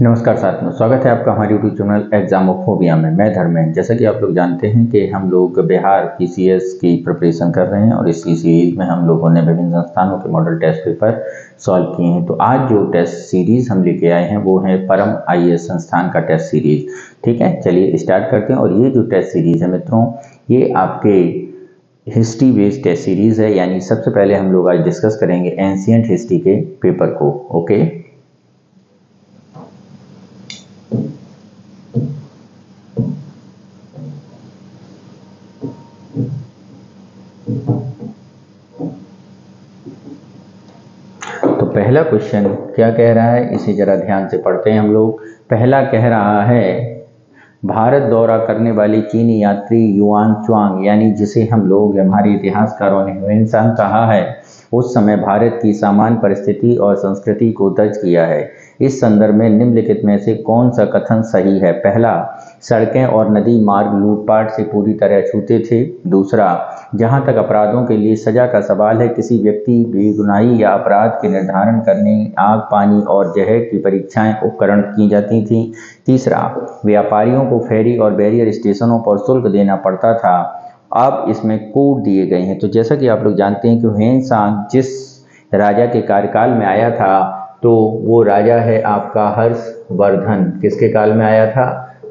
नमस्कार साथियों, स्वागत है आपका हमारे यूट्यूब चैनल एग्जामोफोबिया में। मैं धर्मेंद्र। जैसा कि आप लोग जानते हैं कि हम लोग बिहार पीसीएस की प्रिपरेशन कर रहे हैं और इसी सीरीज में हम लोगों ने विभिन्न संस्थानों के मॉडल टेस्ट पेपर सॉल्व किए हैं। तो आज जो टेस्ट सीरीज हम लेके आए हैं वो है परम आईएएस संस्थान का टेस्ट सीरीज। ठीक है, चलिए स्टार्ट करते हैं। और ये जो टेस्ट सीरीज है मित्रों, ये आपके हिस्ट्री बेस्ड टेस्ट सीरीज है, यानी सबसे पहले हम लोग आज डिस्कस करेंगे एंशिएंट हिस्ट्री के पेपर को। ओके, तो पहला क्वेश्चन क्या कह रहा है, इसे जरा ध्यान से पढ़ते हैं हम लोग। पहला कह रहा है, भारत दौरा करने वाली चीनी यात्री युआन च्वांग, यानी जिसे हम लोग हमारे इतिहासकारों ने ह्वेनसांग कहा है, उस समय भारत की सामान्य परिस्थिति और संस्कृति को दर्ज किया है। इस संदर्भ में निम्नलिखित में से कौन सा कथन सही है? पहला, सड़कें और नदी मार्ग लूटपाट से पूरी तरह छूते थे। दूसरा, जहां तक अपराधों के लिए सजा का सवाल है, किसी व्यक्ति बेगुनाही या अपराध के निर्धारण करने आग, पानी और जहर की परीक्षाएं उपकरण की जाती थीं। तीसरा, व्यापारियों को फेरी और बैरियर स्टेशनों पर शुल्क देना पड़ता था। अब इसमें कोड दिए गए हैं। तो जैसा कि आप लोग जानते हैं कि ह्वेनसांग जिस राजा के कार्यकाल में आया था, तो वो राजा है आपका हर्षवर्धन। किसके काल में आया था?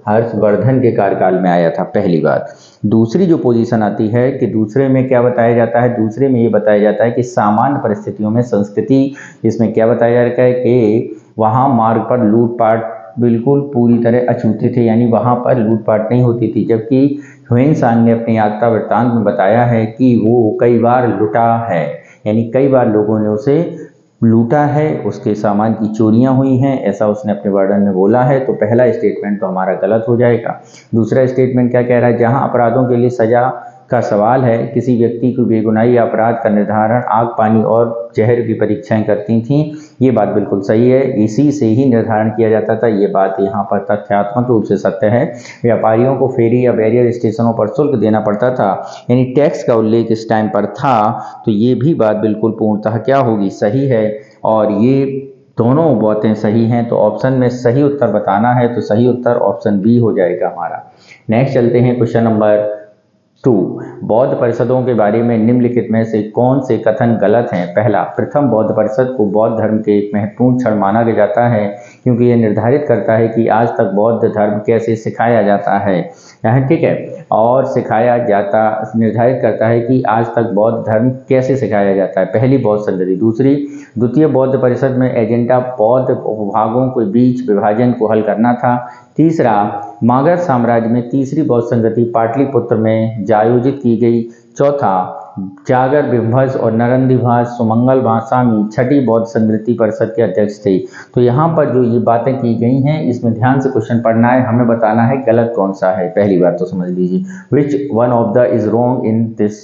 हर्षवर्धन के कार्यकाल में आया था, पहली बात। दूसरी जो पोजीशन आती है कि दूसरे में क्या बताया जाता है, दूसरे में ये बताया जाता है कि सामान्य परिस्थितियों में संस्कृति, इसमें क्या बताया जाता है कि वहाँ मार्ग पर लूटपाट बिल्कुल पूरी तरह अछूते थे, यानी वहाँ पर लूटपाट नहीं होती थी। जबकि ह्वेनसांग ने अपनी यात्रा वृत्तांत में बताया है कि वो कई बार लुटा है, यानी कई बार लोगों ने उसे लूटा है, उसके सामान की चोरियां हुई हैं, ऐसा उसने अपने वर्णन में बोला है। तो पहला स्टेटमेंट तो हमारा गलत हो जाएगा। दूसरा स्टेटमेंट क्या कह रहा है, जहां अपराधों के लिए सजा का सवाल है, किसी व्यक्ति को बेगुनाही या अपराध का निर्धारण आग, पानी और जहर की परीक्षाएं करती थीं। ये बात बिल्कुल सही है, इसी से ही निर्धारण किया जाता था। ये बात यहाँ पर तथ्यात्मक रूप से सत्य है। व्यापारियों को फेरी या बैरियर स्टेशनों पर शुल्क देना पड़ता था, यानी टैक्स का उल्लेख इस टाइम पर था। तो ये भी बात बिल्कुल पूर्णतः क्या होगी, सही है। और ये दोनों बातें सही हैं, तो ऑप्शन में सही उत्तर बताना है, तो सही उत्तर ऑप्शन बी हो जाएगा हमारा। नेक्स्ट चलते हैं क्वेश्चन नंबर 2। बौद्ध परिषदों के बारे में निम्नलिखित में से कौन से कथन गलत हैं? पहला, प्रथम बौद्ध परिषद को बौद्ध धर्म के एक महत्वपूर्ण क्षण माना जाता है, क्योंकि यह निर्धारित करता है कि आज तक बौद्ध धर्म कैसे सिखाया जाता है। ठीक है, और सिखाया जाता निर्धारित करता है कि आज तक बौद्ध धर्म कैसे सिखाया जाता है। पहली, बौद्ध संगति। दूसरी, द्वितीय बौद्ध परिषद में एजेंडा बौद्ध उपभागों के बीच विभाजन को हल करना था। तीसरा, मगध साम्राज्य में तीसरी बौद्ध संगति पाटलिपुत्र में आयोजित की गई। चौथा, जागर विभस और नरंदिभास सुमंगल भासामी छठी बौद्ध संगति परिषद के अध्यक्ष थे। तो यहाँ पर जो ये बातें की गई हैं, इसमें ध्यान से क्वेश्चन पढ़ना है, हमें बताना है गलत कौन सा है। पहली बात तो समझ लीजिए, which one of the is wrong in this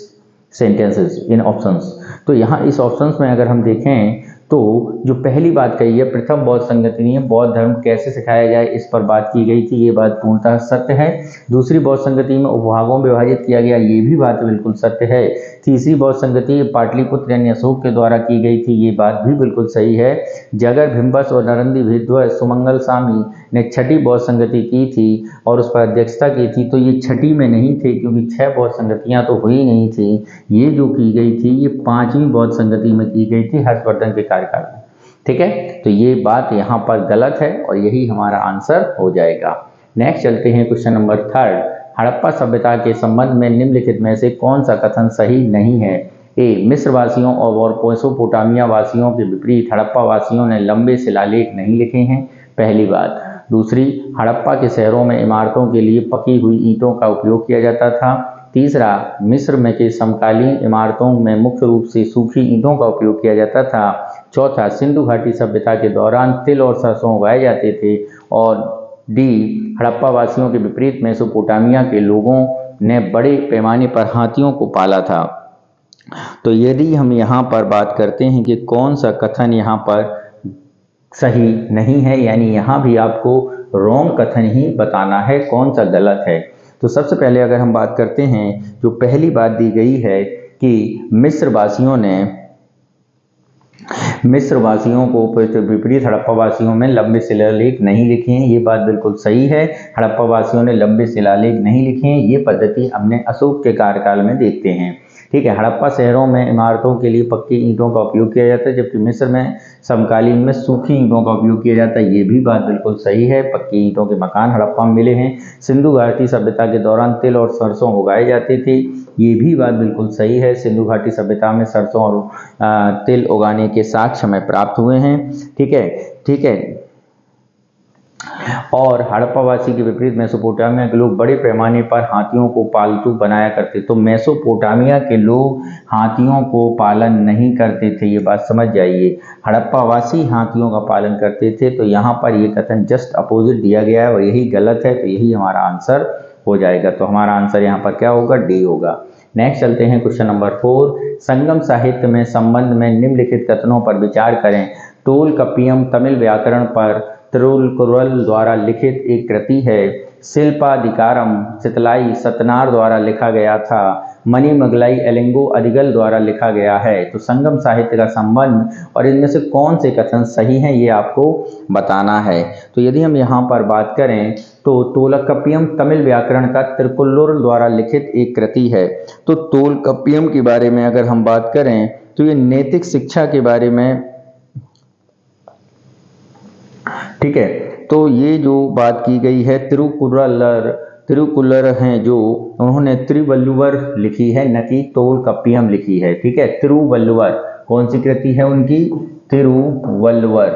sentences in options. तो यहाँ इस ऑप्शंस में अगर हम देखें तो जो पहली बात कही है, प्रथम बौद्ध संगति में बौद्ध धर्म कैसे सिखाया जाए, इस पर बात की गई थी, ये बात पूर्णतः सत्य है। दूसरी बौद्ध संगति में उपभागों में विभाजित किया गया, ये भी बात बिल्कुल सत्य है। तीसरी बौद्ध संगति पाटलिपुत्र यानी अशोक के द्वारा की गई थी, ये बात भी बिल्कुल सही है। जगर भिम्बस और नरंदी भिध्वज सुमंगल स्वामी ने छठी बौद्ध संगति की थी और उस पर अध्यक्षता की थी, तो ये छठी में नहीं थे, क्योंकि 6 बौद्ध संगतियाँ तो हुई नहीं थी। ये जो की गई थी, ये 5वीं बौद्ध संगति में की गई थी, हर्षवर्धन के कार्यकाल में। ठीक है, तो ये बात यहाँ पर गलत है और यही हमारा आंसर हो जाएगा। नेक्स्ट चलते हैं क्वेश्चन नंबर 3। हड़प्पा सभ्यता के संबंध में निम्नलिखित में से कौन सा कथन सही नहीं है? ए, मिस्र वासियों और मेसोपोटामिया वासियों के विपरीत हड़प्पा वासियों ने लंबे शिलालेख नहीं लिखे हैं, पहली बात। दूसरी, हड़प्पा के शहरों में इमारतों के लिए पकी हुई ईंटों का उपयोग किया जाता था। तीसरा, मिस्र में के समकालीन इमारतों में मुख्य रूप से सूखी ईंटों का उपयोग किया जाता था। चौथा, सिंधु घाटी सभ्यता के दौरान तिल और सरसों उगाए जाते थे। और डी, हड़प्पा वासियों के विपरीत मेसोपोटामिया के लोगों ने बड़े पैमाने पर हाथियों को पाला था। तो यदि हम यहाँ पर बात करते हैं कि कौन सा कथन यहाँ पर सही नहीं है, यानी यहाँ भी आपको रॉन्ग कथन ही बताना है, कौन सा गलत है। तो सबसे पहले अगर हम बात करते हैं, जो पहली बात दी गई है कि मिस्र वासियों ने मिस्र वासियों को विपरीत हड़प्पा वासियों में लंबे शिलालेख नहीं लिखे हैं, ये बात बिल्कुल सही है। हड़प्पा वासियों ने लंबे शिलालेख नहीं लिखे हैं, ये पद्धति हमने अशोक के कार्यकाल में देखते हैं। ठीक है, हड़प्पा शहरों में इमारतों के लिए पक्की ईंटों का उपयोग किया जाता है, जबकि मिस्र में समकालीन में सूखी ईंटों का उपयोग किया जाता है, ये भी बात बिल्कुल सही है। पक्की ईंटों के मकान हड़प्पा में मिले हैं। सिंधु घाटी सभ्यता के दौरान तिल और सरसों उगाए जाते थे, ये भी बात बिल्कुल सही है। सिंधु घाटी सभ्यता में सरसों और तिल उगाने के साक्ष्य हमें प्राप्त हुए हैं। ठीक है। और हड़प्पावासी के विपरीत मेसोपोटामिया के लोग बड़े पैमाने पर हाथियों को पालतू बनाया करते। तो मेसोपोटामिया के लोग हाथियों को पालन नहीं करते थे, ये बात समझ जाइए। हड़प्पावासी हाथियों का पालन करते थे। तो यहाँ पर ये कथन जस्ट अपोजिट दिया गया है और यही गलत है, तो यही हमारा आंसर हो जाएगा। तो हमारा आंसर यहाँ पर क्या होगा? डी होगा। नेक्स्ट चलते हैं क्वेश्चन नंबर 4। संगम साहित्य में संबंध में निम्नलिखित कथनों पर विचार करें। टोलकपियम तमिल व्याकरण पर तिरुकुरल द्वारा लिखित एक कृति है। शिल्पाधिकारम सितलाई सतनार द्वारा लिखा गया था। मणिमगलाई एलिंगो अधिगल द्वारा लिखा गया है। तो संगम साहित्य का संबंध और इनमें से कौन से कथन सही हैं, ये आपको बताना है। तो यदि हम यहाँ पर बात करें तो टोलकपियम तमिल व्याकरण का तिरुकुल्लुर द्वारा लिखित एक कृति है। तो टोलकपियम के बारे में अगर हम बात करें तो ये नैतिक शिक्षा के बारे में, ठीक है, तो ये जो बात की गई है तिरुकुल्लर हैं जो उन्होंने तिरुवल्लुवर लिखी है, न कि टोलकपियम लिखी है। ठीक है, तिरुवल्लुवर कौन सी कृति है उनकी? तिरुवल्लुवर।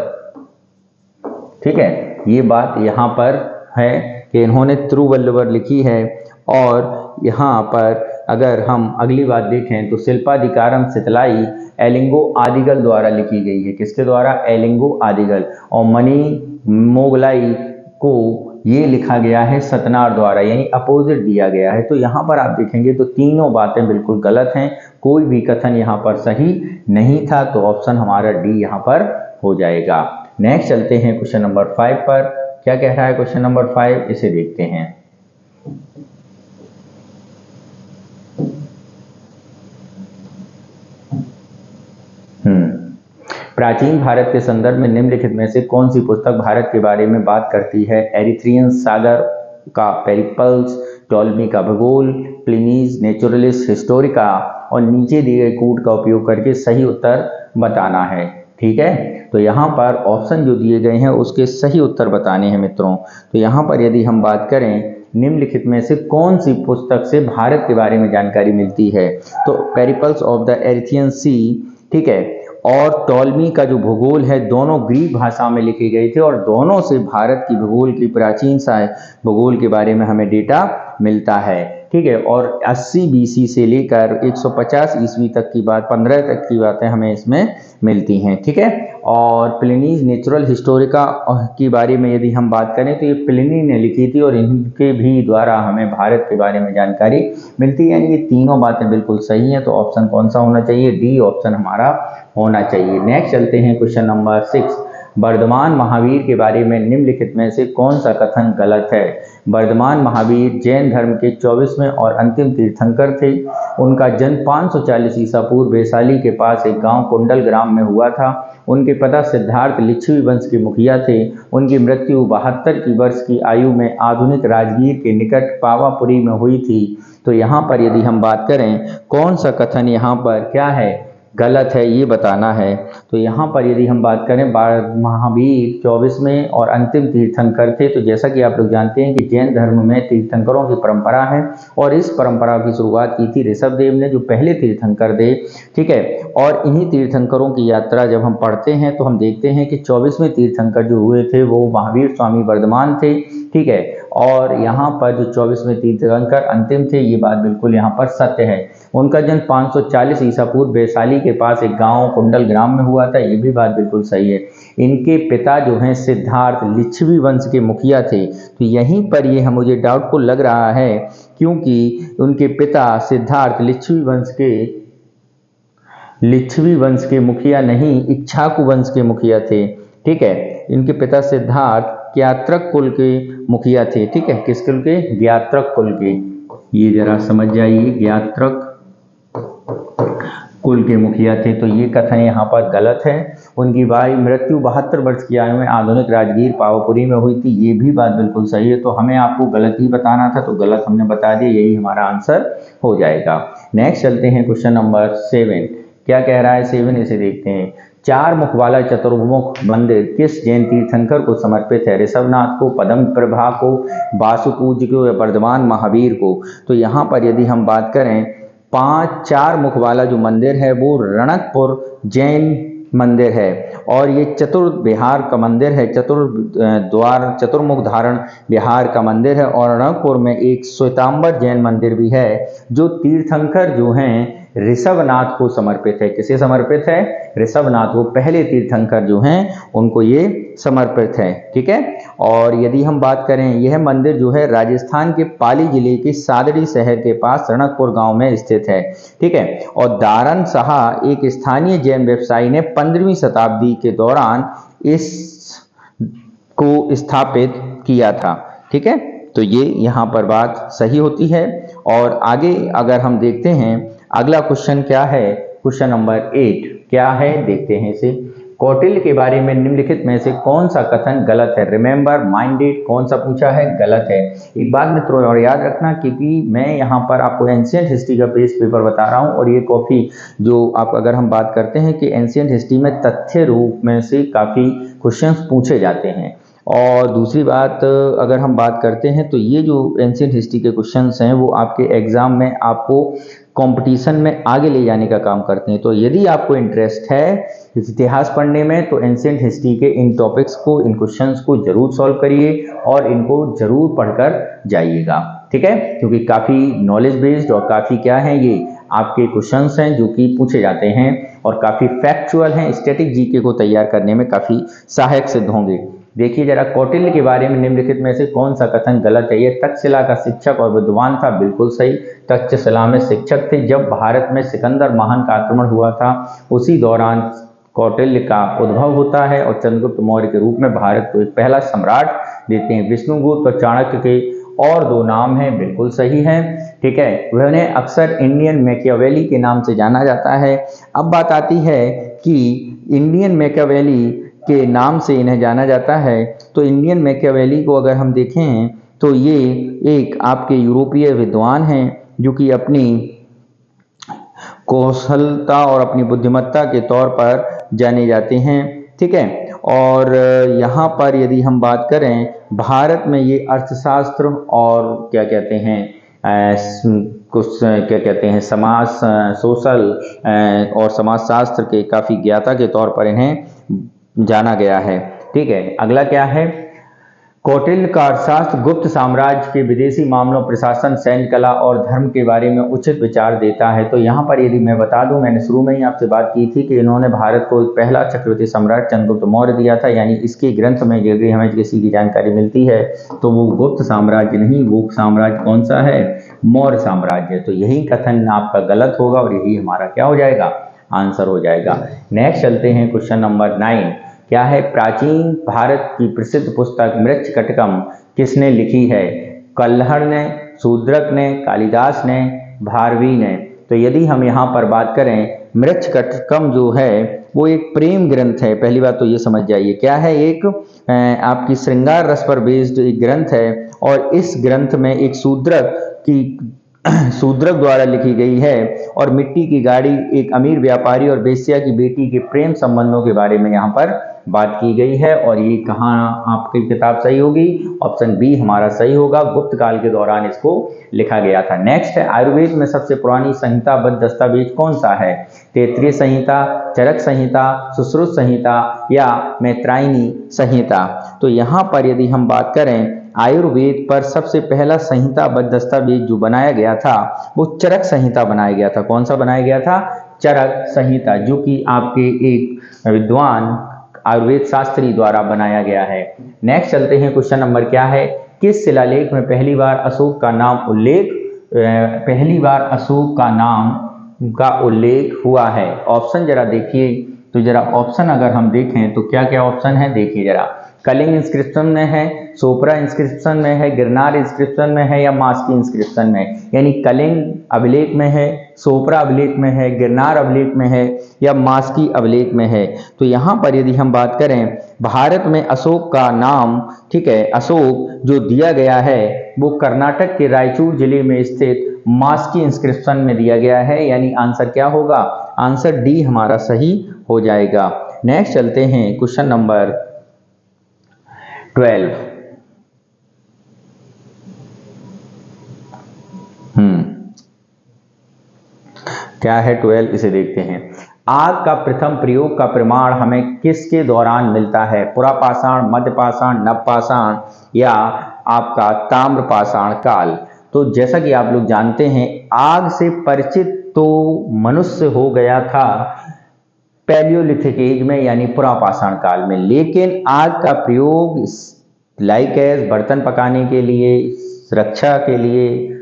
ठीक है, ये बात यहाँ पर है कि इन्होंने तिरुवल्लुवर लिखी है। और यहाँ पर अगर हम अगली बात देखें तो शिल्पाधिकारम सितलाई एलिंगो आदिगल द्वारा लिखी गई है। किसके द्वारा? एलिंगो आदिगल। और मणि मोगलाई को ये लिखा गया है सतनार द्वारा, यानी अपोजिट दिया गया है। तो यहाँ पर आप देखेंगे तो तीनों बातें बिल्कुल गलत हैं, कोई भी कथन यहाँ पर सही नहीं था। तो ऑप्शन हमारा डी यहाँ पर हो जाएगा। नेक्स्ट चलते हैं क्वेश्चन नंबर 5 पर। क्या कह रहा है क्वेश्चन नंबर 5? इसे देखते हैं। प्राचीन भारत के संदर्भ में निम्नलिखित में से कौन सी पुस्तक भारत के बारे में बात करती है? एरिथ्रियन सागर का पेरिपल्स, टॉलमी का भूगोल, प्लिनीज नेचुरलिस हिस्टोरिका और नीचे दिए गए कूट का उपयोग करके सही उत्तर बताना है। ठीक है, तो यहाँ पर ऑप्शन जो दिए गए हैं उसके सही उत्तर बताने हैं मित्रों। तो यहाँ पर यदि हम बात करें निम्नलिखित में से कौन सी पुस्तक से भारत के बारे में जानकारी मिलती है? तो पेरिपल्स ऑफ द एरिथियन सी, ठीक है, और टॉलमी का जो भूगोल है, दोनों ग्रीक भाषा में लिखे गए थे और दोनों से भारत की भूगोल की प्राचीन भूगोल के बारे में हमें डेटा मिलता है। ठीक है, और 80 BC से लेकर 150 ईस्वी तक की बात, 15 तक की बातें हमें इसमें मिलती हैं। ठीक है, और प्लिनीज नेचुरल हिस्टोरिका के बारे में यदि हम बात करें तो ये प्लिनी ने लिखी थी और इनके भी द्वारा हमें भारत के बारे में जानकारी मिलती है। यानी ये तीनों बातें बिल्कुल सही हैं। तो ऑप्शन कौन सा होना चाहिए? डी ऑप्शन हमारा होना चाहिए। नेक्स्ट चलते हैं क्वेश्चन नंबर 6। वर्धमान महावीर के बारे में निम्नलिखित में से कौन सा कथन गलत है? वर्धमान महावीर जैन धर्म के 24वें और अंतिम तीर्थंकर थे। उनका जन्म 540 ईसा पूर्व वैशाली के पास एक गांव कुंडल ग्राम में हुआ था। उनके पिता सिद्धार्थ लिच्छवी वंश के मुखिया थे। उनकी मृत्यु 72 की वर्ष की आयु में आधुनिक राजगीर के निकट पावापुरी में हुई थी। तो यहाँ पर यदि हम बात करें कौन सा कथन यहाँ पर क्या है, गलत है, ये बताना है। तो यहाँ पर यदि हम बात करें महावीर 24वें और अंतिम तीर्थंकर थे। तो जैसा कि आप लोग जानते हैं कि जैन धर्म में तीर्थंकरों की परंपरा है और इस परंपरा की शुरुआत की थी ऋषभदेव ने, जो पहले तीर्थंकर थे। ठीक है, और इन्हीं तीर्थंकरों की यात्रा जब हम पढ़ते हैं तो हम देखते हैं कि 24वें तीर्थंकर जो हुए थे वो महावीर स्वामी वर्धमान थे। ठीक है, और यहाँ पर जो 24वें तीर्थंकर अंतिम थे, ये बात बिल्कुल यहाँ पर सत्य है। उनका जन्म 540 ईसा पूर्व वैशाली के पास एक गांव कुंडल ग्राम में हुआ था, ये भी बात बिल्कुल सही है। इनके पिता जो हैं सिद्धार्थ लिच्छवी वंश के मुखिया थे। तो यहीं पर ये मुझे डाउटफुल लग रहा है क्योंकि उनके पिता सिद्धार्थ लिच्छवी वंश के मुखिया नहीं, इक्ष्वाकु वंश के मुखिया थे। ठीक है, इनके पिता सिद्धार्थ ज्ञात्रक कुल के मुखिया थे। ठीक है, किस कुल के? ज्ञात्रक कुल के। ये जरा समझ जाइए, ज्ञात्रक कुल के मुखिया थे। तो ये कथन यहाँ पर गलत है। उनकी मृत्यु 72 वर्ष की आयु में आधुनिक राजगीर पावापुरी में हुई थी, ये भी बात बिल्कुल सही है। तो हमें आपको गलत ही बताना था, तो गलत हमने बता दिया, यही हमारा आंसर हो जाएगा। नेक्स्ट चलते हैं क्वेश्चन नंबर 7। क्या कह रहा है 7, इसे देखते हैं। 4 मुख वाला चतुर्मुख मंदिर किस जैन तीर्थंकर को समर्पित है? ऋषभनाथ को, पद्म प्रभा को, वासुपूज्य को या वर्धमान महावीर को? तो यहाँ पर यदि हम बात करें 4 मुख वाला जो मंदिर है वो रणकपुर जैन मंदिर है, और ये चतुर्विहार का मंदिर है, चतुर्मुख धारण विहार का मंदिर है। और रणकपुर में एक श्वेतांबर जैन मंदिर भी है जो तीर्थंकर जो हैं ऋषभनाथ को समर्पित है। किसे समर्पित है? ऋषभनाथ को, पहले तीर्थंकर जो हैं उनको ये समर्पित है। ठीक है। और यदि हम बात करें, यह मंदिर जो है राजस्थान के पाली जिले के सादड़ी शहर के पास रणकपुर गांव में स्थित है। ठीक है। और दारन शाह एक स्थानीय जैन व्यवसायी ने 15वीं शताब्दी के दौरान इस को स्थापित किया था। ठीक है। तो ये यहाँ पर बात सही होती है। और आगे अगर हम देखते हैं अगला क्वेश्चन क्या है, क्वेश्चन नंबर 8 क्या है, देखते हैं इसे। कौटिल्य के बारे में निम्नलिखित में से कौन सा कथन गलत है? रिमेंबर माइंडेड कौन सा पूछा है? गलत है। एक बात मित्रों और याद रखना, क्योंकि मैं यहाँ पर आपको एंशिएंट हिस्ट्री का बेस पेपर बता रहा हूँ, और ये कॉपी जो आप अगर हम बात करते हैं कि एंशिएंट हिस्ट्री में तथ्य रूप में से काफ़ी क्वेश्चंस पूछे जाते हैं। और दूसरी बात अगर हम बात करते हैं तो ये जो एंशिएंट हिस्ट्री के क्वेश्चंस हैं वो आपके एग्जाम में आपको कंपटीशन में आगे ले जाने का काम करते हैं। तो यदि आपको इंटरेस्ट है इतिहास पढ़ने में तो एंशिएंट हिस्ट्री के इन टॉपिक्स को, इन क्वेश्चंस को जरूर सॉल्व करिए और इनको जरूर पढ़कर जाइएगा। ठीक है। क्योंकि काफ़ी नॉलेज बेस्ड और काफ़ी क्या है, ये आपके क्वेश्चंस हैं जो कि पूछे जाते हैं और काफ़ी फैक्चुअल हैं, स्टैटिक जीके को तैयार करने में काफ़ी सहायक सिद्ध होंगे। देखिए जरा, कौटिल्य के बारे में निम्नलिखित में से कौन सा कथन गलत है? ये तक्षशिला का शिक्षक और विद्वान था, बिल्कुल सही। तक्षशिला में शिक्षक थे। जब भारत में सिकंदर महान का आक्रमण हुआ था उसी दौरान कौटिल्य का उद्भव होता है और चंद्रगुप्त मौर्य के रूप में भारत को एक पहला सम्राट देते हैं। विष्णुगुप्त और चाणक्य के और 2 नाम हैं, बिल्कुल सही है। ठीक है। उन्हें अक्सर इंडियन मैकियावेली के नाम से जाना जाता है। अब बात आती है कि इंडियन मैकियावेली के नाम से इन्हें जाना जाता है। तो इंडियन मैकियावेली को अगर हम देखें तो ये एक आपके यूरोपीय विद्वान हैं जो कि अपनी कौशलता और अपनी बुद्धिमत्ता के तौर पर जाने जाते हैं। ठीक है। और यहाँ पर यदि हम बात करें भारत में ये अर्थशास्त्र और क्या कहते हैं कुछ क्या कहते हैं समाज सोशल और समाजशास्त्र के काफ़ी ज्ञाता के तौर पर इन्हें जाना गया है। ठीक है। अगला क्या है? कौटिल्य का अर्थशास्त्र गुप्त साम्राज्य के विदेशी मामलों, प्रशासन, सैन्य कला और धर्म के बारे में उचित विचार देता है। तो यहाँ पर यदि मैं बता दूं, मैंने शुरू में ही आपसे बात की थी कि इन्होंने भारत को पहला चक्रवर्ती सम्राट चंद्रगुप्त मौर्य दिया था, यानी इसके ग्रंथ में यदि हमें किसी की जानकारी मिलती है तो वो गुप्त साम्राज्य नहीं, वो साम्राज्य कौन सा है? मौर्य साम्राज्य। तो यही कथन आपका गलत होगा और यही हमारा क्या हो जाएगा? आंसर हो जाएगा। नेक्स्ट चलते हैं क्वेश्चन नंबर 9। क्या है? प्राचीन भारत की प्रसिद्ध पुस्तक मृच्छकटिकम किसने लिखी है? कल्हड़ ने, शूद्रक ने, कालिदास ने, भारवी ने? तो यदि हम यहाँ पर बात करें, मृच्छकटिकम जो है वो एक प्रेम ग्रंथ है। पहली बात तो ये समझ जाइए क्या है, एक आपकी श्रृंगार रस पर बेस्ड एक ग्रंथ है और इस ग्रंथ में एक शूद्रक द्वारा लिखी गई है और मिट्टी की गाड़ी एक अमीर व्यापारी और वेश्या की बेटी के प्रेम संबंधों के बारे में यहाँ पर बात की गई है। और ये कहाँ आपकी किताब सही होगी? ऑप्शन बी हमारा सही होगा, गुप्त काल के दौरान इसको लिखा गया था। नेक्स्ट है, आयुर्वेद में सबसे पुरानी संहिताबद्ध दस्तावेज कौन सा है? तैत्तिरीय संहिता, चरक संहिता, सुश्रुत संहिता या मैत्रायणी संहिता? तो यहाँ पर यदि हम बात करें आयुर्वेद पर सबसे पहला संहिताबद्ध दस्तावेज जो बनाया गया था वो चरक संहिता बनाया गया था। कौन सा बनाया गया था? चरक संहिता, जो कि आपके एक विद्वान आयुर्वेद शास्त्री द्वारा बनाया गया है। नेक्स्ट चलते हैं, क्वेश्चन नंबर क्या है? किस शिलालेख में पहली बार अशोक का नाम उल्लेख हुआ है? ऑप्शन जरा देखिए। तो जरा ऑप्शन अगर हम देखें तो क्या क्या ऑप्शन है देखिए जरा। कलिंग इंस्क्रिप्शन में है, सोपरा इंस्क्रिप्शन में है, गिरनार इंस्क्रिप्शन में है या मास्की इंस्क्रिप्शन में, यानी कलिंग अभिलेख में है, सोपरा अभिलेख में है, गिरनार अभिलेख में है या मास्की अभिलेख में है। तो यहाँ पर यदि हम बात करें भारत में अशोक का नाम, ठीक है, अशोक जो दिया गया है वो कर्नाटक के रायचूर जिले में स्थित मास्की इंस्क्रिप्शन में दिया गया है, यानी आंसर क्या होगा, आंसर डी हमारा सही हो जाएगा। नेक्स्ट चलते हैं क्वेश्चन नंबर 12। क्या है 12, इसे देखते हैं। आग का प्रथम प्रयोग का प्रमाण हमें किसके दौरान मिलता है, पुरापाषाण, मध्यपाषाण, नवपाषाण या आपका ताम्रपाषाण काल। तो जैसा कि आप लोग जानते हैं आग से परिचित तो मनुष्य हो गया था पैलियोलिथिक एज में यानी पुरापाषाण काल में, लेकिन आग का प्रयोग लाइक एज बर्तन पकाने के लिए, रक्षा के लिए,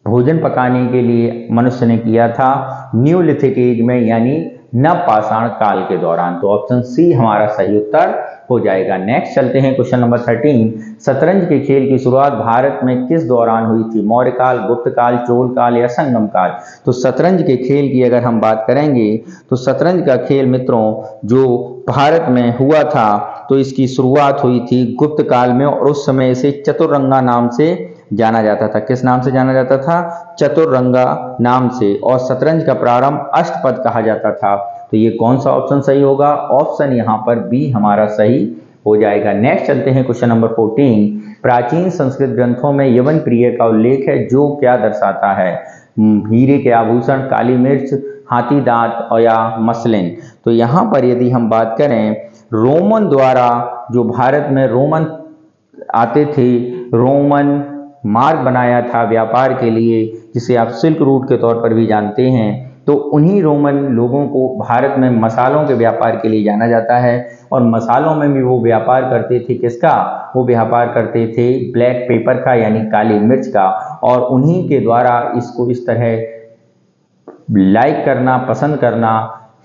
भोजन पकाने के लिए मनुष्य ने किया था न्यूलिथिक एज में यानी नवपाषाण काल के दौरान। तो ऑप्शन सी हमारा सही उत्तर हो जाएगा। नेक्स्ट चलते हैं क्वेश्चन नंबर 13। शतरंज के खेल की शुरुआत भारत में किस दौरान हुई थी, मौर्य काल, गुप्त काल, चोल काल या संगम काल। तो शतरंज के खेल की अगर हम बात करेंगे तो शतरंज का खेल मित्रों जो भारत में हुआ था तो इसकी शुरुआत हुई थी गुप्त काल में, और उस समय इसे चतुरंगा नाम से जाना जाता था। किस नाम से जाना जाता था, चतुरंगा नाम से। और शतरंज का प्रारंभ अष्टपद कहा जाता था। तो ये कौन सा ऑप्शन सही होगा, ऑप्शन यहाँ पर बी हमारा सही हो जाएगा। नेक्स्ट चलते हैं क्वेश्चन नंबर 14। प्राचीन संस्कृत ग्रंथों में यवन प्रिय का उल्लेख है जो क्या दर्शाता है, हीरे के आभूषण, काली मिर्च, हाथी दांत और या मसलिन। तो यहाँ पर यदि हम बात करें रोमन द्वारा जो भारत में रोमन आते थे, रोमन मार्ग बनाया था व्यापार के लिए जिसे आप सिल्क रूट के तौर पर भी जानते हैं, तो उन्हीं रोमन लोगों को भारत में मसालों के व्यापार के लिए जाना जाता है। और मसालों में भी वो व्यापार करते थे किसका, वो व्यापार करते थे ब्लैक पेपर का यानी काली मिर्च का, और उन्हीं के द्वारा इसको इस तरह लाइक करना, पसंद करना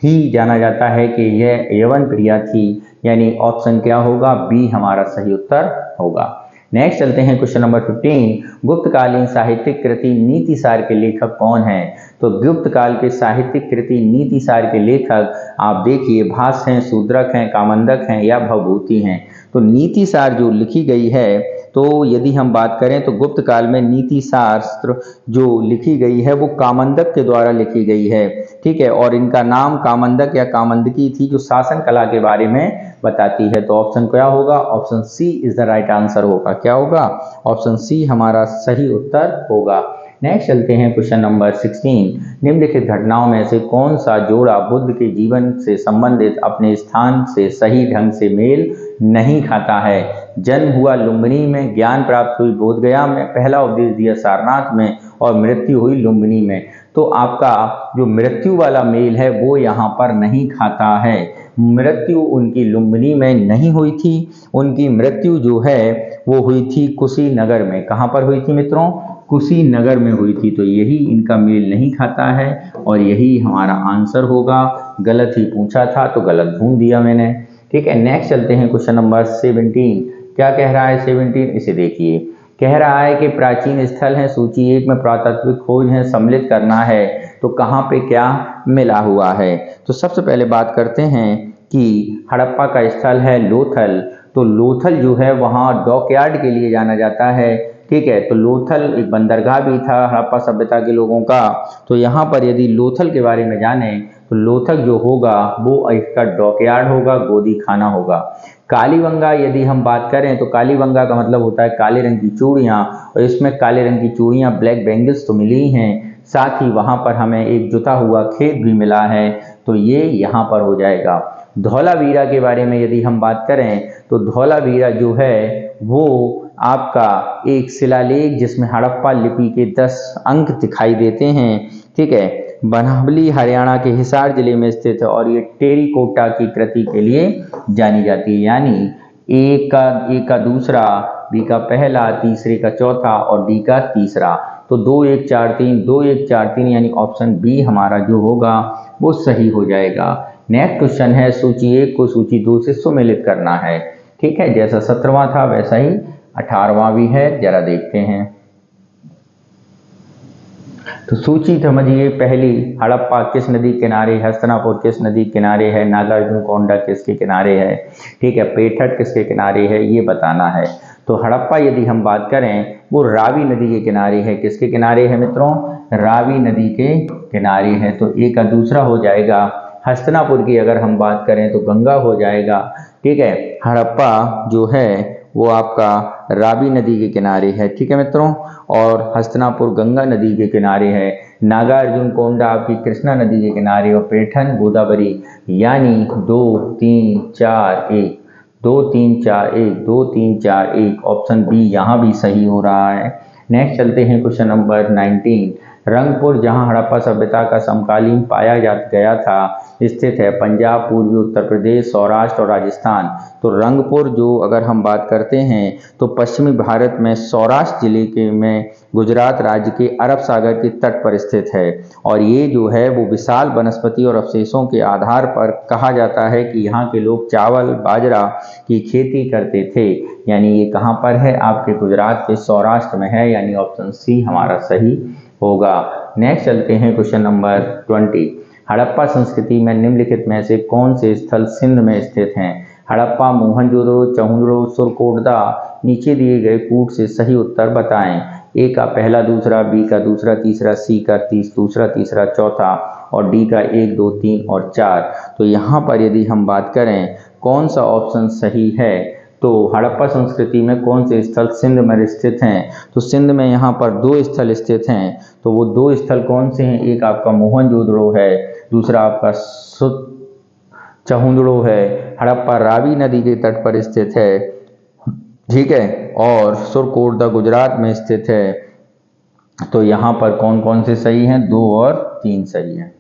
ही जाना जाता है कि यह यवन प्रिया थी, यानी ऑप्शन क्या होगा, बी हमारा सही उत्तर होगा। नेक्स्ट चलते हैं क्वेश्चन नंबर 15। गुप्तकालीन साहित्यिक कृति नीतिसार के लेखक कौन हैं। तो गुप्तकाल के साहित्यिक कृति नीतिसार के लेखक आप देखिए भाष्य हैं, शूद्रक हैं, कामंदक हैं या भवभूति हैं। तो नीतिसार जो लिखी गई है तो यदि हम बात करें तो गुप्त काल में नीति शास्त्र जो लिखी गई है वो कामंदक के द्वारा लिखी गई है, ठीक है, और इनका नाम कामंदक या कामंदकी थी जो शासन कला के बारे में बताती है। तो ऑप्शन क्या होगा, option C is the right answer होगा। क्या होगा, ऑप्शन सी हमारा सही उत्तर होगा। नेक्स्ट चलते हैं क्वेश्चन नंबर 16। निम्नलिखित घटनाओं में से कौन सा जोड़ा बुद्ध के जीवन से संबंधित अपने स्थान से सही ढंग से मेल नहीं खाता है। जन्म हुआ लुम्बिनी में, ज्ञान प्राप्त हुई बोधगया में, पहला उपदेश दिया सारनाथ में और मृत्यु हुई लुम्बिनी में। तो आपका जो मृत्यु वाला मेल है वो यहाँ पर नहीं खाता है। मृत्यु उनकी लुम्बिनी में नहीं हुई थी, उनकी मृत्यु जो है वो हुई थी कुशीनगर में। कहाँ पर हुई थी मित्रों, कुशीनगर में हुई थी। तो यही इनका मेल नहीं खाता है और यही हमारा आंसर होगा। गलत ही पूछा था तो गलत ढूंढ दिया मैंने, ठीक है। नेक्स्ट चलते हैं क्वेश्चन नंबर 17। क्या कह रहा है 17, इसे देखिए। कह रहा है कि प्राचीन स्थल है, सूची 1 में पुरातात्विक खोज है, सम्मिलित करना है, तो कहाँ पे क्या मिला हुआ है। तो सबसे पहले बात करते हैं कि हड़प्पा का स्थल है लोथल। तो लोथल जो है वहाँ डॉकयार्ड के लिए जाना जाता है, ठीक है। तो लोथल एक बंदरगाह भी था हड़प्पा सभ्यता के लोगों का। तो यहाँ पर यदि लोथल के बारे में जाने तो लोथल जो होगा वो इसका डॉकयार्ड होगा, गोदी खाना होगा। कालीबंगा यदि हम बात करें तो कालीबंगा का मतलब होता है काले रंग की चूड़ियाँ, और इसमें काले रंग की चूड़ियाँ ब्लैक बैंगल्स तो मिली हैं, साथ ही वहाँ पर हमें एक जुता हुआ खेत भी मिला है, तो ये यहाँ पर हो जाएगा। धौलावीरा के बारे में यदि हम बात करें तो धौलावीरा जो है वो आपका एक शिलालेख जिसमें हड़प्पा लिपि के 10 अंक दिखाई देते हैं, ठीक है। बनावली हरियाणा के हिसार जिले में स्थित है और ये टेरिकोटा की कृति के लिए जानी जाती है, यानी ए का दूसरा, बी का पहला, तीसरे का चौथा और डी का तीसरा। तो 2 1 4 3 2 1 4 3 यानी ऑप्शन बी हमारा जो होगा वो सही हो जाएगा। नेक्स्ट क्वेश्चन है सूची 1 को सूची 2 से सुमेलित करना है, ठीक है, जैसा 17वां था वैसा ही 18वां भी है, जरा देखते हैं। तो सूची समझिए, पहली हड़प्पा किस नदी किनारे, हस्तिनापुर किस नदी किनारे है, नागार्जुन कोंडा किसके किनारे है, ठीक है, पेठट किसके किनारे है, ये बताना है। तो हड़प्पा यदि हम बात करें वो रावी नदी के किनारे है। किसके किनारे है मित्रों? रावी नदी के किनारे है। तो एक का दूसरा हो जाएगा। हस्तिनापुर की अगर हम बात करें तो गंगा हो जाएगा, ठीक है। हड़प्पा जो है वो आपका रावी नदी के किनारे है, ठीक है मित्रों। और हस्तिनापुर गंगा नदी के किनारे है। नागार्जुन कोंडा आपकी कृष्णा नदी के किनारे और पेठन गोदावरी, यानी 2 3 4 1 2 3 4 1 2 3 4 1 ऑप्शन बी यहाँ भी सही हो रहा है। नेक्स्ट चलते हैं क्वेश्चन नंबर 19। रंगपुर जहां हड़प्पा सभ्यता का समकालीन पाया गया था स्थित है पंजाब, पूर्वी उत्तर प्रदेश, सौराष्ट्र और राजस्थान। तो रंगपुर जो अगर हम बात करते हैं तो पश्चिमी भारत में सौराष्ट्र जिले के में गुजरात राज्य के अरब सागर के तट पर स्थित है। और ये जो है वो विशाल वनस्पति और अवशेषों के आधार पर कहा जाता है कि यहाँ के लोग चावल बाजरा की खेती करते थे। यानी ये कहाँ पर है? आपके गुजरात के सौराष्ट्र में है, यानी ऑप्शन सी हमारा सही होगा। नेक्स्ट चलते हैं क्वेश्चन नंबर 20। हड़प्पा संस्कृति में निम्नलिखित में से कौन से स्थल सिंध में स्थित हैं? हड़प्पा, मोहनजोदड़ो, चहुंदड़ो, सुरकोटदा। नीचे दिए गए कूट से सही उत्तर बताएं। ए का पहला, दूसरा, बी का दूसरा, तीसरा, सी का दूसरा, तीसरा, चौथा और डी का 1 2 3 और 4। तो यहाँ पर यदि हम बात करें कौन सा ऑप्शन सही है, तो हड़प्पा संस्कृति में कौन से स्थल सिंध में स्थित हैं? तो सिंध में यहाँ पर 2 स्थल स्थित हैं। तो वो 2 स्थल कौन से हैं? एक आपका मोहनजोदड़ो है, दूसरा आपका चहुंदड़ो है। हड़प्पा रावी नदी के तट पर स्थित है, ठीक है, और सुरकोटदा गुजरात में स्थित है। तो यहाँ पर कौन कौन से सही हैं? 2 और 3 सही हैं।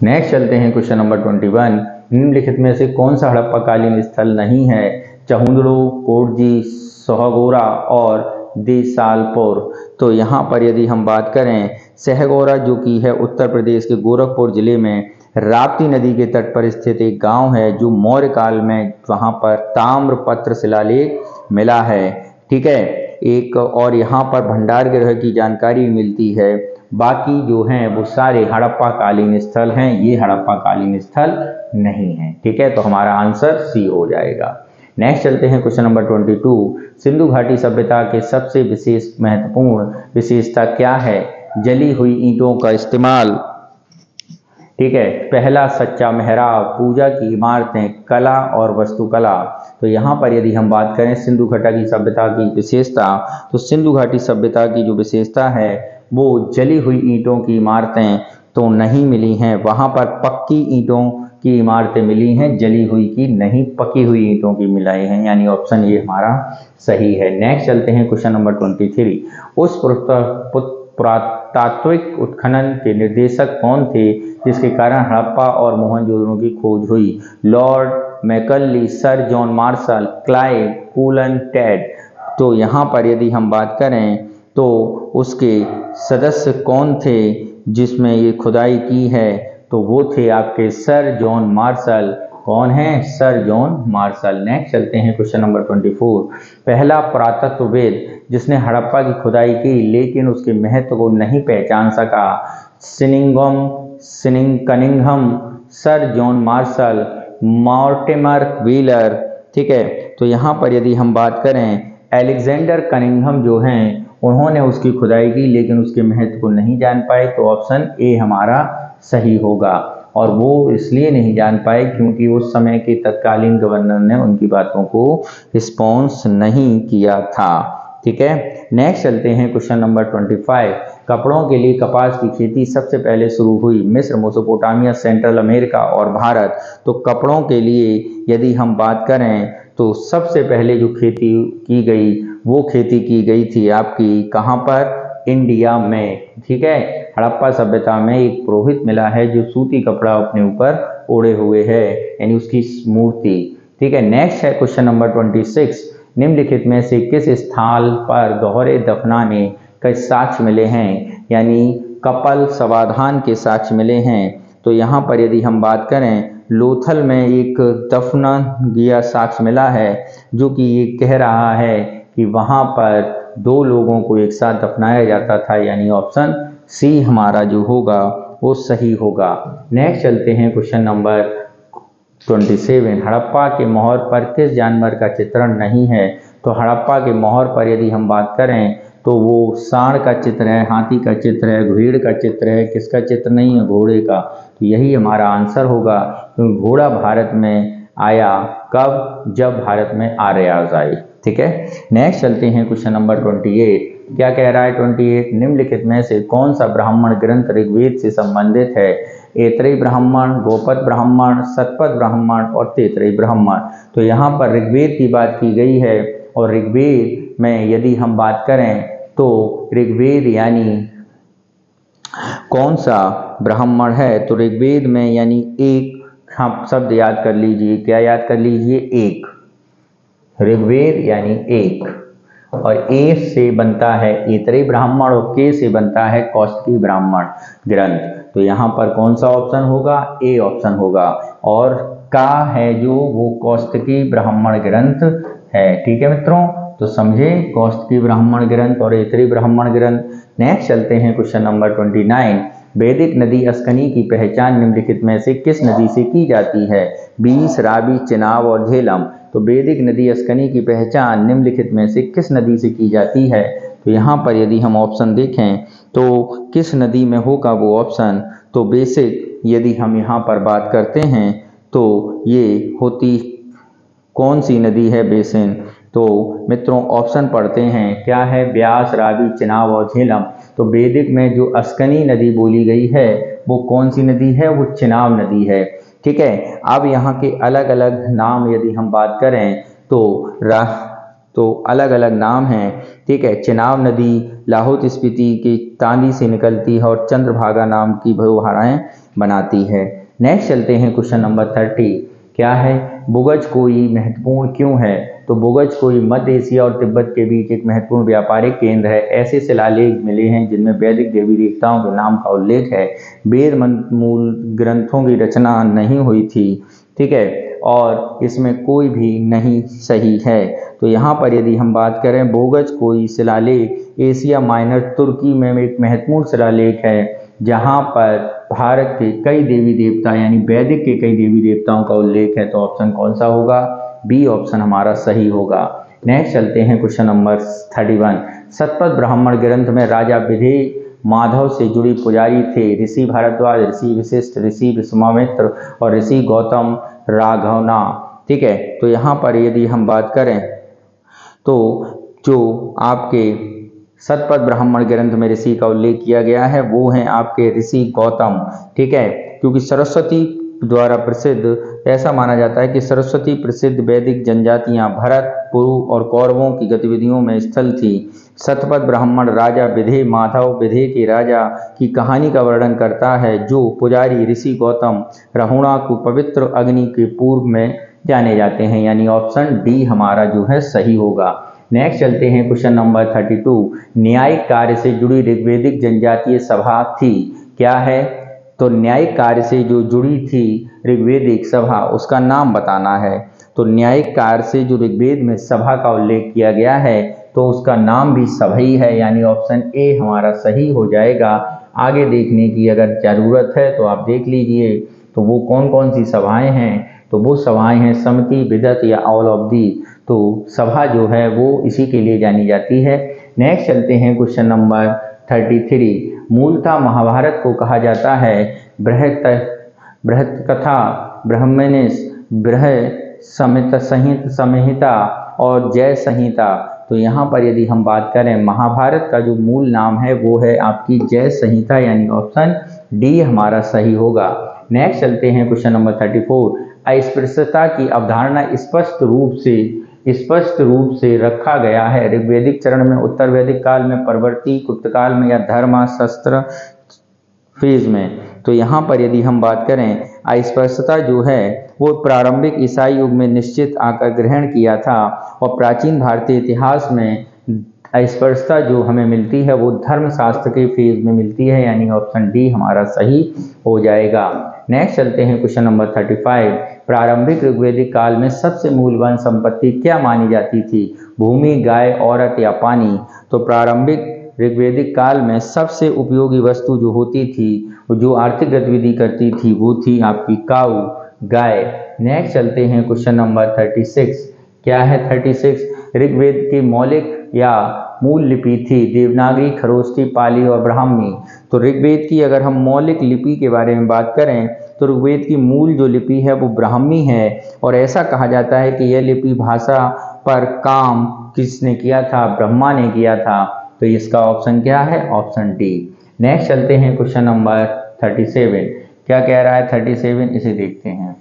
नेक्स्ट चलते हैं क्वेश्चन नंबर 21। निम्नलिखित में से कौन सा हड़प्पा कालीन स्थल नहीं है? चहुंदड़ो, कोटजी, सहगोरा और देसालपुर। तो यहाँ पर यदि हम बात करें सहगोरा जो कि है उत्तर प्रदेश के गोरखपुर जिले में राप्ती नदी के तट पर स्थित एक गांव है, जो मौर्य काल में वहाँ पर ताम्रपत्र शिलालेख मिला है, ठीक है। एक और यहाँ पर भंडार गृह की जानकारी मिलती है। बाकी जो हैं वो सारे हड़प्पा कालीन स्थल हैं, ये हड़प्पा कालीन स्थल नहीं है, ठीक है। तो हमारा आंसर सी हो जाएगा। नेक्स्ट चलते हैं क्वेश्चन नंबर 22। सिंधु घाटी सभ्यता के सबसे विशेष महत्वपूर्ण विशेषता क्या है? जली हुई ईंटों का इस्तेमाल, ठीक है। पहला, सच्चा मेहराब, पूजा की इमारतें, कला और वास्तुकला। तो यहाँ पर यदि हम बात करें सिंधु घाटी सभ्यता की विशेषता, तो सिंधु घाटी सभ्यता की जो विशेषता है वो जली हुई ईंटों की इमारतें तो नहीं मिली हैं, वहाँ पर पक्की ईंटों की इमारतें मिली हैं, जली हुई की नहीं, पकी हुई ईंटों की मिलाई हैं, यानी ऑप्शन ये हमारा सही है। नेक्स्ट चलते हैं क्वेश्चन नंबर 23। उस पुरातात्विक उत्खनन के निर्देशक कौन थे जिसके कारण हड़प्पा और मोहनजोदड़ो की खोज हुई? Lord Macaulay, Sir John Marshall, Clive, कूलन टेड। तो यहाँ पर यदि हम बात करें तो उसके सदस्य कौन थे जिसमें ये खुदाई की है? तो वो थे आपके सर जॉन मार्शल। कौन है? Sir John martial. नेक्स्ट चलते हैं क्वेश्चन नंबर 24। पहला पुरातत्वविद जिसने हड़प्पा की खुदाई की लेकिन उसके महत्व को नहीं पहचान सका? Cunningham, sir John martial, Mortimer wheeler, ठीक है। तो यहाँ पर यदि हम बात करें अलेक्जेंडर कनिंघम जो हैं उन्होंने उसकी खुदाई की लेकिन उसके महत्व को नहीं जान पाए। तो ऑप्शन ए हमारा सही होगा। और वो इसलिए नहीं जान पाए क्योंकि उस समय के तत्कालीन गवर्नर ने उनकी बातों को रिस्पॉन्स नहीं किया था, ठीक है। नेक्स्ट चलते हैं क्वेश्चन नंबर 25। कपड़ों के लिए कपास की खेती सबसे पहले शुरू हुई मिस्र, मेसोपोटामिया, सेंट्रल अमेरिका और भारत। तो कपड़ों के लिए यदि हम बात करें तो सबसे पहले जो खेती की गई वो खेती की गई थी आपकी कहाँ पर? इंडिया में, ठीक है। हड़प्पा सभ्यता में एक पुरोहित मिला है जो सूती कपड़ा अपने ऊपर ओढ़े हुए है, यानी उसकी मूर्ति, ठीक है। नेक्स्ट है क्वेश्चन नंबर 26। निम्नलिखित में से किस स्थान पर दोहरे दफनाने के साक्ष्य मिले हैं? यानी कपल समाधान के साक्ष्य मिले हैं। तो यहाँ पर यदि हम बात करें लोथल में एक दफनाया साक्ष्य मिला है जो कि ये कह रहा है कि वहाँ पर 2 लोगों को एक साथ दफनाया जाता था, यानी ऑप्शन सी हमारा जो होगा वो सही होगा। नेक्स्ट चलते हैं क्वेश्चन नंबर 27। हड़प्पा के मोहर पर किस जानवर का चित्रण नहीं है? तो हड़प्पा के मोहर पर यदि हम बात करें तो वो सांड का चित्र है, हाथी का चित्र है, भेड़ का चित्र है, किसका चित्र नहीं है? घोड़े का। तो यही हमारा आंसर होगा, क्योंकि घोड़ा भारत में आया कब? जब भारत में आर्यराज आए। ठीक है, नेक्स्ट चलते हैं क्वेश्चन नंबर 28। क्या कह रहा है 28? निम्नलिखित में से कौन सा ब्राह्मण ग्रंथ ऋग्वेद से संबंधित है? ऐतरेय ब्राह्मण, गोपद ब्राह्मण, शतपथ ब्राह्मण और तैतरेय ब्राह्मण। तो यहाँ पर ऋग्वेद की बात की गई है, और ऋग्वेद में यदि हम बात करें तो ऋग्वेद यानी कौन सा ब्राह्मण है? तो ऋग्वेद में यानी एक हम शब्द याद कर लीजिए। क्या याद कर लीजिए? एक। ऋग्वेद यानी एक, और ए से बनता है ऐतरेय ब्राह्मण और के से बनता है कौशिकी ब्राह्मण ग्रंथ। तो यहाँ पर कौन सा ऑप्शन होगा? ए ऑप्शन होगा। और का है जो वो कौशिकी ब्राह्मण ग्रंथ है। ठीक है मित्रों, तो समझे कौशिकी ब्राह्मण ग्रंथ और ऐतरेय ब्राह्मण ग्रंथ। नेक्स्ट चलते हैं क्वेश्चन नंबर 29। वैदिक नदी अस्कनी की पहचान निम्नलिखित में से किस नदी से की जाती है? बीस, रावी, चिनाब और झेलम। तो वैदिक नदी अस्कनी की पहचान निम्नलिखित में से किस नदी से की जाती है? तो यहाँ पर यदि हम ऑप्शन देखें तो किस नदी में होगा वो ऑप्शन? तो बेसिक यदि हम यहाँ पर बात करते हैं तो ये होती कौन सी नदी है? बेसिन। तो मित्रों ऑप्शन पढ़ते हैं, क्या है? व्यास, रावी, चिनाब और झेलम। तो वैदिक में जो अस्कनी नदी बोली गई है वो कौन सी नदी है? वो चिनाब नदी है। ठीक है, अब यहाँ के अलग अलग नाम यदि हम बात करें तो अलग अलग नाम हैं। ठीक है, चिनाब नदी लाहौल स्पीति की तांदी से निकलती है और चंद्रभागा नाम की बहुधाराएं बनाती है। नेक्स्ट चलते हैं क्वेश्चन नंबर 30। क्या है? बुगज कोई महत्वपूर्ण क्यों है? तो बुगज कोई मध्य एशिया और तिब्बत के बीच एक महत्वपूर्ण व्यापारिक केंद्र है। ऐसे शिलालेख मिले हैं जिनमें वैदिक देवी देवताओं के नाम का उल्लेख है। वेद मूल ग्रंथों की रचना नहीं हुई थी। ठीक है, और इसमें कोई भी नहीं सही है। तो यहाँ पर यदि हम बात करें बोगज कोई शिलालेख एशिया माइनर तुर्की में एक महत्वपूर्ण शिलालेख है, जहाँ पर भारत के कई देवी देवता यानी वैदिक के कई देवी देवताओं का उल्लेख है। तो ऑप्शन कौन सा होगा? बी ऑप्शन हमारा सही होगा। नेक्स्ट चलते हैं क्वेश्चन नंबर 31। शतपथ ब्राह्मण ग्रंथ में राजा विधेय माधव से जुड़ी पुजारी थे ऋषि भारद्वाज, ऋषि वशिष्ठ, ऋषि विश्वामित्र और ऋषि गौतम राघवना। ठीक है, तो यहाँ पर यदि हम बात करें तो जो आपके शतपथ ब्राह्मण ग्रंथ में ऋषि का उल्लेख किया गया है वो हैं आपके ऋषि गौतम। ठीक है, क्योंकि सरस्वती द्वारा प्रसिद्ध, ऐसा माना जाता है कि सरस्वती प्रसिद्ध वैदिक जनजातियां भरत, पुरु और कौरवों की गतिविधियों में स्थल थी। शतपथ ब्राह्मण राजा विधेय माधव विधेय के राजा की कहानी का वर्णन करता है, जो पुजारी ऋषि गौतम रहुणा को पवित्र अग्नि के पूर्व में जाने जाते हैं, यानी ऑप्शन डी हमारा जो है सही होगा। नेक्स्ट चलते हैं क्वेश्चन नंबर 32। न्यायिक कार्य से जुड़ी ऋग्वेदिक जनजातीय सभा थी। क्या है? तो न्यायिक कार्य से जो जुड़ी थी ऋग्वेदिक सभा, उसका नाम बताना है। तो न्यायिक कार्य से जो ऋग्वेद में सभा का उल्लेख किया गया है तो उसका नाम भी सभा ही है, यानी ऑप्शन ए हमारा सही हो जाएगा। आगे देखने की अगर जरूरत है तो आप देख लीजिए। तो वो कौन कौन सी सभाएं हैं? तो वो सभाएं हैं समति, विदत या ऑल ऑफ दी। तो सभा जो है वो इसी के लिए जानी जाती है। नेक्स्ट चलते हैं क्वेश्चन नंबर 33। मूलतः महाभारत को कहा जाता है बृहत कथा, ब्रह्मनिश, बृहत संहिता और जय संहिता। तो यहाँ पर यदि हम बात करें महाभारत का जो मूल नाम है वो है आपकी जय संहिता, यानी ऑप्शन डी हमारा सही होगा। नेक्स्ट चलते हैं क्वेश्चन नंबर 34। अस्पृश्यता की अवधारणा स्पष्ट रूप से रखा गया है ऋग्वेदिक चरण में, उत्तर वैदिक काल में, परवर्ती गुप्त काल में या धर्मशास्त्र फेज में। तो यहाँ पर यदि हम बात करें अस्पृश्यता जो है वो प्रारंभिक ईसाई युग में निश्चित आकार ग्रहण किया था, और प्राचीन भारतीय इतिहास में अस्पृश्यता जो हमें मिलती है वो धर्मशास्त्र के फेज में मिलती है, यानी ऑप्शन डी हमारा सही हो जाएगा। नेक्स्ट चलते हैं क्वेश्चन नंबर 35। प्रारंभिक ऋग्वेदिक काल में सबसे मूल्यवान संपत्ति क्या मानी जाती थी? भूमि, गाय, औरत या पानी? तो प्रारंभिक ऋग्वेदिक काल में सबसे उपयोगी वस्तु जो होती थी, जो आर्थिक गतिविधि करती थी, वो थी आपकी काऊ, गाय। नेक्स्ट चलते हैं क्वेश्चन नंबर 36। क्या है 36? ऋग्वेद की मौलिक या मूल लिपि थी देवनागरी, खरोष्ठी, पाली और ब्राह्मी। तो ऋग्वेद की अगर हम मौलिक लिपि के बारे में बात करें तो ऋग्वेद की मूल जो लिपि है वो ब्राह्मी है, और ऐसा कहा जाता है कि यह लिपि भाषा पर काम किसने किया था? ब्रह्मा ने किया था। तो इसका ऑप्शन क्या है? Option D. नेक्स्ट चलते हैं क्वेश्चन नंबर 37। क्या कह रहा है 37? इसे देखते हैं।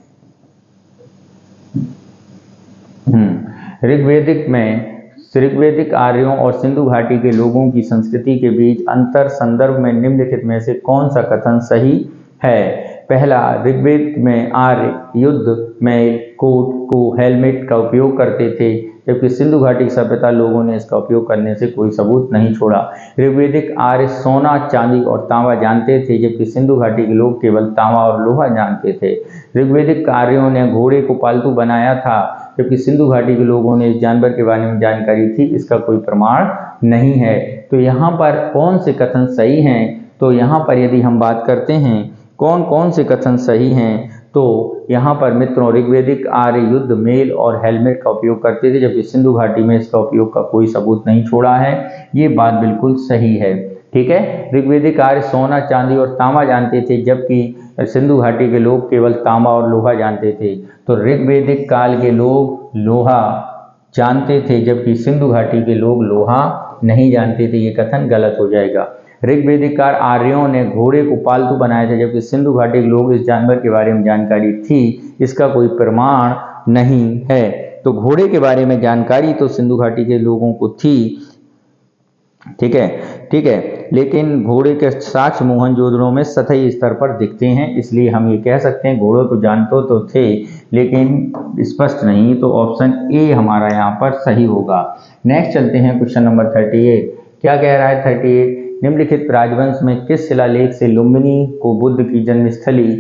ऋग्वेदिक आर्यों और सिंधु घाटी के लोगों की संस्कृति के बीच अंतर संदर्भ में निम्नलिखित में से कौन सा कथन सही है? पहला, ऋग्वेद में आर्य युद्ध में कोट को हेलमेट का उपयोग करते थे, जबकि सिंधु घाटी सभ्यता लोगों ने इसका उपयोग करने से कोई सबूत नहीं छोड़ा। ऋग्वेदिक आर्य सोना, चांदी और तांबा जानते थे, जबकि सिंधु घाटी के लोग केवल तांबा और लोहा जानते थे। ऋग्वेदिक आर्यों ने घोड़े को पालतू बनाया था, जबकि सिंधु घाटी के लोगों ने इस जानवर के बारे में जानकारी थी, इसका कोई प्रमाण नहीं है। तो यहाँ पर कौन से कथन सही हैं? तो यहाँ पर यदि हम बात करते हैं कौन कौन से कथन सही हैं, तो यहाँ पर मित्रों ऋग्वेदिक आर्य युद्ध, मेल और हेलमेट का उपयोग करते थे, जबकि सिंधु घाटी में इसका उपयोग का कोई सबूत नहीं छोड़ा है। ये बात बिल्कुल सही है। ठीक है, ऋग्वेदिक आर्य सोना, चांदी और तांबा जानते थे, जबकि सिंधु घाटी के लोग केवल तांबा और लोहा जानते थे। तो ऋग्वेदिक काल के लोग लोहा जानते थे, जबकि सिंधु घाटी के लोग लोहा नहीं जानते थे। ये कथन गलत हो जाएगा। ऋग्वेदिक काल आर्यों ने घोड़े को पालतू बनाया था, जबकि सिंधु घाटी के लोग इस जानवर के बारे में जानकारी थी, इसका कोई प्रमाण नहीं है। तो घोड़े के बारे में जानकारी तो सिंधु घाटी के लोगों को थी, ठीक है, लेकिन घोड़े के साक्ष्य मोहनजोदड़ो में सतही स्तर पर दिखते हैं, इसलिए हम ये कह सकते हैं घोड़ों को जानते तो थे लेकिन स्पष्ट नहीं। तो ऑप्शन ए हमारा यहाँ पर सही होगा। नेक्स्ट चलते हैं क्वेश्चन नंबर 38। क्या कह रहा है 38? निम्नलिखित राजवंश में किस शिलालेख से लुम्बिनी को बुद्ध की जन्मस्थली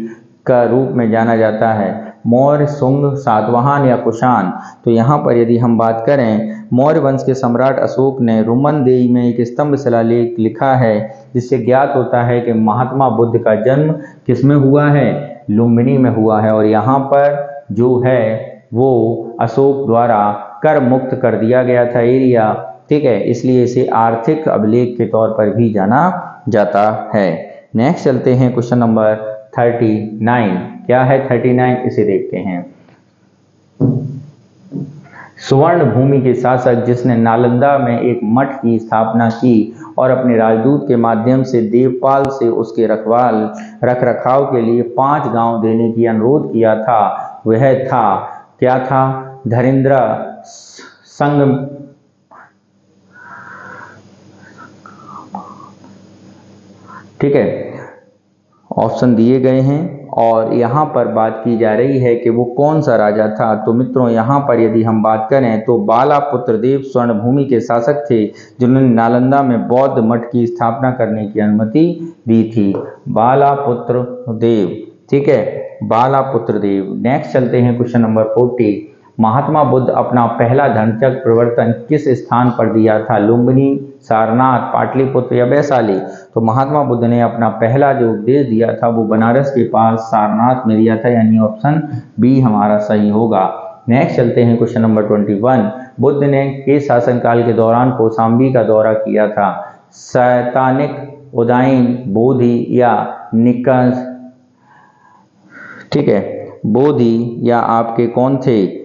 का रूप में जाना जाता है? मौर्य, शुंग, सातवाहन या कुषाण? तो यहाँ पर यदि हम बात करें, मौर्य वंश के सम्राट अशोक ने रुमनदेई में एक स्तंभ शिलालेख लिखा है, जिससे ज्ञात होता है कि महात्मा बुद्ध का जन्म किसमें हुआ है? लुम्बिनी में हुआ है, और यहाँ पर जो है वो अशोक द्वारा कर मुक्त कर दिया गया था एरिया, ठीक है, इसलिए इसे आर्थिक अभिलेख के तौर पर भी जाना जाता है। नेक्स्ट चलते हैं क्वेश्चन नंबर 39। क्या है 39? इसे देखते हैं। स्वर्ण भूमि के शासक जिसने नालंदा में एक मठ की स्थापना की और अपने राजदूत के माध्यम से देवपाल से उसके रख रखाव के लिए 5 गांव देने की अनुरोध किया था, वह था क्या था? धरेंद्र संग, ठीक है, ऑप्शन दिए गए हैं और यहाँ पर बात की जा रही है कि वो कौन सा राजा था। तो मित्रों यहाँ पर यदि हम बात करें तो बालापुत्र देव स्वर्ण भूमि के शासक थे, जिन्होंने नालंदा में बौद्ध मठ की स्थापना करने की अनुमति दी थी। बालापुत्र देव, ठीक है, बालापुत्र देव। नेक्स्ट चलते हैं क्वेश्चन नंबर 40। महात्मा बुद्ध अपना पहला धर्मचक्र प्रवर्तन किस स्थान पर दिया था? लुम्बिनी, सारनाथ, पाटलिपुत्र या वैशाली? तो महात्मा बुद्ध ने अपना पहला जो उपदेश दिया था वो बनारस के पास सारनाथ में दिया था, यानी ऑप्शन बी हमारा सही होगा। नेक्स्ट चलते हैं क्वेश्चन नंबर 21। बुद्ध ने किस शासनकाल के दौरान कौशाम्बी का दौरा किया था? शैतानिक, उदयन, बोधि या निकष? ठीक है, बोधि या आपके कौन थे?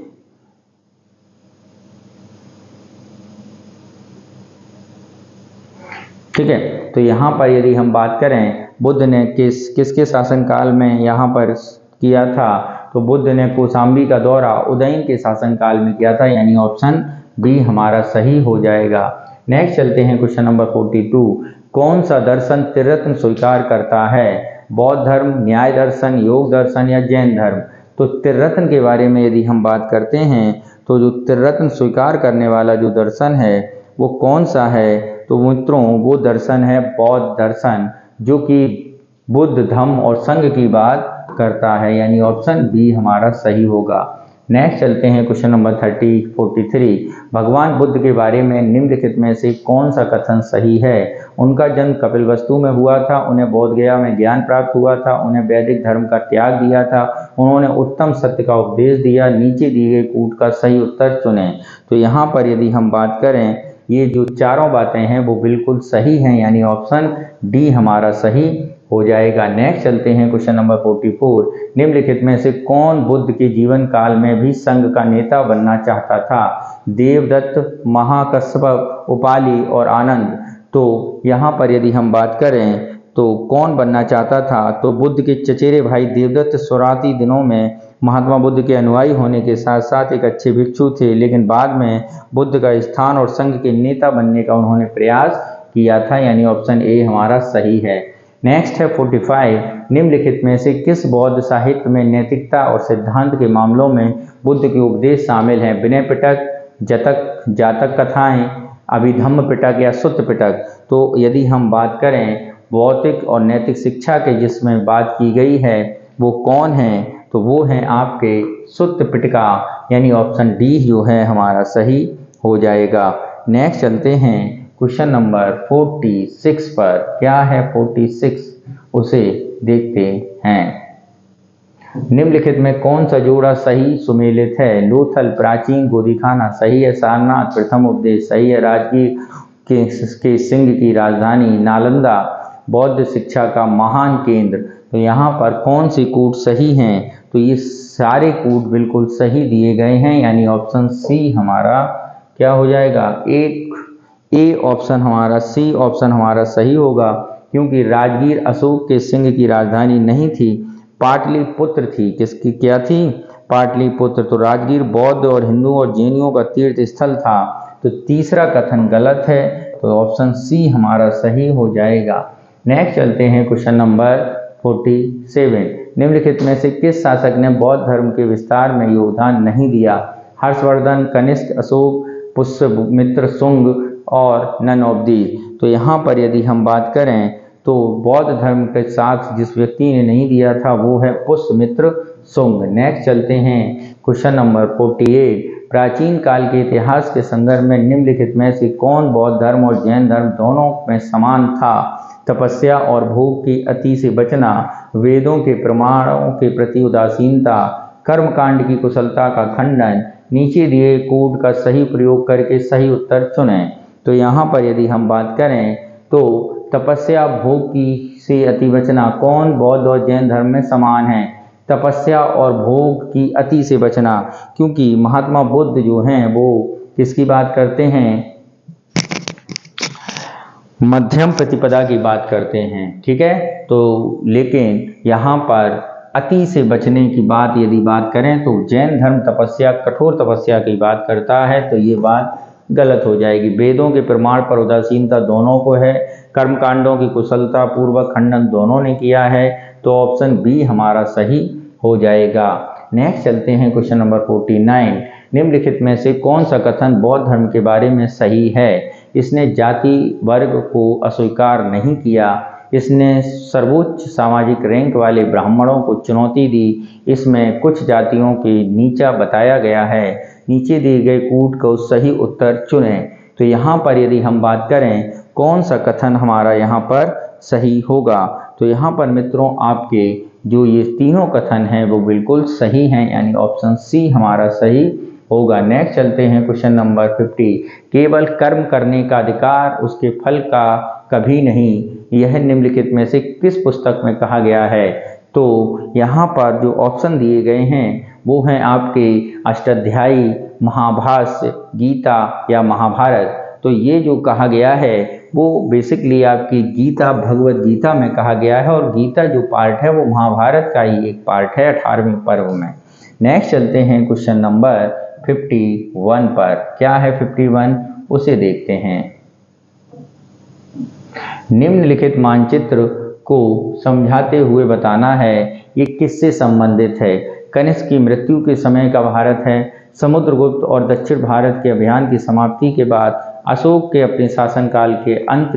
ठीक है, तो यहाँ पर यदि हम बात करें बुद्ध ने किसके शासनकाल में यहाँ पर किया था, तो बुद्ध ने कौशाम्बी का दौरा उदयन के शासनकाल में किया था, यानी ऑप्शन बी हमारा सही हो जाएगा। नेक्स्ट चलते हैं क्वेश्चन नंबर 42। कौन सा दर्शन त्रिरत्न स्वीकार करता है? बौद्ध धर्म, न्याय दर्शन, योग दर्शन या जैन धर्म? तो त्रिरत्न के बारे में यदि हम बात करते हैं तो जो त्रिरत्न स्वीकार करने वाला जो दर्शन है वो कौन सा है? तो मित्रों वो दर्शन है बौद्ध दर्शन, जो कि बुद्ध, धम्म और संघ की बात करता है, यानी ऑप्शन बी हमारा सही होगा। नेक्स्ट चलते हैं क्वेश्चन नंबर 43। भगवान बुद्ध के बारे में निम्नलिखित में से कौन सा कथन सही है? उनका जन्म कपिलवस्तु में हुआ था, उन्हें बोध गया में ज्ञान प्राप्त हुआ था, उन्हें वैदिक धर्म का त्याग दिया था, उन्होंने उत्तम सत्य का उपदेश दिया। नीचे दिए गए कूट का सही उत्तर चुनें। तो यहाँ पर यदि हम बात करें, ये जो चारों बातें हैं वो बिल्कुल सही हैं, यानी ऑप्शन डी हमारा सही हो जाएगा। नेक्स्ट चलते हैं क्वेश्चन नंबर 44। निम्नलिखित में से कौन बुद्ध के जीवन काल में भी संघ का नेता बनना चाहता था? देवदत्त, महाकश्यप, उपाली और आनंद। तो यहाँ पर यदि हम बात करें तो कौन बनना चाहता था? तो बुद्ध के चचेरे भाई देवदत्त शुरुआती दिनों में महात्मा बुद्ध के अनुयायी होने के साथ साथ एक अच्छे भिक्षु थे, लेकिन बाद में बुद्ध का स्थान और संघ के नेता बनने का उन्होंने प्रयास किया था, यानी ऑप्शन ए हमारा सही है। नेक्स्ट है 45। निम्नलिखित में से किस बौद्ध साहित्य में नैतिकता और सिद्धांत के मामलों में बुद्ध के उपदेश शामिल हैं? विनय पिटक, जातक कथाएं, अभिधम्म पिटक या सुत्त पिटक। तो यदि हम बात करें भौतिक और नैतिक शिक्षा के जिसमें बात की गई है वो कौन है? तो वो हैं आपके सुत्त पिटका, यानी ऑप्शन डी जो है हमारा सही हो जाएगा। नेक्स्ट चलते हैं क्वेश्चन नंबर 46 पर। क्या है 46 उसे देखते हैं। निम्नलिखित में कौन सा जोड़ा सही सुमेलित है? लोथल प्राचीन गोदीखाना सही है, सारनाथ प्रथम उपदेश सही है, राजगीर के सिंह की राजधानी, नालंदा बौद्ध शिक्षा का महान केंद्र। तो यहाँ पर कौन सी कूट सही हैं? तो ये सारे कूट बिल्कुल सही दिए गए हैं, यानी ऑप्शन सी हमारा क्या हो जाएगा? ए ऑप्शन हमारा सी ऑप्शन हमारा सही होगा, क्योंकि राजगीर अशोक के सिंह की राजधानी नहीं थी, पाटलिपुत्र थी। किसकी क्या थी? पाटलिपुत्र। तो राजगीर बौद्ध और हिंदू और जैनियों का तीर्थ स्थल था। तो तीसरा कथन गलत है, तो ऑप्शन सी हमारा सही हो जाएगा। नेक्स्ट चलते हैं क्वेश्चन नंबर 47। निम्नलिखित में से किस शासक ने बौद्ध धर्म के विस्तार में योगदान नहीं दिया? हर्षवर्धन, कनिष्क, अशोक, पुष्यमित्र, शुंग और नन ऑफ दीज। तो यहाँ पर यदि हम बात करें तो बौद्ध धर्म के साथ जिस व्यक्ति ने नहीं दिया था वो है पुष्यमित्र शुंग। नेक्स्ट चलते हैं क्वेश्चन नंबर 48। प्राचीन काल के इतिहास के संदर्भ में निम्नलिखित में से कौन बौद्ध धर्म और जैन धर्म दोनों में समान था? तपस्या और भोग की अति से बचना, वेदों के प्रमाणों के प्रति उदासीनता, कर्मकांड की कुशलता का खंडन। नीचे दिए कोड का सही प्रयोग करके सही उत्तर चुनें। तो यहाँ पर यदि हम बात करें तो तपस्या भोग की से अति बचना कौन बौद्ध और जैन धर्म में समान है? तपस्या और भोग की अति से बचना, क्योंकि महात्मा बुद्ध जो हैं वो किसकी बात करते हैं? मध्यम प्रतिपदा की बात करते हैं, ठीक है। तो लेकिन यहाँ पर अति से बचने की बात यदि बात करें तो जैन धर्म तपस्या कठोर तपस्या की बात करता है, तो ये बात गलत हो जाएगी। वेदों के प्रमाण पर उदासीनता दोनों को है, कर्मकांडों की कुशलता पूर्वक खंडन दोनों ने किया है, तो ऑप्शन बी हमारा सही हो जाएगा। नेक्स्ट चलते हैं क्वेश्चन नंबर 49। निम्नलिखित में से कौन सा कथन बौद्ध धर्म के बारे में सही है? इसने जाति वर्ग को अस्वीकार नहीं किया, इसने सर्वोच्च सामाजिक रैंक वाले ब्राह्मणों को चुनौती दी, इसमें कुछ जातियों के नीचा बताया गया है। नीचे दिए गए कूट को सही उत्तर चुनें। तो यहाँ पर यदि हम बात करें कौन सा कथन हमारा यहाँ पर सही होगा, तो यहाँ पर मित्रों आपके जो ये तीनों कथन हैं वो बिल्कुल सही हैं, यानी ऑप्शन सी हमारा सही होगा। नेक्स्ट चलते हैं क्वेश्चन नंबर 50। केवल कर्म करने का अधिकार उसके फल का कभी नहीं, यह निम्नलिखित में से किस पुस्तक में कहा गया है? तो यहाँ पर जो ऑप्शन दिए गए हैं वो हैं आपके अष्टाध्यायी, महाभाष्य, गीता या महाभारत। तो ये जो कहा गया है वो बेसिकली आपकी गीता भगवत गीता में कहा गया है, और गीता जो पार्ट है वो महाभारत का ही एक पार्ट है 18वें पर्व में। नेक्स्ट चलते हैं क्वेश्चन नंबर 51 पर। क्या है 51 उसे देखते हैं। निम्नलिखित मानचित्र को समझाते हुए बताना है ये किससे संबंधित है? कनिष्क की मृत्यु के समय का भारत है, समुद्रगुप्त और दक्षिण भारत के अभियान की समाप्ति के बाद, अशोक के अपने शासनकाल के अंत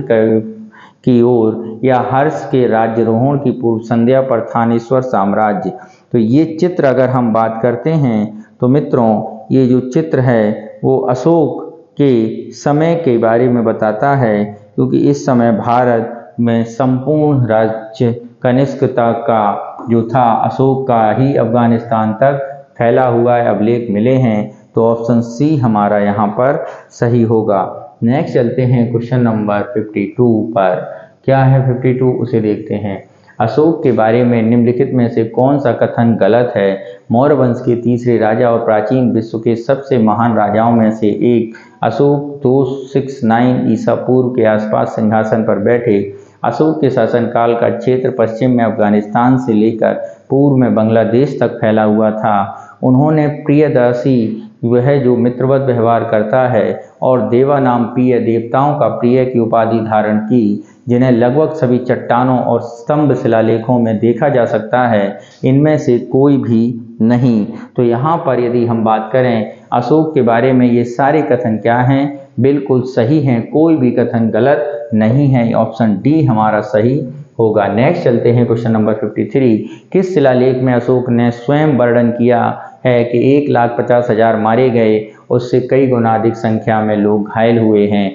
की ओर या हर्ष के राज्यारोहण की पूर्व संध्या पर थानेश्वर साम्राज्य। तो ये चित्र अगर हम बात करते हैं तो मित्रों ये जो चित्र है वो अशोक के समय के बारे में बताता है, क्योंकि इस समय भारत में संपूर्ण राज्य कनिष्कता का जो था अशोक का ही अफगानिस्तान तक फैला हुआ अभिलेख मिले हैं। तो ऑप्शन सी हमारा यहाँ पर सही होगा। नेक्स्ट चलते हैं क्वेश्चन नंबर 52 पर। क्या है 52 उसे देखते हैं। अशोक के बारे में निम्नलिखित में से कौन सा कथन गलत है। मौर्य वंश के तीसरे राजा और प्राचीन विश्व के सबसे महान राजाओं में से एक अशोक 269 ईसा पूर्व के आसपास सिंहासन पर बैठे। अशोक के शासनकाल का क्षेत्र पश्चिम में अफगानिस्तान से लेकर पूर्व में बांग्लादेश तक फैला हुआ था। उन्होंने प्रियदर्शी वह जो मित्रवत व्यवहार करता है और देवा नाम प्रिय देवताओं का प्रिय की उपाधि धारण की, जिन्हें लगभग सभी चट्टानों और स्तंभ शिलालेखों में देखा जा सकता है। इनमें से कोई भी नहीं। तो यहाँ पर यदि हम बात करें अशोक के बारे में ये सारे कथन क्या हैं, बिल्कुल सही हैं, कोई भी कथन गलत नहीं है। ऑप्शन डी हमारा सही होगा। नेक्स्ट चलते हैं क्वेश्चन नंबर 53। किस शिलालेख में अशोक ने स्वयं वर्णन किया है कि 1,50,000 मारे गए, उससे कई गुना अधिक संख्या में लोग घायल हुए हैं।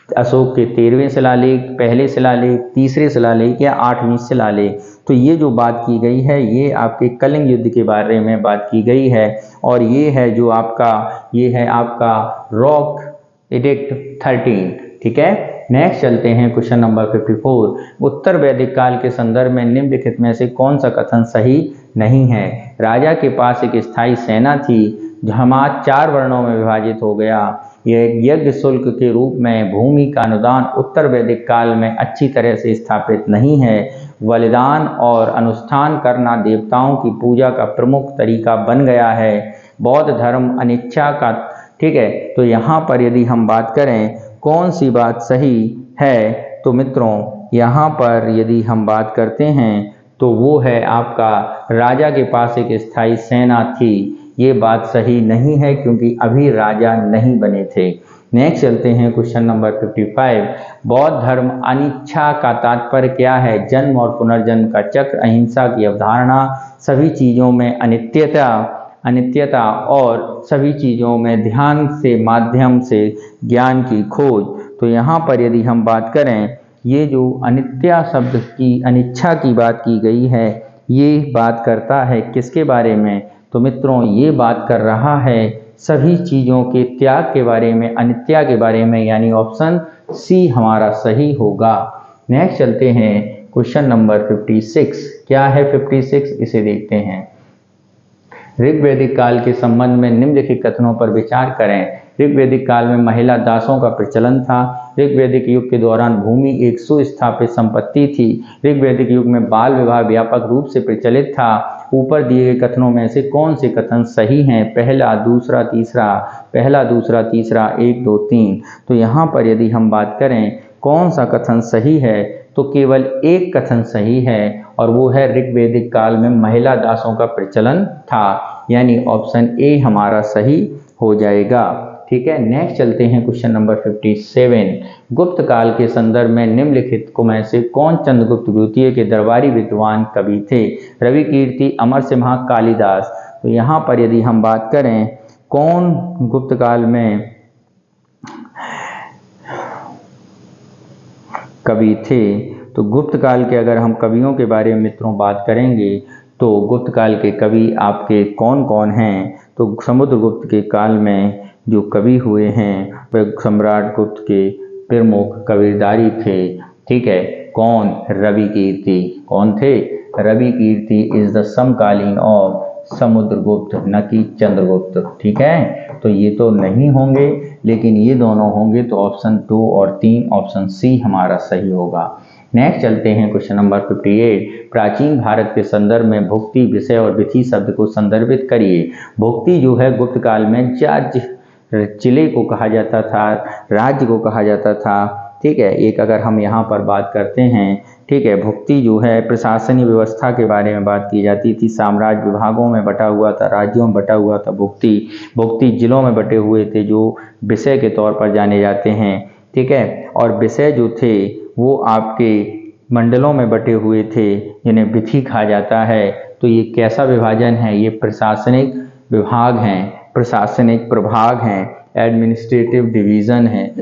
अशोक के 13वें शिलालेख, पहले शिलालेख, तीसरे शिलालेख या 8वीं शिलालेख। तो ये जो बात की गई है ये आपके कलिंग युद्ध के बारे में बात की गई है, और ये है जो आपका ये है आपका रॉक एडिक्ट 13। ठीक है। नेक्स्ट चलते हैं क्वेश्चन नंबर 54। उत्तर वैदिक काल के संदर्भ में निम्नलिखित में से कौन सा कथन सही नहीं है। राजा के पास एक स्थायी सेना थी, समाज 4 वर्णों में विभाजित हो गया। यह यज्ञ शुल्क के रूप में भूमि का अनुदान उत्तर वैदिक काल में अच्छी तरह से स्थापित नहीं है। बलिदान और अनुष्ठान करना देवताओं की पूजा का प्रमुख तरीका बन गया है। बौद्ध धर्म अनिच्छा का, ठीक है। तो यहाँ पर यदि हम बात करें कौन सी बात सही है, तो मित्रों यहाँ पर यदि हम बात करते हैं तो वो है आपका राजा के पास एक स्थायी सेना थी। ये बात सही नहीं है क्योंकि अभी राजा नहीं बने थे। नेक्स्ट चलते हैं क्वेश्चन नंबर 55। बौद्ध धर्म अनिच्छा का तात्पर्य क्या है। जन्म और पुनर्जन्म का चक्र, अहिंसा की अवधारणा, सभी चीज़ों में अनित्यता और सभी चीज़ों में ध्यान से माध्यम से ज्ञान की खोज। तो यहाँ पर यदि हम बात करें ये जो अनित्य शब्द की अनिच्छा की बात की गई है, ये बात करता है किसके बारे में, तो मित्रों ये बात कर रहा है सभी चीज़ों के त्याग के बारे में, अनित्य के बारे में, यानी ऑप्शन सी हमारा सही होगा। नेक्स्ट चलते हैं क्वेश्चन नंबर 56। क्या है 56 इसे देखते हैं। ऋग्वैदिक काल के संबंध में निम्नलिखित कथनों पर विचार करें। ऋग्वैदिक काल में महिला दासों का प्रचलन था। ऋग्वैदिक युग के दौरान भूमि एक सुस्थापित संपत्ति थी। ऋग्वैदिक युग में बाल विवाह व्यापक रूप से प्रचलित था। ऊपर दिए गए कथनों में से कौन से कथन सही हैं। पहला, दूसरा, तीसरा, पहला, दूसरा, तीसरा, 1, 2, 3। तो यहाँ पर यदि हम बात करें कौन सा कथन सही है, तो केवल एक कथन सही है और वो है ऋग्वैदिक काल में महिला दासों का प्रचलन था, यानी ऑप्शन ए हमारा सही हो जाएगा। ठीक है। नेक्स्ट चलते हैं क्वेश्चन नंबर 57। गुप्त काल के संदर्भ में निम्नलिखित को में से कौन चंद्रगुप्त द्वितीय के दरबारी विद्वान कवि थे। रवि कीर्ति, अमर सिम्हा, कालिदास। तो यहाँ पर यदि हम बात करें कौन गुप्त काल में कवि थे, तो गुप्त काल के अगर हम कवियों के बारे में मित्रों बात करेंगे तो गुप्त काल के कवि आपके कौन कौन हैं, तो समुद्रगुप्त के काल में जो कवि हुए हैं वह सम्राट गुप्त के प्रमुख कबीरदारी थे। ठीक है। कौन, रवि कीर्ति। कौन थे, रवि कीर्ति इज द समकालीन ऑफ समुद्रगुप्त, न कि चंद्रगुप्त। ठीक है। तो ये तो नहीं होंगे, लेकिन ये दोनों होंगे, तो ऑप्शन 2 और 3 ऑप्शन सी हमारा सही होगा। नेक्स्ट चलते हैं क्वेश्चन नंबर 58। प्राचीन भारत के संदर्भ में भुक्ति, विषय और विधि शब्द को संदर्भित करिए। भुक्ति जो है गुप्त काल में जिले को कहा जाता था, राज्य को कहा जाता था। ठीक है। एक अगर हम यहाँ पर बात करते हैं, ठीक है, भुक्ति जो है प्रशासनिक व्यवस्था के बारे में बात की जाती थी। साम्राज्य विभागों में बटा हुआ था, राज्यों में बटा हुआ था। भुक्ति जिलों में बटे हुए थे जो विषय के तौर पर जाने जाते हैं। ठीक है। और विषय जो थे वो आपके मंडलों में बटे हुए थे जिन्हें विथि कहा जाता है। तो ये कैसा विभाजन है? ये प्रशासनिक विभाग हैं, प्रशासनिक प्रभाग हैं, एडमिनिस्ट्रेटिव डिवीजन है।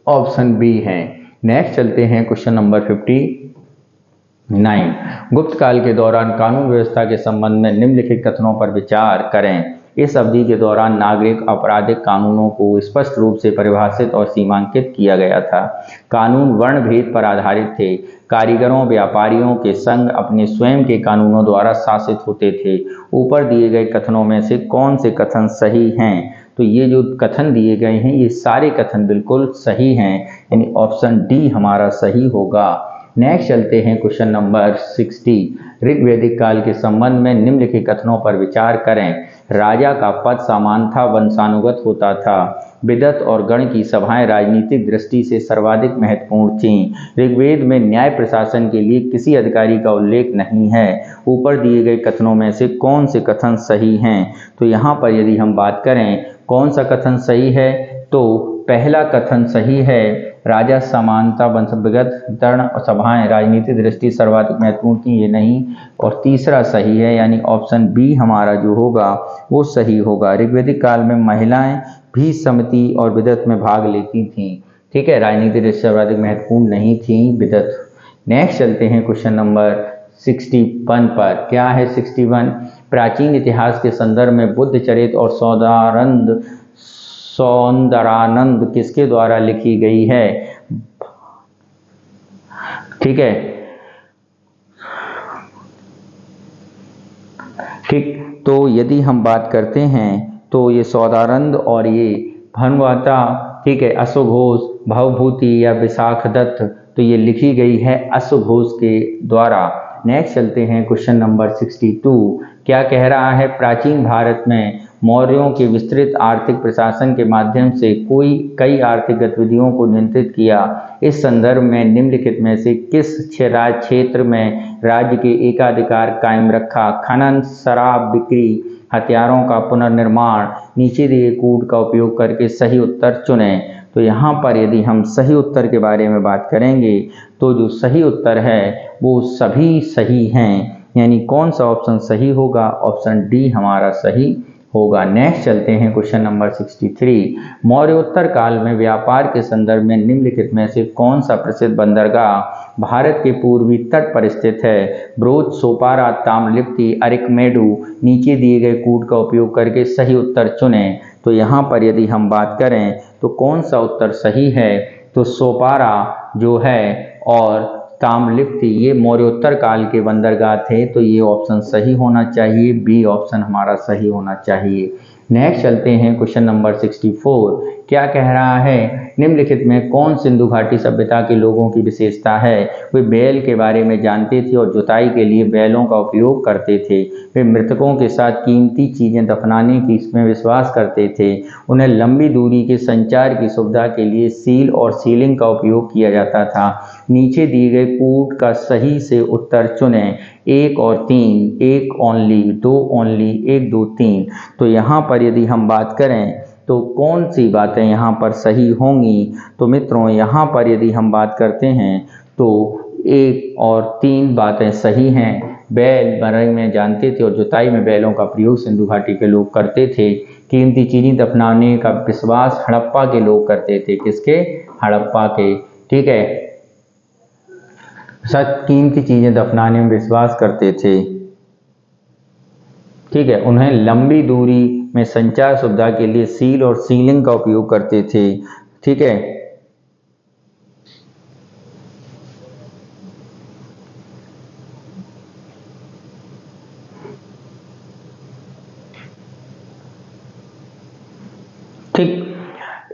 ऑप्शन बी है। नेक्स्ट चलते हैं क्वेश्चन नंबर 59। गुप्त काल के दौरान कानून व्यवस्था के संबंध में निम्नलिखित कथनों पर विचार करें। इस अवधि के दौरान नागरिक आपराधिक कानूनों को स्पष्ट रूप से परिभाषित और सीमांकित किया गया था। कानून वर्ण भेद पर आधारित थे। कारीगरों, व्यापारियों के संघ अपने स्वयं के कानूनों द्वारा शासित होते थे। ऊपर दिए गए कथनों में से कौन से कथन सही हैं? तो ये जो कथन दिए गए हैं ये सारे कथन बिल्कुल सही हैं, यानी ऑप्शन डी हमारा सही होगा। नेक्स्ट चलते हैं क्वेश्चन नंबर 60। ऋग्वैदिक काल के संबंध में निम्नलिखित कथनों पर विचार करें। राजा का पद सामान्यतः वंशानुगत होता था। विदत और गण की सभाएं राजनीतिक दृष्टि से सर्वाधिक महत्वपूर्ण थीं। ऋग्वेद में न्याय प्रशासन के लिए किसी अधिकारी का उल्लेख नहीं है। ऊपर दिए गए कथनों में से कौन से कथन सही हैं? तो यहाँ पर यदि हम बात करें कौन सा कथन सही है, तो पहला कथन सही है। राजा समानता वंशविगत दर्ण और सभाएं राजनीतिक दृष्टि सर्वाधिक महत्वपूर्ण थी, ये नहीं। और तीसरा सही है, यानी ऑप्शन बी हमारा जो होगा वो सही होगा। ऋग्वैदिक काल में महिलाएं भी समिति और विदत में भाग लेती थीं। ठीक है, राजनीतिक दृष्टि सर्वाधिक महत्वपूर्ण नहीं थी विदत। नेक्स्ट चलते हैं क्वेश्चन नंबर 61 पर। क्या है 61? प्राचीन इतिहास के संदर्भ में बुद्ध चरित और सौंदरानंद किसके द्वारा लिखी गई है? ठीक है, ठीक। तो यदि हम बात करते हैं तो ये सौदानंद और ये भानुवाता, ठीक है, अश्वघोष, भवभूति या विशाख दत्त, तो ये लिखी गई है अश्वघोष के द्वारा। नेक्स्ट चलते हैं क्वेश्चन नंबर 62। क्या कह रहा है? प्राचीन भारत में मौर्यों के विस्तृत आर्थिक प्रशासन के माध्यम से कई आर्थिक गतिविधियों को नियंत्रित किया। इस संदर्भ में निम्नलिखित में से किस क्षेत्र में राज्य के एकाधिकार कायम रखा? खनन, शराब बिक्री, हथियारों का पुनर्निर्माण, नीचे दिए कूट का उपयोग करके सही उत्तर चुनें। तो यहाँ पर यदि हम सही उत्तर के बारे में बात करेंगे तो जो सही उत्तर है वो सभी सही हैं, यानी कौन सा ऑप्शन सही होगा? ऑप्शन डी हमारा सही होगा। नेक्स्ट चलते हैं क्वेश्चन नंबर 63। मौर्योत्तर काल में व्यापार के संदर्भ में निम्नलिखित में से कौन सा प्रसिद्ध बंदरगाह भारत के पूर्वी तट पर स्थित है? ब्रोच, सोपारा, ताम्रलिप्ति, अरिकमेडु, नीचे दिए गए कूट का उपयोग करके सही उत्तर चुनें। तो यहाँ पर यदि हम बात करें तो कौन सा उत्तर सही है? तो सोपारा जो है और ताम्रलिप्ति ये मौर्योत्तर काल के बंदरगाह थे, तो ये ऑप्शन सही होना चाहिए। बी ऑप्शन हमारा सही होना चाहिए। नेक्स्ट चलते हैं क्वेश्चन नंबर 64। क्या कह रहा है? निम्नलिखित में कौन सिंधु घाटी सभ्यता के लोगों की विशेषता है? वे बैल के बारे में जानते थे और जुताई के लिए बैलों का उपयोग करते थे। वे मृतकों के साथ कीमती चीजें दफनाने की इसमें विश्वास करते थे। उन्हें लंबी दूरी के संचार की सुविधा के लिए सील और सीलिंग का उपयोग किया जाता था। नीचे दिए गए कूट का सही से उत्तर चुनें। 1 और 3, 1 ओनली, 2 ओनली, 1, 2, 3। तो यहाँ पर यदि हम बात करें तो कौन सी बातें यहाँ पर सही होंगी? तो मित्रों यहाँ पर यदि हम बात करते हैं तो 1 और 3 बातें सही हैं। बैल बारे में जानते थे और जुताई में बैलों का प्रयोग सिंधु घाटी के लोग करते थे। कीमती चीजें दफनाने का विश्वास हड़प्पा के लोग करते थे। किसके? हड़प्पा के। ठीक है, सच कीमती चीजें दफनाने में विश्वास करते थे। ठीक है, उन्हें लंबी दूरी में संचार सुविधा के लिए सील और सीलिंग का उपयोग करते थे। ठीक है, ठीक।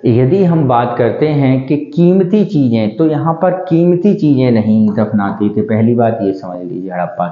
यदि हम बात करते हैं कि कीमती चीजें, तो यहाँ पर कीमती चीजें नहीं दफनाते थे। पहली बात ये समझ लीजिए, हड़प्पा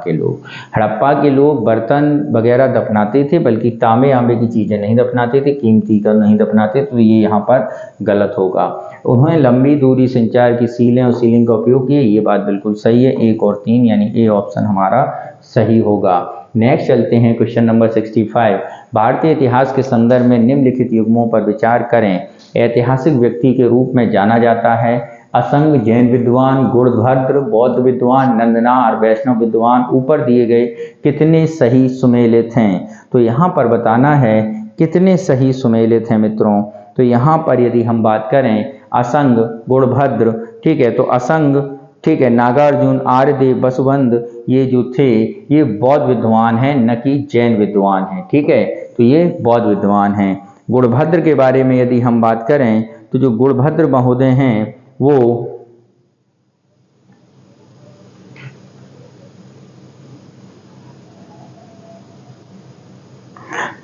के लोग बर्तन वगैरह दफनाते थे, बल्कि तांबे आंबे की चीजें नहीं दफनाते थे, कीमती का नहीं दफनाते। तो ये यहाँ पर गलत होगा। उन्होंने लंबी दूरी संचार की सीलें और सीलिंग का उपयोग किया, ये बात बिल्कुल सही है। 1 और 3 यानी ए ऑप्शन हमारा सही होगा। नेक्स्ट चलते हैं क्वेश्चन नंबर 65। भारतीय इतिहास के संदर्भ में निम्नलिखित युग्मों पर विचार करें। ऐतिहासिक व्यक्ति के रूप में जाना जाता है। असंग जैन विद्वान, गुणभद्र बौद्ध विद्वान, नंदनार वैष्णव विद्वान। ऊपर दिए गए कितने सही सुमेलित हैं? तो यहाँ पर बताना है कितने सही सुमेलित हैं मित्रों। तो यहाँ पर यदि हम बात करें असंग, गुणभद्र, ठीक है, तो असंग, ठीक है, नागार्जुन, आर्यदेव, वसुबंध, ये जो थे ये बौद्ध विद्वान हैं, न कि जैन विद्वान हैं, ठीक है, तो ये बौद्ध विद्वान हैं। गुणभद्र के बारे में यदि हम बात करें तो जो गुणभद्र महोदय हैं वो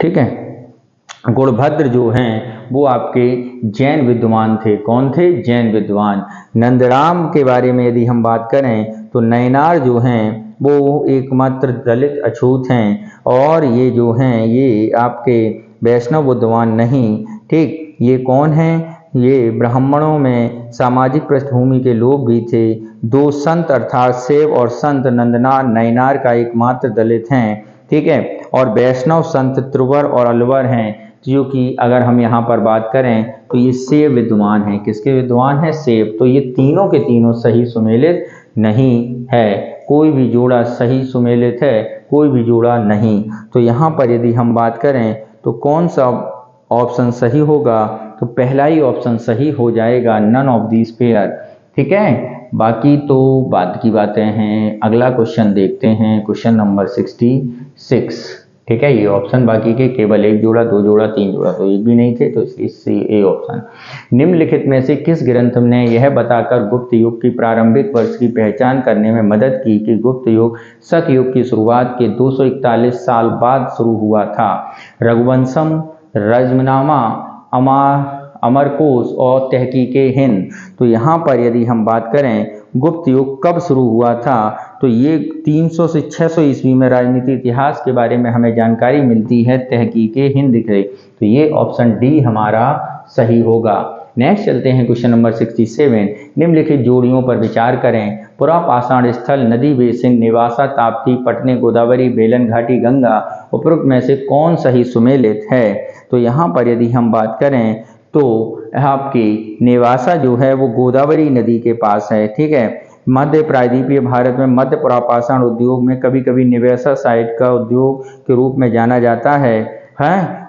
ठीक है, गुणभद्र जो हैं वो आपके जैन विद्वान थे। कौन थे? जैन विद्वान। नंदराम के बारे में यदि हम बात करें तो नयनार जो हैं वो एकमात्र दलित अछूत हैं, और ये जो हैं ये आपके वैष्णव विद्वान नहीं, ठीक। ये कौन हैं? ये ब्राह्मणों में सामाजिक पृष्ठभूमि के लोग भी थे। दो संत अर्थात सेव और संत नंदनार नयनार का एकमात्र दलित हैं, ठीक है, और वैष्णव संत त्रिवर और अलवर हैं, जो कि अगर हम यहाँ पर बात करें तो ये सेव विद्वान हैं। किसके विद्वान हैं? सेव। तो ये तीनों के तीनों सही सुमेलित नहीं है, कोई भी जोड़ा सही सुमेलित है, कोई भी जोड़ा नहीं। तो यहाँ पर यदि हम बात करें तो कौन सा ऑप्शन सही होगा? तो पहला ही ऑप्शन सही हो जाएगा, नन ऑफ दीज पेयर, ठीक है। बाकी तो बाद की बातें हैं। अगला क्वेश्चन देखते हैं, क्वेश्चन नंबर 66, ठीक है। ये ऑप्शन बाकी के केवल एक जोड़ा, दो जोड़ा, तीन जोड़ा, तो एक भी नहीं थे, तो इससे ए ऑप्शन। निम्नलिखित में से किस ग्रंथ ने यह बताकर गुप्त युग की प्रारंभिक वर्ष की पहचान करने में मदद की कि गुप्त युग सतयुग की शुरुआत के 241 साल बाद शुरू हुआ था? रघुवंशम, रजमनामा, अमरकोश और तहकीके हिंद। तो यहाँ पर यदि हम बात करें गुप्त युग कब शुरू हुआ था, तो ये 300 से 600 ईस्वी में राजनीति इतिहास के बारे में हमें जानकारी मिलती है, तहकीके हिंद दिख रही। तो ये ऑप्शन डी हमारा सही होगा। नेक्स्ट चलते हैं क्वेश्चन नंबर 67। निम्नलिखित जोड़ियों पर विचार करें। पुरा पाषाण स्थल, नदी बेसिन, नेवासा, ताप्ती, पटने, गोदावरी, बेलन घाटी, गंगा, उपरोक्त में से कौन सही सुमेलित है? तो यहाँ पर यदि हम बात करें तो आपकी नेवासा जो है वो गोदावरी नदी के पास है, ठीक है। मध्य प्रायद्वीपीय भारत में मध्य पुरापाषाण उद्योग में कभी कभी नेवासा साइट का उद्योग के रूप में जाना जाता है,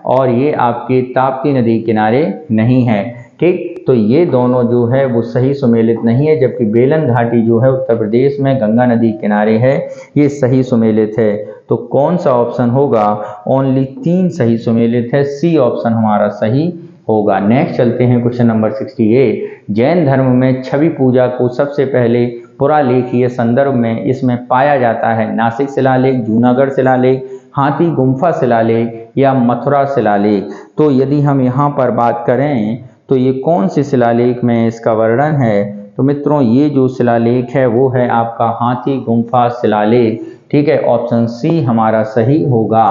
और ये आपके ताप्ती नदी किनारे नहीं है, ठीक। तो ये दोनों जो है वो सही सुमेलित नहीं है, जबकि बेलन घाटी जो है उत्तर प्रदेश में गंगा नदी किनारे है, ये सही सुमेलित है। तो कौन सा ऑप्शन होगा? ओनली 3 सही सुमेलित है, सी ऑप्शन हमारा सही होगा। नेक्स्ट चलते हैं क्वेश्चन नंबर 68। जैन धर्म में छवि पूजा को सबसे पहले पुरालेखीय संदर्भ में इसमें पाया जाता है? नासिक शिलालेख, जूनागढ़ शिलालेख, हाथी गुम्फा शिलालेख या मथुरा शिलालेख। तो यदि हम यहाँ पर बात करें तो ये कौन से शिलालेख में इसका वर्णन है? तो मित्रों ये जो शिलालेख है वो है आपका हाथी गुम्फा शिलालेख, ठीक है। ऑप्शन सी हमारा सही होगा,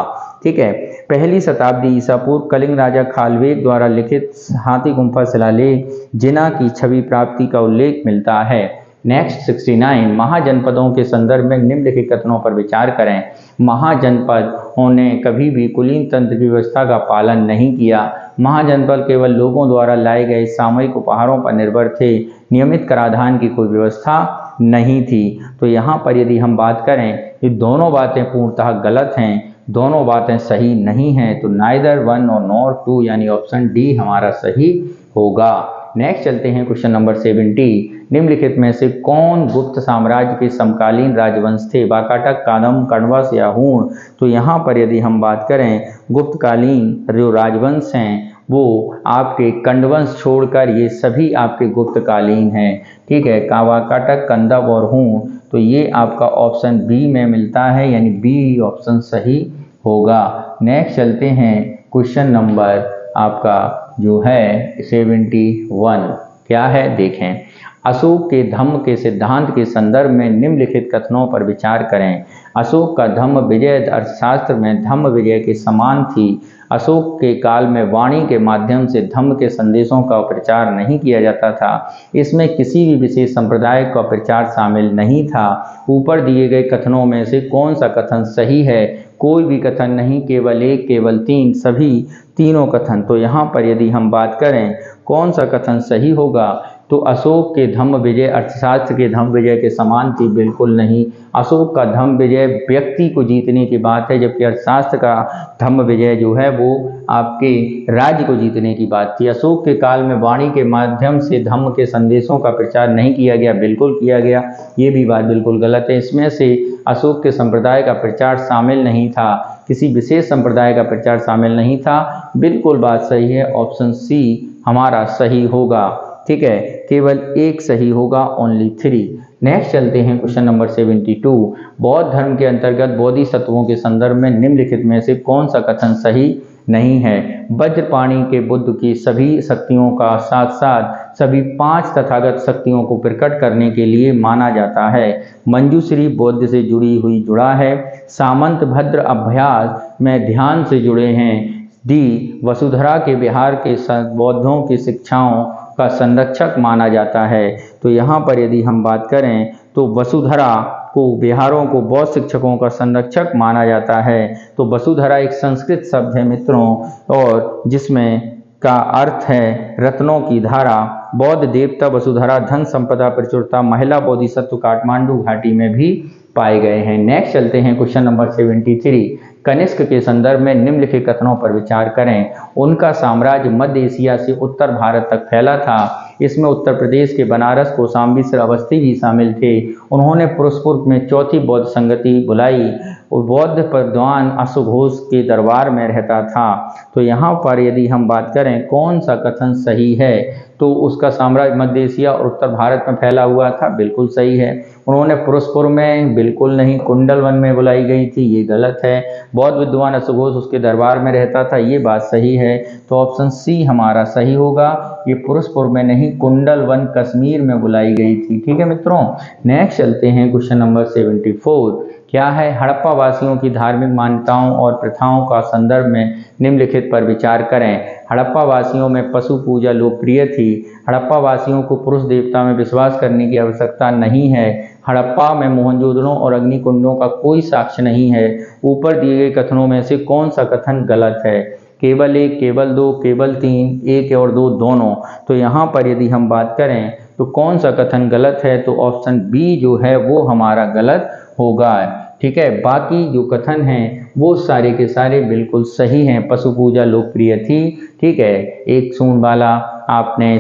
ठीक है। पहली शताब्दी ईसा पूर्व कलिंग राजा खालवेग द्वारा लिखित हाथी गुम्फा शिलालेख जिना की छवि प्राप्ति का उल्लेख मिलता है। नेक्स्ट 69। महाजनपदों के संदर्भ में निम्नलिखित कथनों पर विचार करें। महाजनपदों ने कभी भी कुलीन तंत्र की व्यवस्था का पालन नहीं किया। महाजनपद केवल लोगों द्वारा लाए गए सामूहिक उपहारों पर निर्भर थे, नियमित कराधान की कोई व्यवस्था नहीं थी। तो यहाँ पर यदि हम बात करें ये दोनों बातें पूर्णतः गलत हैं, दोनों बातें सही नहीं हैं, तो नाइदर 1 और नॉर 2 यानी ऑप्शन डी हमारा सही होगा। नेक्स्ट चलते हैं क्वेश्चन नंबर 70। निम्नलिखित में से कौन गुप्त साम्राज्य के समकालीन राजवंश थे? वाकाटक, कादम्ब, कण्वस या हूण। तो यहाँ पर यदि हम बात करें गुप्तकालीन जो राजवंश हैं वो आपके कंडवंश छोड़कर ये सभी आपके गुप्तकालीन हैं, ठीक है। वाकाटक, कंदब और हूण, तो ये आपका ऑप्शन बी में मिलता है, यानी बी ऑप्शन सही होगा। नेक्स्ट चलते हैं क्वेश्चन नंबर आपका जो है 71, क्या है देखें। अशोक के धम्म के सिद्धांत के संदर्भ में निम्नलिखित कथनों पर विचार करें। अशोक का धम्म विजय अर्थशास्त्र में धम्म विजय के समान थी। अशोक के काल में वाणी के माध्यम से धम्म के संदेशों का प्रचार नहीं किया जाता था। इसमें किसी भी विशेष संप्रदाय का प्रचार शामिल नहीं था। ऊपर दिए गए कथनों में से कौन सा कथन सही है? कोई भी कथन नहीं, केवल एक, केवल 3, सभी तीनों कथन। तो यहाँ पर यदि हम बात करें कौन सा कथन सही होगा, तो अशोक के धम्म विजय अर्थशास्त्र के धम्म विजय के समान थी, बिल्कुल नहीं। अशोक का धम्म विजय व्यक्ति को जीतने की बात है, जबकि अर्थशास्त्र का धम्म विजय जो है वो आपके राज्य को जीतने की बात थी। अशोक के काल में वाणी के माध्यम से धम्म के संदेशों का प्रचार नहीं किया गया, बिल्कुल किया गया, ये भी बात बिल्कुल गलत है। इसमें से अशोक के संप्रदाय का प्रचार शामिल नहीं था, किसी विशेष संप्रदाय का प्रचार शामिल नहीं था, बिल्कुल बात सही है। ऑप्शन सी हमारा सही होगा, ठीक है, केवल एक सही होगा, ओनली 3। नेक्स्ट चलते हैं क्वेश्चन नंबर 72। बौद्ध धर्म के अंतर्गत बोधिसत्वों के संदर्भ में निम्नलिखित में से कौन सा कथन सही नहीं है? वज्रपाणी के बुद्ध की सभी शक्तियों का साथ साथ सभी 5 तथागत शक्तियों को प्रकट करने के लिए माना जाता है। मंजूश्री बौद्ध से जुड़ी हुई जुड़ा है। सामंत भद्र अभ्यास में ध्यान से जुड़े हैं। डी वसुधरा के बिहार के बौद्धों की शिक्षाओं का संरक्षक माना जाता है। तो यहाँ पर यदि हम बात करें तो वसुधरा को बिहारों को बौद्ध शिक्षकों का संरक्षक माना जाता है। तो वसुधरा एक संस्कृत शब्द है मित्रों, और जिसमें का अर्थ है रत्नों की धारा। बौद्ध देवता वसुधरा धन संपदा प्रचुरता महिला बोधिसत्व काठमांडू घाटी में भी पाए गए हैं। नेक्स्ट चलते हैं क्वेश्चन नंबर 73। कनिष्क के संदर्भ में निम्नलिखित कथनों पर विचार करें। उनका साम्राज्य मध्य एशिया से उत्तर भारत तक फैला था। इसमें उत्तर प्रदेश के बनारस, कौशाम्बी, श्रावस्ती भी शामिल थे। उन्होंने पुरुषपुर में चौथी बौद्ध संगति बुलाई। बौद्ध विद्वान अश्वघोष के दरबार में रहता था। तो यहाँ पर यदि हम बात करें कौन सा कथन सही है, तो उसका साम्राज्य मध्य एशिया और उत्तर भारत में फैला हुआ था, बिल्कुल सही है। उन्होंने पुरुषपुर में, बिल्कुल नहीं। कुंडलवन में बुलाई गई थी, ये गलत है। बौद्ध विद्वान अश्वघोष उसके दरबार में रहता था, ये बात सही है। तो ऑप्शन सी हमारा सही होगा। ये पुरुषपुर में नहीं, कुंडलवन कश्मीर में बुलाई गई थी, ठीक है मित्रों। नेक्स्ट चलते हैं क्वेश्चन नंबर 74। क्या है? हड़प्पा वासियों की धार्मिक मान्यताओं और प्रथाओं का संदर्भ में निम्नलिखित पर विचार करें। हड़प्पा वासियों में पशु पूजा लोकप्रिय थी। हड़प्पा वासियों को पुरुष देवता में विश्वास करने की आवश्यकता नहीं है। हड़प्पा में मोहनजोदड़ो और अग्निकुंडों का कोई साक्ष्य नहीं है। ऊपर दिए गए कथनों में से कौन सा कथन गलत है? केवल 1, केवल 2, केवल 3, 1 और 2 दोनों। तो यहाँ पर यदि हम बात करें तो कौन सा कथन गलत है, तो ऑप्शन बी जो है वो हमारा गलत होगा, ठीक है। बाकी जो कथन हैं वो सारे के सारे बिल्कुल सही हैं। पशु पूजा लोकप्रिय थी, ठीक है। एक सूंड वाला आपने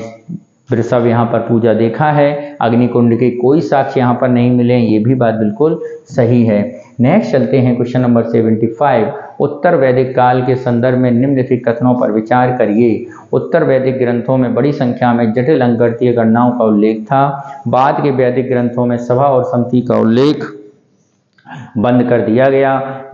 वृषभ यहाँ पर पूजा देखा है। अग्निकुंड के कोई साक्ष्य यहाँ पर नहीं मिले, ये भी बात बिल्कुल सही है। नेक्स्ट चलते हैं क्वेश्चन नंबर 75। उत्तर वैदिक काल के संदर्भ में निम्नलिखित कथनों पर विचार करिए। उत्तर वैदिक ग्रंथों में बड़ी संख्या में जटिल अंकगणितीय गणनाओं का उल्लेख था। बाद के वैदिक ग्रंथों में सभा और समिति का उल्लेख बंद कर दिया गया।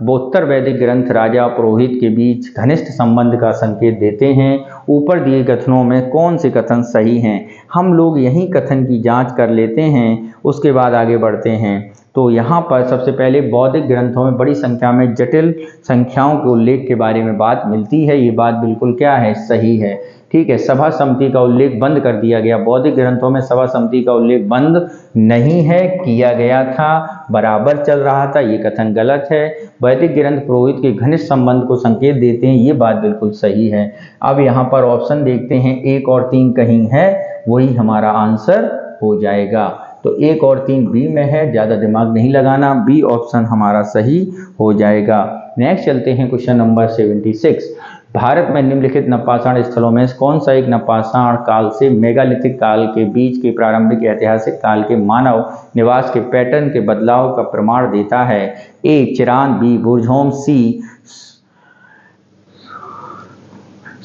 उत्तर वैदिक ग्रंथ राजा पुरोहित के बीच घनिष्ठ संबंध का संकेत देते हैं। ऊपर दिए कथनों में कौन से कथन सही हैं? हम लोग यही कथन की जांच कर लेते हैं, उसके बाद आगे बढ़ते हैं। तो यहाँ पर सबसे पहले बौद्धिक ग्रंथों में बड़ी संख्या में जटिल संख्याओं के उल्लेख के बारे में बात मिलती है, ये बात बिल्कुल क्या है? सही है, ठीक है। सभा समिति का उल्लेख बंद कर दिया गया। बौद्धिक ग्रंथों में सभा समिति का उल्लेख बंद नहीं है, किया गया था, बराबर चल रहा था, ये कथन गलत है। वैदिक ग्रंथ पुरोहित के घनिष्ठ संबंध को संकेत देते हैं, ये बात बिल्कुल सही है। अब यहाँ पर ऑप्शन देखते हैं, 1 और 3 कहीं है, वही हमारा आंसर हो जाएगा। तो 1 और 3 बी में है, ज़्यादा दिमाग नहीं लगाना, बी ऑप्शन हमारा सही हो जाएगा। नेक्स्ट चलते हैं क्वेश्चन नंबर 76। भारत में निम्नलिखित नवपाषाण स्थलों में कौन सा एक नवपाषाण काल से मेगालिथिक काल के बीच के प्रारंभिक ऐतिहासिक काल के मानव निवास के पैटर्न के बदलाव का प्रमाण देता है? ए चिरान, बी बुरझोम, सी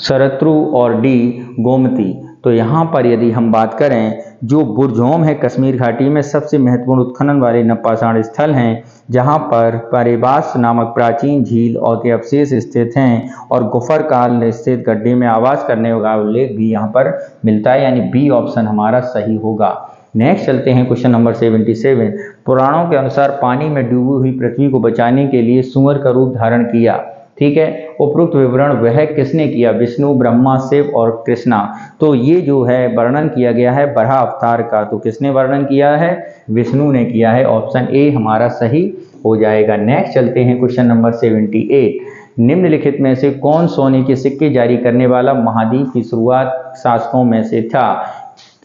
सरत्रु और डी गोमती। तो यहाँ पर यदि हम बात करें, जो बुरझोम है कश्मीर घाटी में सबसे महत्वपूर्ण उत्खनन वाले नवपाषाण स्थल हैं, जहाँ पर परेबास नामक प्राचीन झील और के अवशेष स्थित हैं, और गुफर काल स्थित गड्ढे में आवास करने का उल्लेख भी यहाँ पर मिलता है, यानी बी ऑप्शन हमारा सही होगा। नेक्स्ट चलते हैं क्वेश्चन नंबर 77। पुराणों के अनुसार पानी में डूबी हुई पृथ्वी को बचाने के लिए सूअर का रूप धारण किया, ठीक है। उपरोक्त विवरण वह किसने किया? विष्णु, ब्रह्मा, शिव और कृष्णा। तो ये जो है वर्णन किया गया है बराह अवतार का, तो किसने वर्णन किया है? विष्णु ने किया है। ऑप्शन ए हमारा सही हो जाएगा। नेक्स्ट चलते हैं क्वेश्चन नंबर 78। निम्नलिखित में से कौन सोने के सिक्के जारी करने वाला महाद्वीप की शुरुआत शासकों में से था?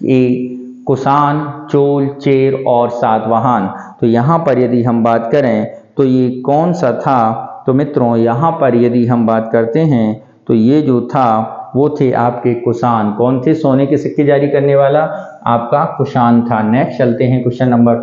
ए कुषाण, चोल, चेर और सातवाहन। तो यहाँ पर यदि हम बात करें तो ये कौन सा था? तो मित्रों यहाँ पर यदि हम बात करते हैं तो ये जो था वो थे आपके कुषाण। कौन थे सोने के सिक्के जारी करने वाला? आपका कुषाण था। नेक्स्ट चलते हैं क्वेश्चन नंबर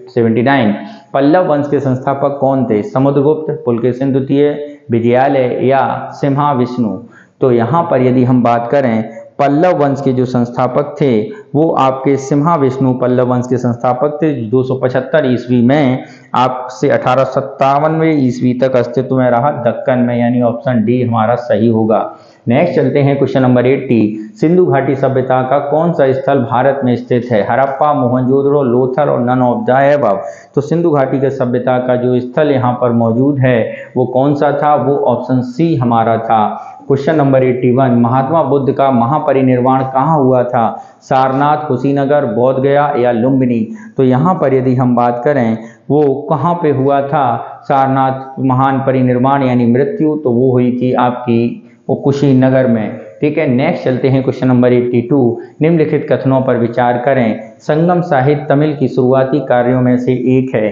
79। पल्लव वंश के संस्थापक कौन थे? समुद्रगुप्त, पुलकेशिन द्वितीय, विजयालय या सिम्हा-विष्णु। तो यहाँ पर यदि हम बात करें पल्लव वंश के जो संस्थापक थे वो आपके सिम्हा-विष्णु पल्लव वंश के संस्थापक थे। 275 ईस्वी में आपसे 1857 ईस्वी तक अस्तित्व में रहा दक्कन में, यानी ऑप्शन डी हमारा सही होगा। नेक्स्ट चलते हैं क्वेश्चन नंबर 80। सिंधु घाटी सभ्यता का कौन सा स्थल भारत में स्थित है? हड़प्पा, मोहनजोदड़ो, लोथल और नन ऑफ द एबव। तो सिंधु घाटी के सभ्यता का जो स्थल यहाँ पर मौजूद है वो कौन सा था? वो ऑप्शन सी हमारा था। Question number 81। महात्मा बुद्ध का महापरिनिर्वाण कहाँ हुआ था? सारनाथ, कुशीनगर, बोध गया या लुम्बिनी। तो यहाँ पर यदि हम बात करें वो कहाँ पे हुआ था सारनाथ महान परिनिर्वाण यानी मृत्यु, तो वो हुई थी आपकी वो कुशीनगर में। ठीक है, नेक्स्ट चलते हैं क्वेश्चन नंबर 82। निम्नलिखित कथनों पर विचार करें। संगम साहित्य तमिल की शुरुआती कार्यों में से एक है।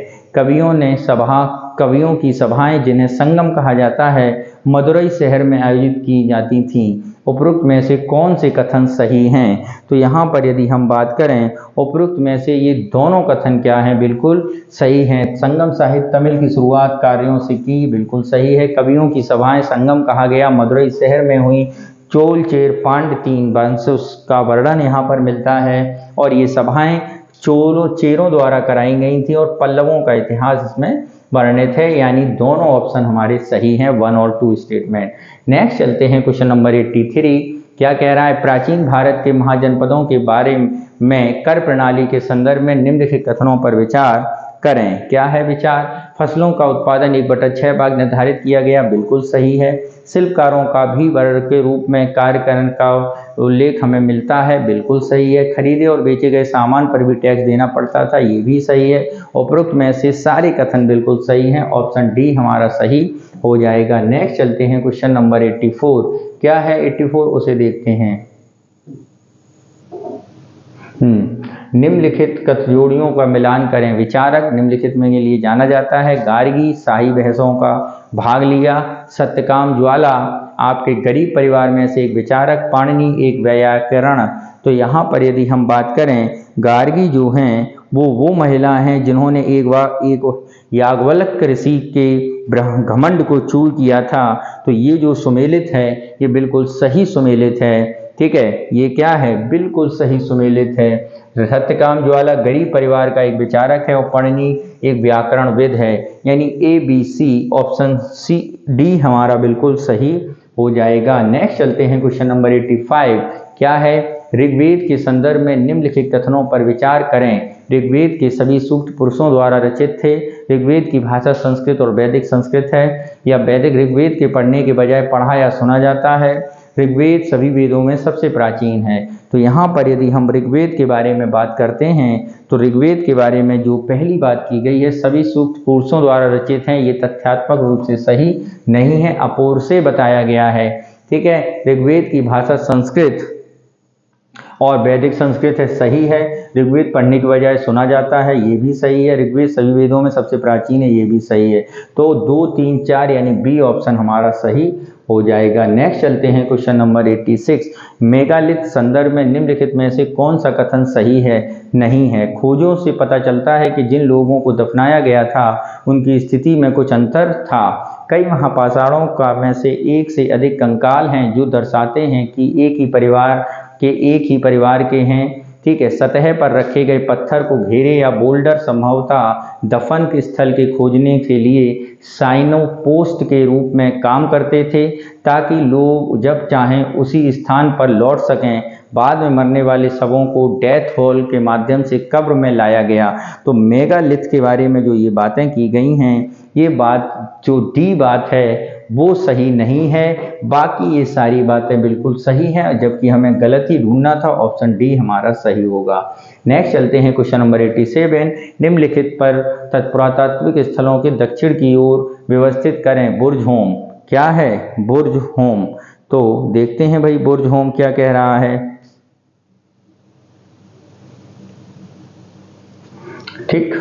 कवियों की सभाएं जिन्हें संगम कहा जाता है मदुरई शहर में आयोजित की जाती थीं। उपरोक्त में से कौन से कथन सही हैं? तो यहाँ पर यदि हम बात करें उपरोक्त में से ये दोनों कथन क्या हैं? बिल्कुल सही हैं। संगम साहित्य तमिल की शुरुआत कार्यों से की, बिल्कुल सही है। कवियों की सभाएं संगम कहा गया, मदुरई शहर में हुई। चोल, चेर, पांड्य तीन वंश का वर्णन यहाँ पर मिलता है और ये सभाएं चेरों द्वारा कराई गई थी और पल्लवों का इतिहास इसमें वर्णित है, यानी दोनों ऑप्शन हमारे सही हैं, 1 और 2 स्टेटमेंट। नेक्स्ट चलते हैं क्वेश्चन नंबर 83। क्या कह रहा है? प्राचीन भारत के महाजनपदों के बारे में कर प्रणाली के संदर्भ में निम्नलिखित कथनों पर विचार करें। क्या है विचार? फसलों का उत्पादन 1/6 भाग निर्धारित किया गया, बिल्कुल सही है। शिल्पकारों का भी वर्ग के रूप में कार्य करने का उल्लेख हमें मिलता है, बिल्कुल सही है। खरीदे और बेचे गए सामान पर भी टैक्स देना पड़ता था, ये भी सही है। उपरोक्त में से सारे कथन बिल्कुल सही हैं, ऑप्शन डी हमारा सही हो जाएगा। नेक्स्ट चलते हैं क्वेश्चन नंबर 84। क्या है 84? उसे देखते हैं। निम्नलिखित कथजोड़ियों का मिलान करें। विचारक निम्नलिखित में के लिए जाना जाता है। गार्गी शाही बहसों का भाग लिया। सत्यकाम ज्वाला आपके गरीब परिवार में से एक विचारक। पाणिनि एक व्याकरण। तो यहाँ पर यदि हम बात करें गार्गी जो हैं वो महिला हैं जिन्होंने एक याज्ञवल्क्य ऋषि के घमंड को चूर किया था। तो ये जो सुमेलित है ये बिल्कुल सही सुमेलित है। ठीक है, ये क्या है? बिल्कुल सही सुमेलित है। सत्यकाम ज्वाला गरीब परिवार का एक विचारक है और पाणिनि एक व्याकरणविद है, यानी ABC ऑप्शन सी डी हमारा बिल्कुल सही हो जाएगा। नेक्स्ट चलते हैं क्वेश्चन नंबर 85। क्या है? ऋग्वेद के संदर्भ में निम्नलिखित कथनों पर विचार करें। ऋग्वेद के सभी सूक्त पुरुषों द्वारा रचित थे। ऋग्वेद की भाषा संस्कृत और वैदिक संस्कृत है, या वैदिक ऋग्वेद के पढ़ने के बजाय पढ़ा या सुना जाता है। ऋग्वेद सभी वेदों में सबसे प्राचीन है। तो यहाँ पर यदि हम ऋग्वेद के बारे में बात करते हैं तो ऋग्वेद के बारे में जो पहली बात की गई है सभी सूक्त पुरुषों द्वारा रचित हैं, ये तथ्यात्मक रूप से सही नहीं है, अपूर्व से बताया गया है। ठीक है, ऋग्वेद की भाषा संस्कृत और वैदिक संस्कृत है, सही है। ऋग्वेद पढ़ने के बजाय सुना जाता है, ये भी सही है। ऋग्वेद सभी वेदों में सबसे प्राचीन है, ये भी सही है। तो 2, 3, 4 यानी बी ऑप्शन हमारा सही हो जाएगा। नेक्स्ट चलते हैं क्वेश्चन नंबर 86। मेगालिथ संदर्भ में निम्नलिखित में से कौन सा कथन सही है, नहीं है? खोजों से पता चलता है कि जिन लोगों को दफनाया गया था उनकी स्थिति में कुछ अंतर था। कई महापाषाणों का में से एक से अधिक कंकाल हैं जो दर्शाते हैं कि एक ही परिवार के हैं। ठीक है, सतह पर रखे गए पत्थर को घेरे या बोल्डर संभवतः दफन के स्थल के खोजने के लिए साइनो पोस्ट के रूप में काम करते थे, ताकि लोग जब चाहें उसी स्थान पर लौट सकें। बाद में मरने वाले शवों को डेथ हॉल के माध्यम से कब्र में लाया गया। तो मेगालिथ के बारे में जो ये बातें की गई हैं, ये बात जो डी बात है वो सही नहीं है, बाकी ये सारी बातें बिल्कुल सही हैं, जबकि हमें गलत ही ढूंढना था, ऑप्शन डी हमारा सही होगा। नेक्स्ट चलते हैं क्वेश्चन नंबर 87। निम्नलिखित पर पुरातात्विक स्थलों के दक्षिण की ओर व्यवस्थित करें। बुर्ज होम। क्या है? बुर्ज होम। तो देखते हैं भाई बुर्ज होम क्या कह रहा है। ठीक।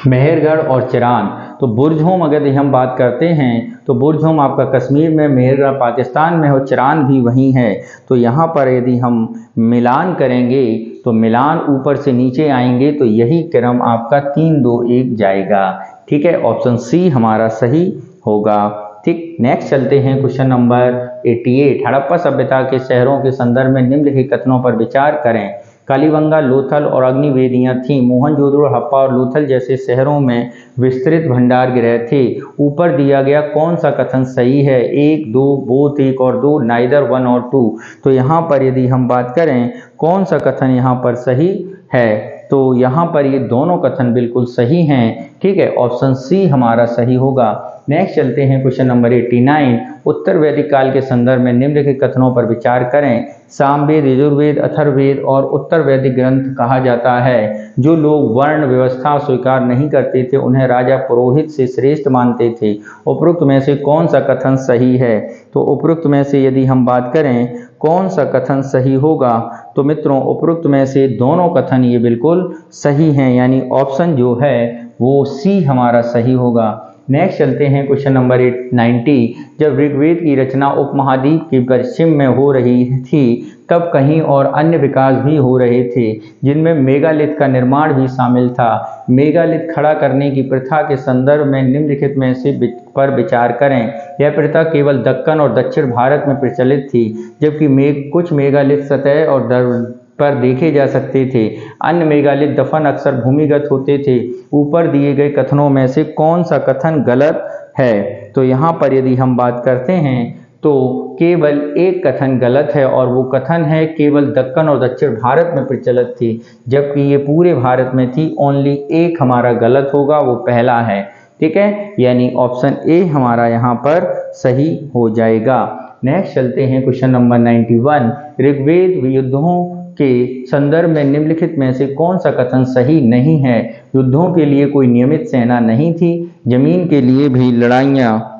मेहरगढ़ और चिरान, तो बुर्जहोम अगर हम बात करते हैं तो बुर्जहोम आपका कश्मीर में, मेहरगढ़ पाकिस्तान में और चिरान भी वहीं है। तो यहाँ पर यदि हम मिलान करेंगे तो मिलान ऊपर से नीचे आएंगे तो यही क्रम आपका 3, 2, 1 जाएगा। ठीक है, ऑप्शन सी हमारा सही होगा। ठीक, नेक्स्ट चलते हैं क्वेश्चन नंबर 88। हड़प्पा सभ्यता के शहरों के संदर्भ में निम्नलिखित कथनों पर विचार करें। कालीबंगा, लोथल और अग्निवेदियां थीं। मोहनजोदड़ो, हड़प्पा और लोथल जैसे शहरों में विस्तृत भंडार गृह थे। ऊपर दिया गया कौन सा कथन सही है? 1, 2, बोथ 1 और 2, नाइदर 1 और 2। तो यहाँ पर यदि हम बात करें कौन सा कथन यहाँ पर सही है, तो यहाँ पर ये दोनों कथन बिल्कुल सही हैं। ठीक है, ऑप्शन सी हमारा सही होगा। नेक्स्ट चलते हैं क्वेश्चन नंबर 89। उत्तर वैदिक काल के संदर्भ में निम्नलिखित कथनों पर विचार करें। सामवेद, यजुर्वेद, अथर्ववेद और उत्तर वैदिक ग्रंथ कहा जाता है। जो लोग वर्ण व्यवस्था स्वीकार नहीं करते थे उन्हें राजा पुरोहित से श्रेष्ठ मानते थे। उपरोक्त में से कौन सा कथन सही है? तो उपरोक्त में से यदि हम बात करें कौन सा कथन सही होगा, तो मित्रों उपरोक्त में से दोनों कथन ये बिल्कुल सही हैं, यानी ऑप्शन जो है वो सी हमारा सही होगा। नेक्स्ट चलते हैं क्वेश्चन नंबर 90। जब ऋग्वेद की रचना उपमहाद्वीप के पश्चिम में हो रही थी तब कहीं और अन्य विकास भी हो रहे थे जिनमें मेगालिथ का निर्माण भी शामिल था। मेगालिथ खड़ा करने की प्रथा के संदर्भ में निम्नलिखित में से पर विचार करें। यह प्रथा केवल दक्कन और दक्षिण भारत में प्रचलित थी, जबकि कुछ मेगालिथ सतह और पर देखे जा सकते थे। अन्य मेगालिथ दफन अक्सर भूमिगत होते थे। ऊपर दिए गए कथनों में से कौन सा कथन गलत है? तो यहाँ पर यदि हम बात करते हैं तो केवल एक कथन गलत है और वो कथन है केवल दक्कन और दक्षिण भारत में प्रचलित थी, जबकि ये पूरे भारत में थी। ओनली एक हमारा गलत होगा, वो पहला है। ठीक है, यानी ऑप्शन ए हमारा यहाँ पर सही हो जाएगा। नेक्स्ट चलते हैं क्वेश्चन नंबर 91। ऋग्वेद युद्धों के संदर्भ में निम्नलिखित में से कौन सा कथन सही नहीं है? युद्धों के लिए कोई नियमित सेना नहीं थी। जमीन के लिए भी लड़ाइयाँ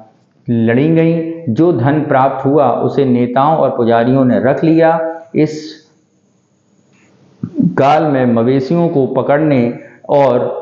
लड़ी गईं। जो धन प्राप्त हुआ उसे नेताओं और पुजारियों ने रख लिया। इस काल में मवेशियों को पकड़ने और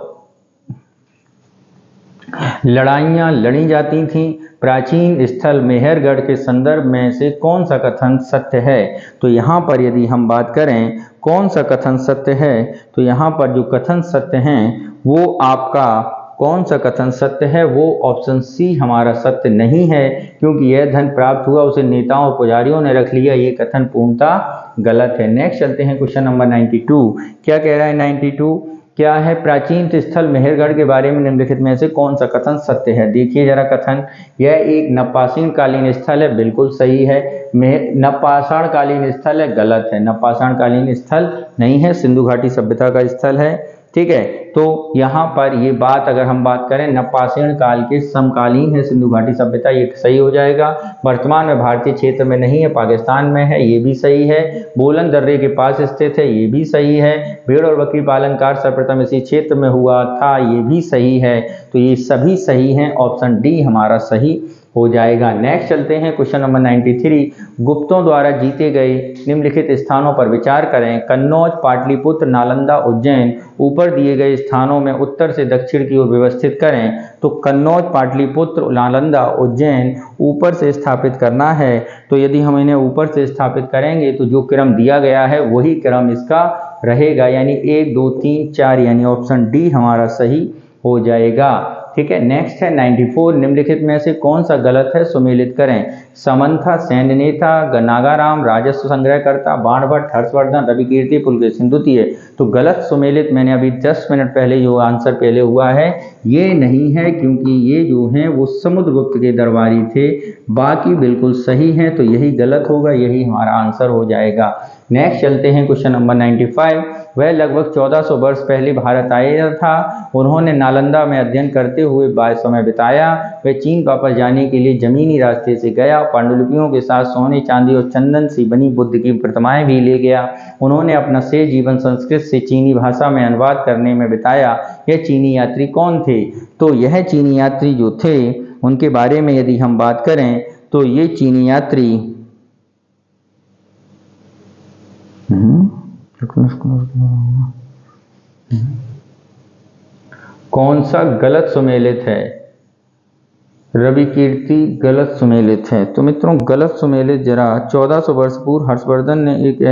लड़ाइयाँ लड़ी जाती थीं। प्राचीन स्थल मेहरगढ़ के संदर्भ में से कौन सा कथन सत्य है? तो यहाँ पर यदि हम बात करें कौन सा कथन सत्य है, तो यहाँ पर जो कथन सत्य हैं वो आपका कौन सा कथन सत्य है? वो ऑप्शन सी हमारा सत्य नहीं है, क्योंकि यह धन प्राप्त हुआ उसे नेताओं और पुजारियों ने रख लिया। ये कथन पूर्णतः गलत है। नेक्स्ट चलते हैं क्वेश्चन नंबर 92। क्या कह रहा है 92? क्या है? प्राचीन स्थल मेहरगढ़ के बारे में निम्नलिखित में से कौन सा कथन सत्य है? देखिए जरा कथन, यह एक नवपाषाण कालीन स्थल है, बिल्कुल सही है। नवपाषाण कालीन स्थल है, गलत है। नवपाषाण कालीन स्थल नहीं है, सिंधु घाटी सभ्यता का स्थल है। ठीक है, तो यहाँ पर ये बात अगर हम बात करें नवपाषाण काल के समकालीन है सिंधु घाटी सभ्यता, ये सही हो जाएगा। वर्तमान में भारतीय क्षेत्र में नहीं है, पाकिस्तान में है, ये भी सही है। बोलन दर्रे के पास स्थित है, ये भी सही है। भेड़ और बकरी पालन कार्य सर्वप्रथम इसी क्षेत्र में हुआ था, ये भी सही है। तो ये सभी सही हैं, ऑप्शन डी हमारा सही हो जाएगा। नेक्स्ट चलते हैं क्वेश्चन नंबर 93। गुप्तों द्वारा जीते गए निम्नलिखित स्थानों पर विचार करें। कन्नौज, पाटलिपुत्र, नालंदा, उज्जैन। ऊपर दिए गए स्थानों में उत्तर से दक्षिण की ओर व्यवस्थित करें। तो कन्नौज, पाटलिपुत्र, नालंदा, उज्जैन ऊपर से स्थापित करना है। तो यदि हम इन्हें ऊपर से स्थापित करेंगे तो जो क्रम दिया गया है वही क्रम इसका रहेगा, यानी 1, 2, 3, 4, यानी ऑप्शन डी हमारा सही हो जाएगा। ठीक है, नेक्स्ट है 94। निम्नलिखित में से कौन सा गलत है? सुमेलित करें। समंथा, सैन्य नेता, नागाराम, राजस्व संग्रहकर्ता, बाणभट्ट, हर्षवर्धन, रविकीर्ति, पुलकेशिन द्वितीय। तो गलत सुमेलित मैंने अभी 10 मिनट पहले जो आंसर पहले हुआ है ये नहीं है, क्योंकि ये जो हैं वो समुद्रगुप्त के दरबारी थे। बाकी बिल्कुल सही हैं, तो यही गलत होगा, यही हमारा आंसर हो जाएगा। नेक्स्ट चलते हैं क्वेश्चन नंबर 95। वह लगभग 1400 वर्ष पहले भारत आया था। उन्होंने नालंदा में अध्ययन करते हुए समय बिताया। वह चीन वापस जाने के लिए जमीनी रास्ते से गया। पांडुलिपियों के साथ सोने, चांदी और चंदन से बनी बुद्ध की प्रतिमाएं भी ले गया। उन्होंने अपना शेष जीवन संस्कृत से चीनी भाषा में अनुवाद करने में बिताया। यह चीनी यात्री कौन थे? तो यह चीनी यात्री जो थे उनके बारे में यदि हम बात करें तो ये चीनी यात्री कौन सा गलत सुमेलित है? रवि कीर्ति गलत सुमेलित है। तो मित्रों गलत सुमेलित जरा 1400 वर्ष पूर्व हर्षवर्धन ने एक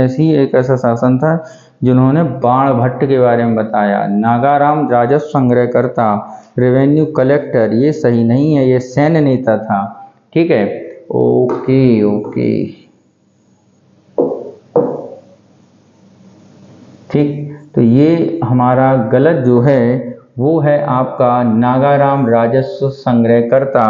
ऐसा शासन था जिन्होंने बाणभट्ट के बारे में बताया। नागाराम राजस्व संग्रहकर्ता, रेवेन्यू कलेक्टर, ये सही नहीं है, ये सैन्य नेता था। ठीक है, ओके ओके ठीक। तो ये हमारा गलत जो है वो है आपका नागाराम राजस्व संग्रहकर्ता।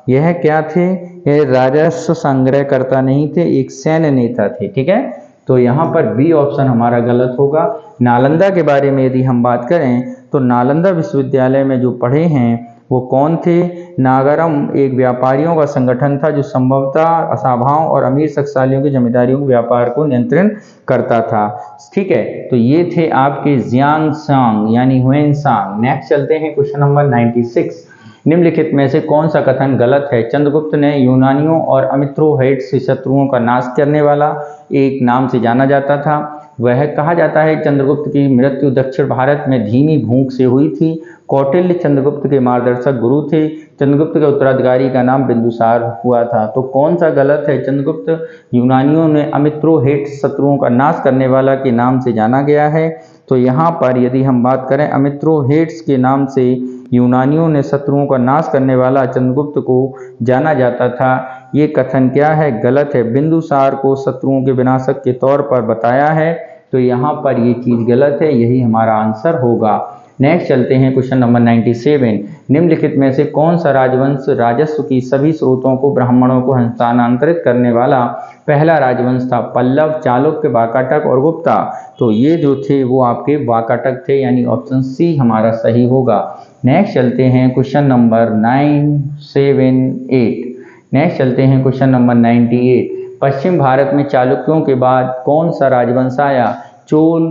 यह क्या थे? ये राजस्व संग्रहकर्ता नहीं थे, एक सैन्य नेता थे। ठीक है, तो यहाँ पर बी ऑप्शन हमारा गलत होगा। नालंदा के बारे में यदि हम बात करें तो नालंदा विश्वविद्यालय में जो पढ़े हैं वो कौन थे? नागाराम एक व्यापारियों का संगठन था जो संभवतः असाभाओं और अमीर शक्तिशालियों के जमींदारियों के व्यापार को नियंत्रण करता था। ठीक है, तो ये थे आपके जियांग सांग यानी ह्वेनसांग। नेक्स्ट चलते हैं क्वेश्चन नंबर 96। निम्नलिखित में से कौन सा कथन गलत है? चंद्रगुप्त ने यूनानियों और अमित्रोहेट्स से शत्रुओं का नाश करने वाला एक नाम से जाना जाता था। वह कहा जाता है चंद्रगुप्त की मृत्यु दक्षिण भारत में धीमी भूख से हुई थी। कौटिल्य चंद्रगुप्त के मार्गदर्शक गुरु थे। चंद्रगुप्त के उत्तराधिकारी का नाम बिंदुसार हुआ था। तो कौन सा गलत है? चंद्रगुप्त यूनानियों ने अमित्रोहेट्स शत्रुओं का नाश करने वाला के नाम से जाना गया है। तो यहाँ पर यदि हम बात करें अमित्रोहेट्स के नाम से यूनानियों ने शत्रुओं का नाश करने वाला चंद्रगुप्त को जाना जाता था। ये कथन क्या है? गलत है। बिंदुसार को शत्रुओं के विनाशक के तौर पर बताया है, तो यहाँ पर ये चीज गलत है, यही हमारा आंसर होगा। नेक्स्ट चलते हैं क्वेश्चन नंबर 97। निम्नलिखित में से कौन सा राजवंश राजस्व की सभी स्रोतों को ब्राह्मणों को हस्तांतरित करने वाला पहला राजवंश था? पल्लव, चालुक्य, वाकाटक और गुप्ता। तो ये जो थे वो आपके वाकाटक थे, यानी ऑप्शन सी हमारा सही होगा। नेक्स्ट चलते हैं क्वेश्चन नंबर 978। नेक्स्ट चलते हैं क्वेश्चन नंबर 98। पश्चिम भारत में चालुक्यों के बाद कौन सा राजवंश आया? चोल,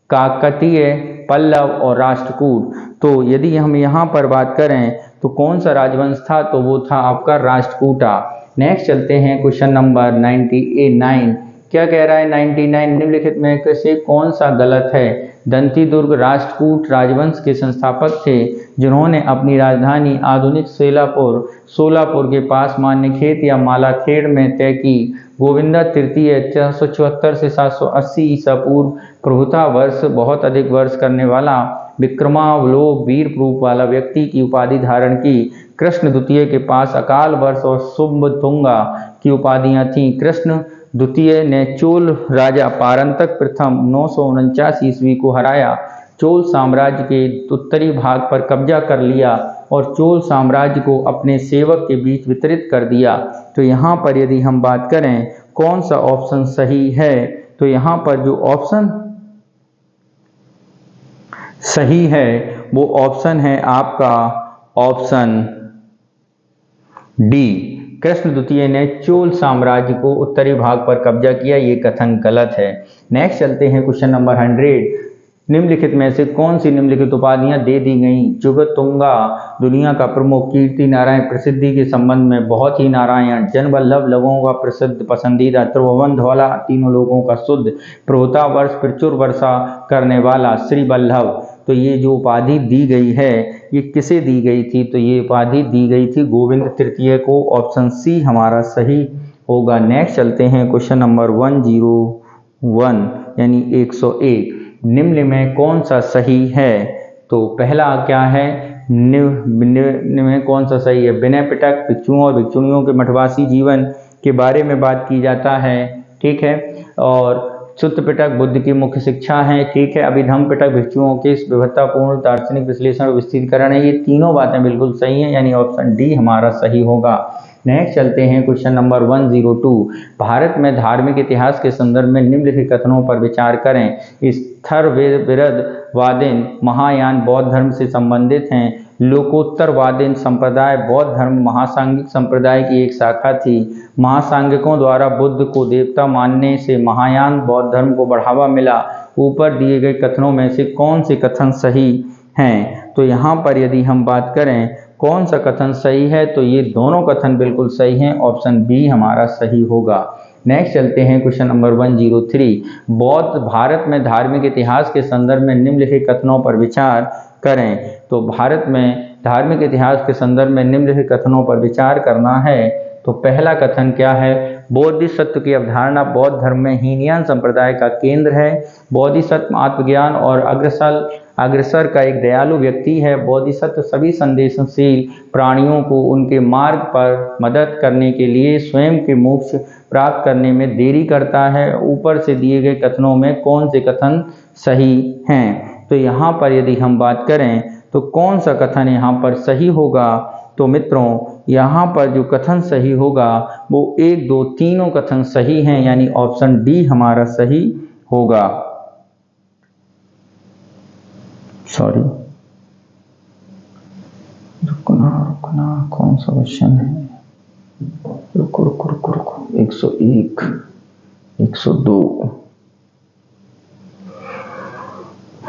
काकतीय, पल्लव और राष्ट्रकूट। तो यदि हम यहाँ पर बात करें तो कौन सा राजवंश था? तो वो था आपका राष्ट्रकूटा। नेक्स्ट चलते हैं क्वेश्चन नंबर 99। क्या कह रहा है 99? निम्नलिखित में से कौन सा गलत है? दंतीदुर्ग राष्ट्रकूट राजवंश के संस्थापक थे जिन्होंने अपनी राजधानी आधुनिक सोलापुर के पास मान्यखेत या मालाखेड़ में तय की। गोविंदा तृतीय 474 से 780 ईसा पूर्व प्रभुता वर्ष बहुत अधिक वर्ष करने वाला विक्रमावलोक वीर रूप वाला व्यक्ति की उपाधि धारण की। कृष्ण द्वितीय के पास अकाल वर्ष और शुंभतुंगा की उपाधियां थीं। कृष्ण द्वितीय ने चोल राजा पारंतक प्रथम 949 ईस्वी को हराया, चोल साम्राज्य के उत्तरी भाग पर कब्जा कर लिया और चोल साम्राज्य को अपने सेवक के बीच वितरित कर दिया। तो यहाँ पर यदि हम बात करें कौन सा ऑप्शन सही है, तो यहाँ पर जो ऑप्शन सही है वो ऑप्शन है आपका ऑप्शन डी। कृष्ण द्वितीय ने चोल साम्राज्य को उत्तरी भाग पर कब्जा किया, ये कथन गलत है। नेक्स्ट चलते हैं क्वेश्चन नंबर 100। निम्नलिखित में से कौन सी निम्नलिखित उपाधियां दे दी गईं? जुगतुंगा दुनिया का प्रमुख, कीर्ति नारायण प्रसिद्धि के संबंध में बहुत ही नारायण, जनवल्लभ लोगों का प्रसिद्ध पसंदीदा, त्रिभुवन धौला तीनों लोगों का शुद्ध, प्रभुता वर्ष प्रचुर वर्षा करने वाला, श्री वल्लभ। तो ये जो उपाधि दी गई है ये किसे दी गई थी? तो ये उपाधि दी गई थी गोविंद तृतीय को। ऑप्शन सी हमारा सही होगा। नेक्स्ट चलते हैं क्वेश्चन नंबर 101 यानी 101। निम्न में कौन सा सही है? तो पहला क्या है? निम्न में कौन सा सही है? विनय पिटक भिक्षुओं और भिक्षुणियों के मठवासी जीवन के बारे में बात की जाता है, ठीक है। और सुत्त पिटक बुद्ध की मुख्य शिक्षा है, ठीक है। अभिधम पिटक भिक्षुओं के विविधतापूर्ण दार्शनिक विश्लेषण और विस्तृतीकरण है। ये तीनों बातें बिल्कुल सही हैं, यानी ऑप्शन डी हमारा सही होगा। नेक्स्ट चलते हैं क्वेश्चन नंबर 102। भारत में धार्मिक इतिहास के संदर्भ में निम्नलिखित कथनों पर विचार करें। स्थरविरदवादीन महायान बौद्ध धर्म से संबंधित हैं। लोकोत्तरवादीन संप्रदाय बौद्ध धर्म महासांगिक संप्रदाय की एक शाखा थी। महासांगिकों द्वारा बुद्ध को देवता मानने से महायान बौद्ध धर्म को बढ़ावा मिला। ऊपर दिए गए कथनों में से कौन से कथन सही हैं? तो यहाँ पर यदि हम बात करें कौन सा कथन सही है, तो ये दोनों कथन बिल्कुल सही हैं। ऑप्शन बी हमारा सही होगा। नेक्स्ट चलते हैं क्वेश्चन नंबर 103। बौद्ध भारत में धार्मिक इतिहास के संदर्भ में निम्नलिखित कथनों पर विचार करें। तो भारत में धार्मिक इतिहास के संदर्भ में निम्नलिखित कथनों पर विचार करना है। तो पहला कथन क्या है? बोधिसत्व की अवधारणा बौद्ध धर्म में हीनयान संप्रदाय का केंद्र है। बोधिसत्व आत्मज्ञान और अग्रसर का एक दयालु व्यक्ति है। बोधिसत्व सभी संवेदनशील प्राणियों को उनके मार्ग पर मदद करने के लिए स्वयं के मोक्ष प्राप्त करने में देरी करता है। ऊपर से दिए गए कथनों में कौन से कथन सही हैं? तो यहाँ पर यदि हम बात करें तो कौन सा कथन यहाँ पर सही होगा? तो मित्रों यहाँ पर जो कथन सही होगा वो 1, 2, तीनों कथन सही हैं, यानी ऑप्शन डी हमारा सही होगा। सॉरी, रुकना कौन सा क्वेश्चन है? रुको 101, 102,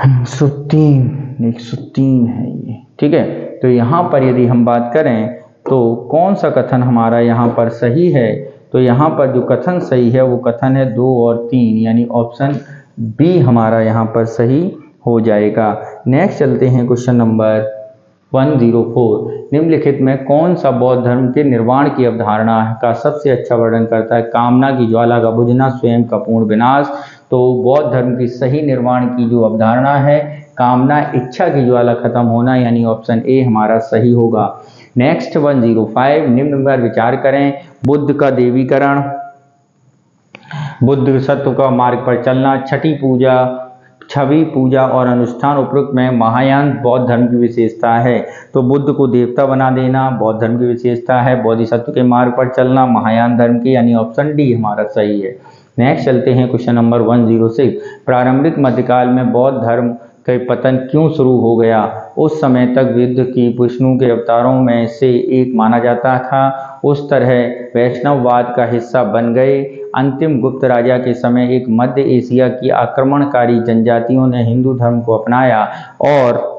103 है ये, ठीक है। तो यहाँ पर यदि हम बात करें तो कौन सा कथन हमारा यहाँ पर सही है? तो यहाँ पर जो कथन सही है वो कथन है 2 और 3, यानी ऑप्शन बी हमारा यहाँ पर सही हो जाएगा। नेक्स्ट चलते हैं क्वेश्चन नंबर 104। निम्नलिखित में कौन सा बौद्ध धर्म के निर्वाण की अवधारणा का सबसे अच्छा वर्णन करता है? कामना की ज्वाला का बुझना, स्वयं का पूर्ण विनाश। तो बौद्ध धर्म की सही निर्वाण की जो अवधारणा है, कामना इच्छा की ज्वाला खत्म होना, यानी ऑप्शन ए हमारा सही होगा। नेक्स्ट 105। निम्न पर विचार करें। बुद्ध का देवीकरण, बुद्ध सत्व का मार्ग पर चलना, छवि पूजा और अनुष्ठान उपरोक्त में महायान बौद्ध धर्म की विशेषता है। तो बुद्ध को देवता बना देना बौद्ध धर्म की विशेषता है। बोधिसत्व के मार्ग पर चलना महायान धर्म की, यानी ऑप्शन डी हमारा सही है। नेक्स्ट चलते हैं क्वेश्चन नंबर 106। प्रारंभिक मध्यकाल में बौद्ध धर्म का पतन क्यों शुरू हो गया? उस समय तक बुद्ध की विष्णु के अवतारों में से एक माना जाता था। उस तरह वैष्णववाद का हिस्सा बन गए। अंतिम गुप्त राजा के समय एक मध्य एशिया की आक्रमणकारी जनजातियों ने हिंदू धर्म को अपनाया और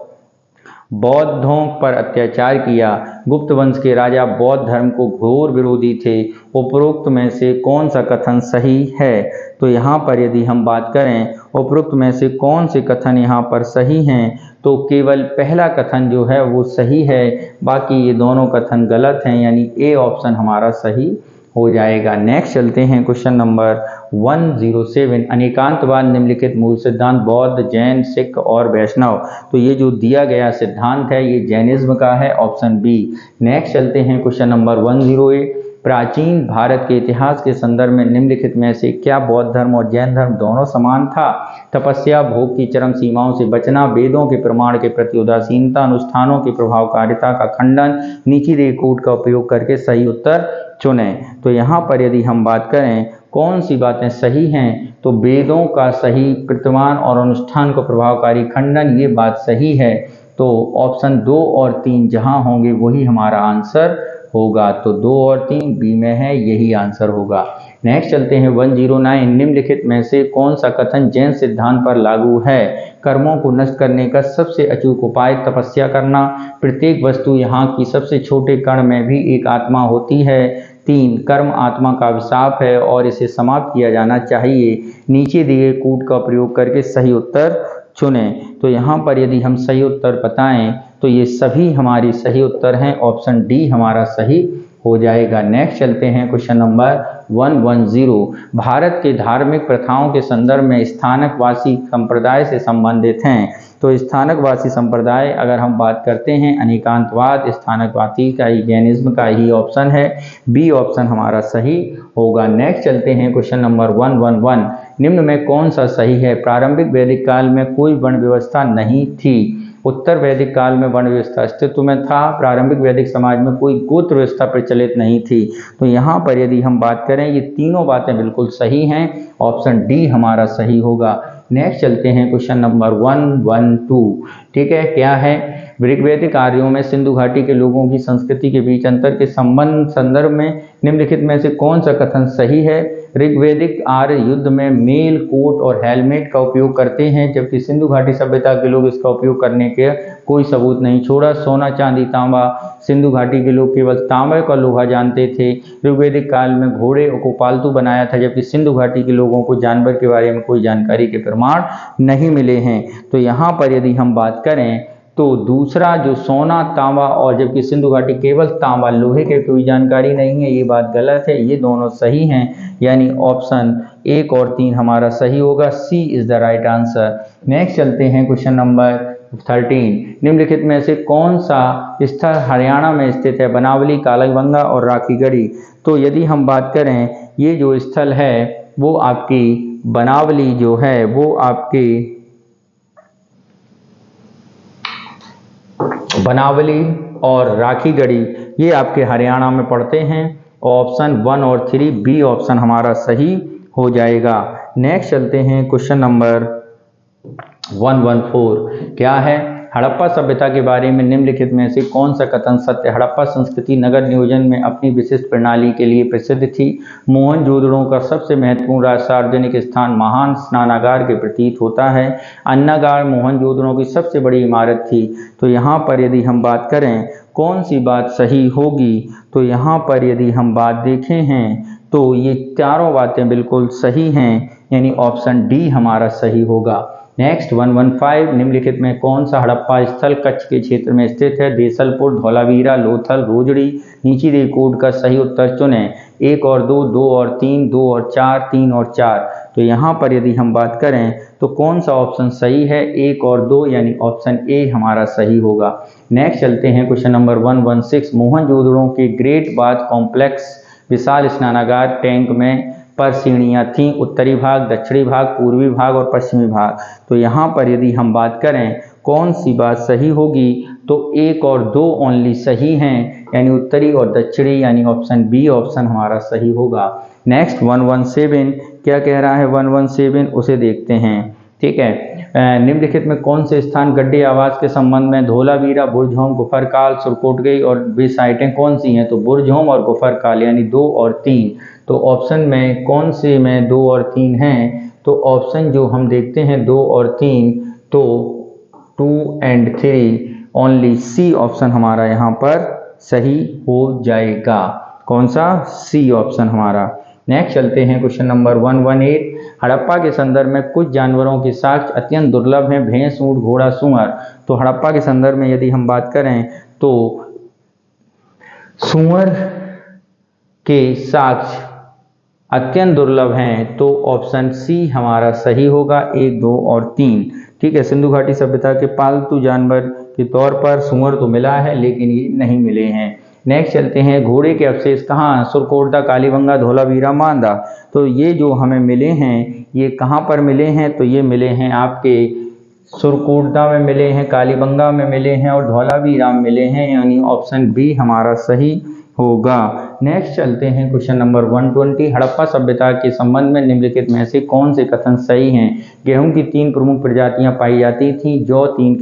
बौद्धों पर अत्याचार किया। गुप्त वंश के राजा बौद्ध धर्म को घोर विरोधी थे। उपरोक्त में से कौन सा कथन सही है? तो यहाँ पर यदि हम बात करें उपरोक्त में से कौन से कथन यहाँ पर सही हैं, तो केवल पहला कथन जो है वो सही है, बाकी ये दोनों कथन गलत हैं, यानी ए ऑप्शन हमारा सही हो जाएगा। नेक्स्ट चलते हैं क्वेश्चन नंबर 107। अनेकांतवाद निम्नलिखित मूल सिद्धांत बौद्ध, जैन, सिख और वैष्णव। तो ये जो दिया गया सिद्धांत है ये जैनिज्म का है, ऑप्शन बी। नेक्स्ट चलते हैं क्वेश्चन नंबर 108। प्राचीन भारत के इतिहास के संदर्भ में निम्नलिखित में से क्या बौद्ध धर्म और जैन धर्म दोनों समान था? तपस्या, भोग की चरम सीमाओं से बचना, वेदों के प्रमाण के प्रति उदासीनता, अनुष्ठानों की प्रभावकारिता का खंडन, नीची रेखूट का उपयोग करके सही उत्तर चुनें। तो यहाँ पर यदि हम बात करें कौन सी बातें सही हैं, तो वेदों का सही प्रतिमान और अनुष्ठान को प्रभावकारी खंडन, ये बात सही है। तो ऑप्शन 2 और 3 जहाँ होंगे वही हमारा आंसर होगा। तो 2 और 3 बी में है, यही आंसर होगा। नेक्स्ट चलते हैं 109। निम्नलिखित में से कौन सा कथन जैन सिद्धांत पर लागू है? कर्मों को नष्ट करने का सबसे अचूक उपाय तपस्या करना, प्रत्येक वस्तु यहाँ की सबसे छोटे कण में भी एक आत्मा होती है, 3 कर्म आत्मा का अभिशाप है और इसे समाप्त किया जाना चाहिए, नीचे दिए कूट का प्रयोग करके सही उत्तर चुनें। तो यहाँ पर यदि हम सही उत्तर बताएं तो ये सभी हमारी सही उत्तर हैं, ऑप्शन डी हमारा सही हो जाएगा। नेक्स्ट चलते हैं क्वेश्चन नंबर 110। भारत के धार्मिक प्रथाओं के संदर्भ में स्थानकवासी संप्रदाय से संबंधित हैं। तो स्थानकवासी संप्रदाय अगर हम बात करते हैं अनेकांतवाद स्थानकवासी का ही, जैनिज्म का ही ऑप्शन है, बी ऑप्शन हमारा सही होगा। नेक्स्ट चलते हैं क्वेश्चन नंबर 111। निम्न में कौन सा सही है? प्रारंभिक वैदिक काल में कोई वर्ण व्यवस्था नहीं थी। उत्तर वैदिक काल में वर्ण व्यवस्था अस्तित्व में था। प्रारंभिक वैदिक समाज में कोई गोत्र व्यवस्था प्रचलित नहीं थी। तो यहाँ पर यदि हम बात करें ये तीनों बातें बिल्कुल सही हैं, ऑप्शन डी हमारा सही होगा। नेक्स्ट चलते हैं क्वेश्चन नंबर 112। ठीक है, क्या है? ऋग्वैदिक आर्यों में सिंधु घाटी के लोगों की संस्कृति के बीच अंतर के संदर्भ में निम्नलिखित में से कौन सा कथन सही है? ऋग्वैदिक आर्य युद्ध में मेल, कोट और हेलमेट का उपयोग करते हैं, जबकि सिंधु घाटी सभ्यता के लोग इसका उपयोग करने के कोई सबूत नहीं छोड़ा। सोना, चांदी, तांबा, सिंधु घाटी के लोग केवल तांबे का लोहा जानते थे। ऋग्वैदिक काल में घोड़े को पालतू बनाया था, जबकि सिंधु घाटी के लोगों को जानवर के बारे में कोई जानकारी के प्रमाण नहीं मिले हैं। तो यहाँ पर यदि हम बात करें तो दूसरा जो सोना, तांबा, और जबकि सिंधु घाटी केवल तांबा, लोहे के कोई जानकारी नहीं है, ये बात गलत है। ये दोनों सही हैं, यानी ऑप्शन 1 और 3 हमारा सही होगा। C is the right answer. Next चलते हैं क्वेश्चन नंबर 13। निम्नलिखित में से कौन सा स्थल हरियाणा में स्थित है? बनावली, कालीबंगा और राखीगढ़ी। तो यदि हम बात करें, ये जो स्थल है वो आपकी बनावली जो है वो आपकी बनावली और राखीगढ़ी ये आपके हरियाणा में पड़ते हैं। ऑप्शन 1 और 3 बी ऑप्शन हमारा सही हो जाएगा। नेक्स्ट चलते हैं क्वेश्चन नंबर 114। क्या है? हड़प्पा सभ्यता के बारे में निम्नलिखित में से कौन सा कथन सत्य? हड़प्पा संस्कृति नगर नियोजन में अपनी विशिष्ट प्रणाली के लिए प्रसिद्ध थी। मोहनजोदड़ो का सबसे महत्वपूर्ण सार्वजनिक स्थान महान स्नानागार के प्रतीत होता है। अन्नागार मोहनजोदड़ो की सबसे बड़ी इमारत थी। तो यहाँ पर यदि हम बात करें कौन सी बात सही होगी, तो यहाँ पर यदि हम बात देखें हैं तो ये चारों बातें बिल्कुल सही हैं, यानी ऑप्शन डी हमारा सही होगा। नेक्स्ट 115। निम्नलिखित में कौन सा हड़प्पा स्थल कच्छ के क्षेत्र में स्थित है? देसलपुर, धौलावीरा, लोथल, रोजड़ी। नीची गई कोड का सही उत्तर चुनें। 1 और 2, 2 और 3, 2 और 4, 3 और 4। तो यहाँ पर यदि हम बात करें तो कौन सा ऑप्शन सही है? 1 और 2, यानी ऑप्शन ए हमारा सही होगा। नेक्स्ट चलते हैं क्वेश्चन नंबर 116। मोहनजोदड़ो के ग्रेट बाथ कॉम्प्लेक्स विशाल स्नानागार टैंक में पर सीढ़ियाँ थीं, उत्तरी भाग, दक्षिणी भाग, पूर्वी भाग और पश्चिमी भाग। तो यहाँ पर यदि हम बात करें कौन सी बात सही होगी, तो 1 और 2 ओनली सही हैं, यानी उत्तरी और दक्षिणी, यानी ऑप्शन बी ऑप्शन हमारा सही होगा। नेक्स्ट 117। क्या कह रहा है 117? उसे देखते हैं। ठीक है, निम्नलिखित में कौन से स्थान गड्ढे आवास के संबंध में धौलावीरा, बुर्जहोम, गुफरकाल, सुरकोटगई और वे साइटें कौन सी हैं? तो बुर्जहोम और गुफरकाल, यानी 2 और 3। तो ऑप्शन में कौन से में 2 और 3 हैं? तो ऑप्शन जो हम देखते हैं 2 और 3, तो 2 एंड 3 ओनली सी ऑप्शन हमारा यहाँ पर सही हो जाएगा। कौन सा? सी ऑप्शन हमारा। नेक्स्ट चलते हैं क्वेश्चन नंबर 118। हड़प्पा के संदर्भ में कुछ जानवरों के साक्ष्य अत्यंत दुर्लभ हैं। भैंस, ऊंट, घोड़ा, सूअर। तो हड़प्पा के संदर्भ में यदि हम बात करें तो सूअर के साक्ष्य अत्यंत दुर्लभ हैं, तो ऑप्शन सी हमारा सही होगा। 1, 2 और 3। ठीक है, सिंधु घाटी सभ्यता के पालतू जानवर के तौर पर सूअर तो मिला है, लेकिन ये नहीं मिले हैं। नेक्स्ट चलते हैं, घोड़े के अवशेष कहाँ? सुरकोटदा, कालीबंगा, धौलावीरा, मांदा। तो ये जो हमें मिले हैं ये कहाँ पर मिले हैं? तो ये मिले हैं आपके सुरकोटदा में मिले हैं, कालीबंगा में मिले हैं और धौलावीरा में मिले हैं, यानी ऑप्शन बी हमारा सही होगा। नेक्स्ट चलते हैं क्वेश्चन नंबर 120। हड़प्पा सभ्यता के संबंध में निम्नलिखित में से कौन से कथन सही हैं? गेहूं की 3 प्रमुख प्रजातियां पाई जाती थी। जौ 3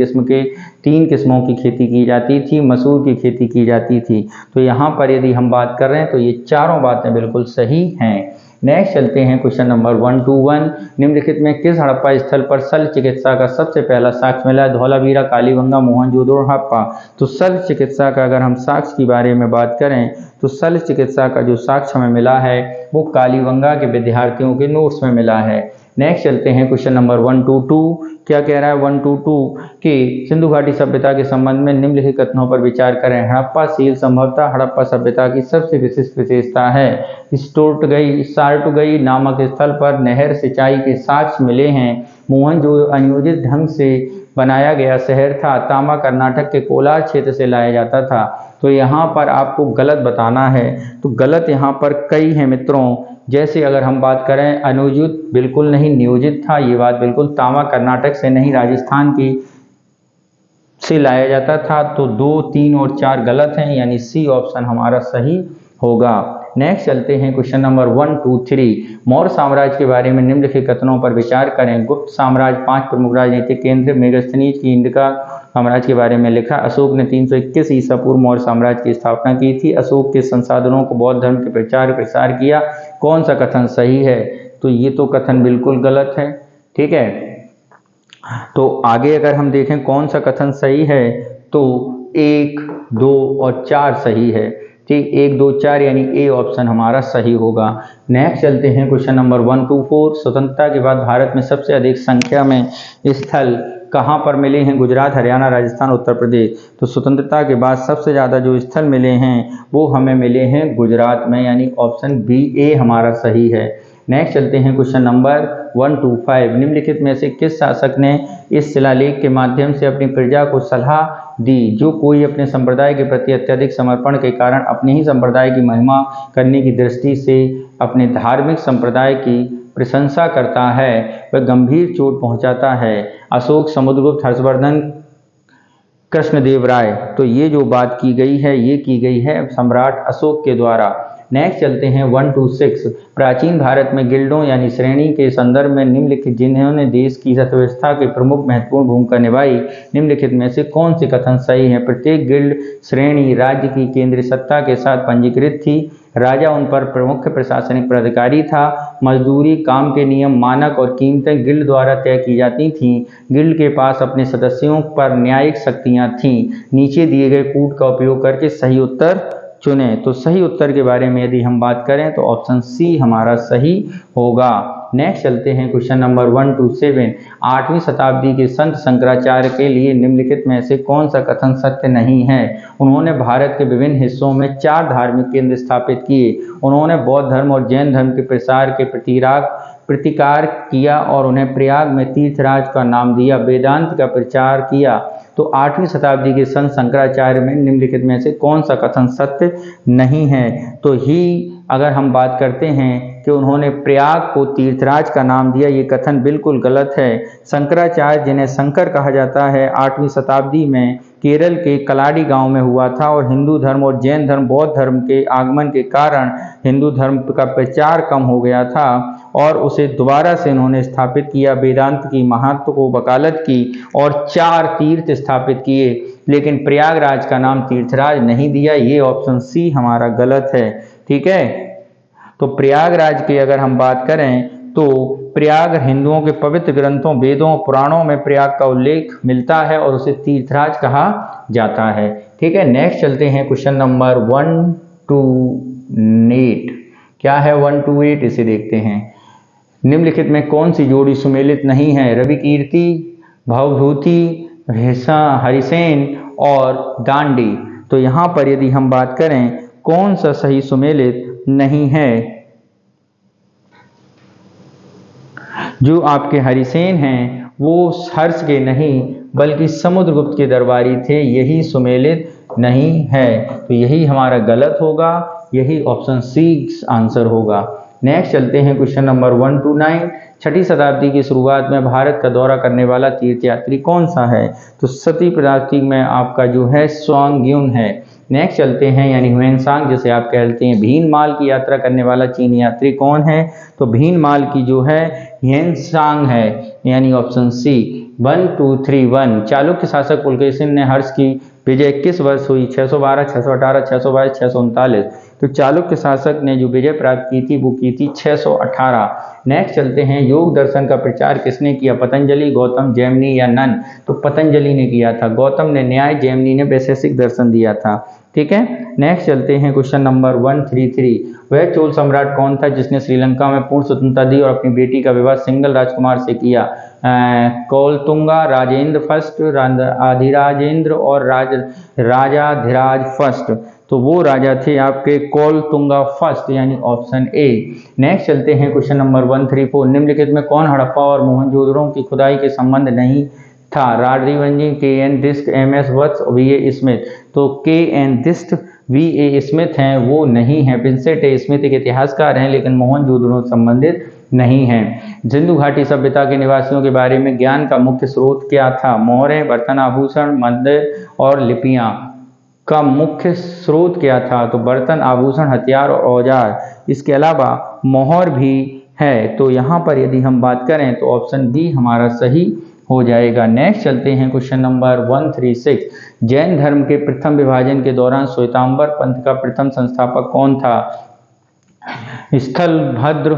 किस्मों की खेती की जाती थी। मसूर की खेती की जाती थी। तो यहाँ पर यदि हम बात कर रहे हैं तो ये चारों बातें बिल्कुल सही हैं। नेक्स्ट चलते हैं क्वेश्चन नंबर 121। निम्नलिखित में किस हड़प्पा स्थल पर शल्य चिकित्सा का सबसे पहला साक्ष्य मिला? धौलावीरा, कालीबंगा, मोहनजोदड़ो, हड़प्पा। तो शल्य चिकित्सा का अगर हम साक्ष्य की बारे में बात करें तो शल्य चिकित्सा का जो साक्ष्य हमें मिला है वो कालीबंगा के विद्यार्थियों के नोट्स में मिला है। नेक्स्ट चलते हैं क्वेश्चन नंबर 122। क्या कह रहा है 122 कि सिंधु घाटी सभ्यता के संबंध में निम्नलिखित कथनों पर विचार करें। हड़प्पा सील संभवतः हड़प्पा सभ्यता की सबसे विशिष्ट विशेषता है। सारटुगई नामक स्थल पर नहर सिंचाई के साक्ष्य मिले हैं। मोहनजोदड़ो अनियोजित ढंग से बनाया गया शहर था। तांबा कर्नाटक के कोलार क्षेत्र से लाया जाता था। तो यहाँ पर आपको गलत बताना है, तो गलत यहाँ पर कई हैं मित्रों। जैसे अगर हम बात करें अनुयोजित बिल्कुल नहीं, नियोजित था, ये बात बिल्कुल। तांबा कर्नाटक से नहीं, राजस्थान की से लाया जाता था। तो 2, 3 और 4 गलत हैं, यानी सी ऑप्शन हमारा सही होगा। नेक्स्ट चलते हैं क्वेश्चन नंबर 123। मौर्य साम्राज्य के बारे में निम्नलिखित कथनों पर विचार करें। गुप्त साम्राज्य 5 प्रमुख राजनीतिक केंद्र, मेगास्थनीज की इंडिका साम्राज्य के बारे में लिखा। अशोक ने 321 ईसा पूर्व मौर्य साम्राज्य की स्थापना की थी। अशोक के संसाधनों को बौद्ध धर्म के प्रसार किया। कौन सा कथन सही है? तो ये तो कथन बिल्कुल गलत है। ठीक है, तो आगे अगर हम देखें कौन सा कथन सही है, तो 1, 2 और 4 सही है। ठीक, 1, 2, 4 यानी ए ऑप्शन हमारा सही होगा। नेक्स्ट चलते हैं क्वेश्चन नंबर 1 to 4। स्वतंत्रता के बाद भारत में सबसे अधिक संख्या में स्थल कहाँ पर मिले हैं? गुजरात, हरियाणा, राजस्थान, उत्तर प्रदेश। तो स्वतंत्रता के बाद सबसे ज़्यादा जो स्थल मिले हैं वो हमें मिले हैं गुजरात में, यानी ऑप्शन बी ए हमारा सही है। नेक्स्ट चलते हैं क्वेश्चन नंबर 1 to 5। निम्नलिखित में से किस शासक ने इस शिलालेख के माध्यम से अपनी प्रजा को सलाह दी, जो कोई अपने संप्रदाय के प्रति अत्यधिक समर्पण के कारण अपने ही संप्रदाय की महिमा करने की दृष्टि से अपने धार्मिक संप्रदाय की प्रशंसा करता है, वह गंभीर चोट पहुंचाता है? अशोक, समुद्रगुप्त, हर्षवर्धन, कृष्णदेव राय। तो ये जो बात की गई है ये की गई है सम्राट अशोक के द्वारा। नेक्स्ट चलते हैं 1 to 6। प्राचीन भारत में गिल्डों यानी श्रेणी के संदर्भ में निम्नलिखित जिन्होंने देश की अर्थव्यवस्था की प्रमुख महत्वपूर्ण भूमिका निभाई, निम्नलिखित में से कौन से कथन सही है? प्रत्येक गिल्ड श्रेणी राज्य की केंद्रीय सत्ता के साथ पंजीकृत थी। राजा उन पर प्रमुख प्रशासनिक प्राधिकारी था। मजदूरी, काम के नियम, मानक और कीमतें गिल्ड द्वारा तय की जाती थीं। गिल्ड के पास अपने सदस्यों पर न्यायिक शक्तियां थीं। नीचे दिए गए कूट का उपयोग करके सही उत्तर चुनें। तो सही उत्तर के बारे में यदि हम बात करें तो ऑप्शन सी हमारा सही होगा। नेक्स्ट चलते हैं क्वेश्चन नंबर 1 to 7। 8वीं शताब्दी के संत शंकराचार्य के लिए निम्नलिखित में से कौन सा कथन सत्य नहीं है? उन्होंने भारत के विभिन्न हिस्सों में 4 धार्मिक केंद्र स्थापित किए। उन्होंने बौद्ध धर्म और जैन धर्म के प्रसार के प्रतिकार किया और उन्हें प्रयाग में तीर्थराज का नाम दिया। वेदांत का प्रचार किया। तो 8वीं शताब्दी के संत शंकराचार्य में निम्नलिखित में से कौन सा कथन सत्य नहीं है? तो ही अगर हम बात करते हैं कि उन्होंने प्रयाग को तीर्थराज का नाम दिया, ये कथन बिल्कुल गलत है। शंकराचार्य, जिन्हें शंकर कहा जाता है, 8वीं शताब्दी में केरल के कलाडी गांव में हुआ था और हिंदू धर्म और जैन धर्म बौद्ध धर्म के आगमन के कारण हिंदू धर्म का प्रचार कम हो गया था और उसे दोबारा से उन्होंने स्थापित किया। वेदांत की महत्व को वकालत की और 4 तीर्थ स्थापित किए, लेकिन प्रयागराज का नाम तीर्थराज नहीं दिया। ये ऑप्शन सी हमारा गलत है। ठीक है, तो प्रयागराज की अगर हम बात करें तो प्रयाग हिंदुओं के पवित्र ग्रंथों, वेदों, पुराणों में प्रयाग का उल्लेख मिलता है और उसे तीर्थराज कहा जाता है। ठीक है, नेक्स्ट चलते हैं क्वेश्चन नंबर 1 to 8। क्या है 1 to 8? इसे देखते हैं। निम्नलिखित में कौन सी जोड़ी सुमेलित नहीं है? रवि कीर्ति, भवभूति, हरिसेन और दांडी। तो यहाँ पर यदि हम बात करें कौन सा सही सुमेलित नहीं है? जो आपके हरिसेन हैं वो हर्ष के नहीं बल्कि समुद्रगुप्त के दरबारी थे, यही सुमेलित नहीं है। तो यही हमारा गलत होगा, यही ऑप्शन सी आंसर होगा। नेक्स्ट चलते हैं क्वेश्चन नंबर 1 to 9। 6ठी शताब्दी की शुरुआत में भारत का दौरा करने वाला तीर्थयात्री कौन सा है? तो सती प्राप्ति में आपका जो है स्वांगयुन है। नेक्स्ट चलते हैं यानी ह्वेनसांग, जिसे आप कहते हैं भीनमाल की यात्रा करने वाला चीनी यात्री कौन है? तो भीनमाल की जो है ह्वेनसांग है, यानी ऑप्शन सी। 1 2 3 1। चालुक्य शासक पुलकेशिन ने हर्ष की विजय किस वर्ष हुई? 612, 618, 622, 639। तो चालुक्य शासक ने जो विजय प्राप्त की थी वो की थी 618। नेक्स्ट चलते हैं योग दर्शन का प्रचार किसने किया? पतंजलि, गौतम, जैमिनी या नन? तो पतंजलि ने किया था। गौतम ने न्याय, जैमिनी ने वैशेषिक दर्शन दिया था। ठीक है, नेक्स्ट चलते हैं क्वेश्चन नंबर 133। वह चोल सम्राट कौन था जिसने श्रीलंका में पूर्ण स्वतंत्रता दी और अपनी बेटी का विवाह सिंगल राजकुमार से किया? कोलतुंगा, राजेंद्र फर्स्ट, अधिराजेंद्र और राजाधिराज फर्स्ट। तो वो राजा थे आपके कोलतुंगा फर्स्ट, यानी ऑप्शन ए। नेक्स्ट चलते हैं क्वेश्चन नंबर 134। निम्नलिखित में कौन हड़प्पा और मोहनजोदड़ो की खुदाई के संबंध नहीं था? राडरिवंजी, के.एन. दिस्ट, एम.एस. वत्स, वी.ए. स्मिथ। तो के.एन. दिस्ट, वी.ए. स्मिथ हैं वो नहीं है। विंसेंट ए. स्मिथ एक इतिहासकार हैं लेकिन मोहनजोदड़ो संबंधित नहीं है। सिंधु घाटी सभ्यता के निवासियों के बारे में ज्ञान का मुख्य स्रोत क्या था? मोहरें, बर्तन, आभूषण, मंदिर और लिपियां। का मुख्य स्रोत क्या था? तो बर्तन, आभूषण, हथियार और औजार। इसके अलावा मोहर भी है। तो यहाँ पर यदि हम बात करें तो ऑप्शन बी हमारा सही हो जाएगा। नेक्स्ट चलते हैं क्वेश्चन नंबर 136। जैन धर्म के प्रथम विभाजन के दौरान श्वेतांबर पंथ का प्रथम संस्थापक कौन था? स्थलभद्र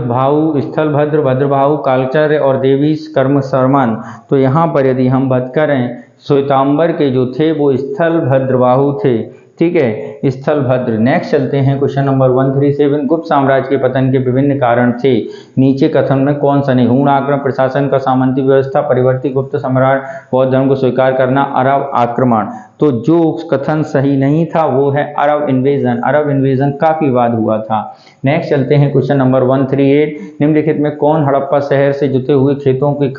भद्रभाऊ कालचर्य और देवी कर्म शर्मन। तो यहाँ पर यदि हम बात करें श्वेतांबर के जो थे वो स्थलभद्रबाहु थे, ठीक है, स्थलभद्र। नेक्स्ट चलते हैं क्वेश्चन नंबर 137। गुप्त साम्राज्य के पतन के विभिन्न कारण थे, नीचे कथन में कौन सा नहीं? हूण आक्रमण, प्रशासन का सामंती व्यवस्था, परिवर्ती गुप्त सम्राट, बौद्ध धर्म को स्वीकार करना, अरब आक्रमण। तो जो कथन सही नहीं था वो है अरब इन्वेजन। अरब इन्वेजन काफी बाद हुआ था। नेक्स्ट चलते हैं क्वेश्चन नंबर 138। निम्नलिखित में कौन हड़प्पा शहर से जुते हुए खेतों की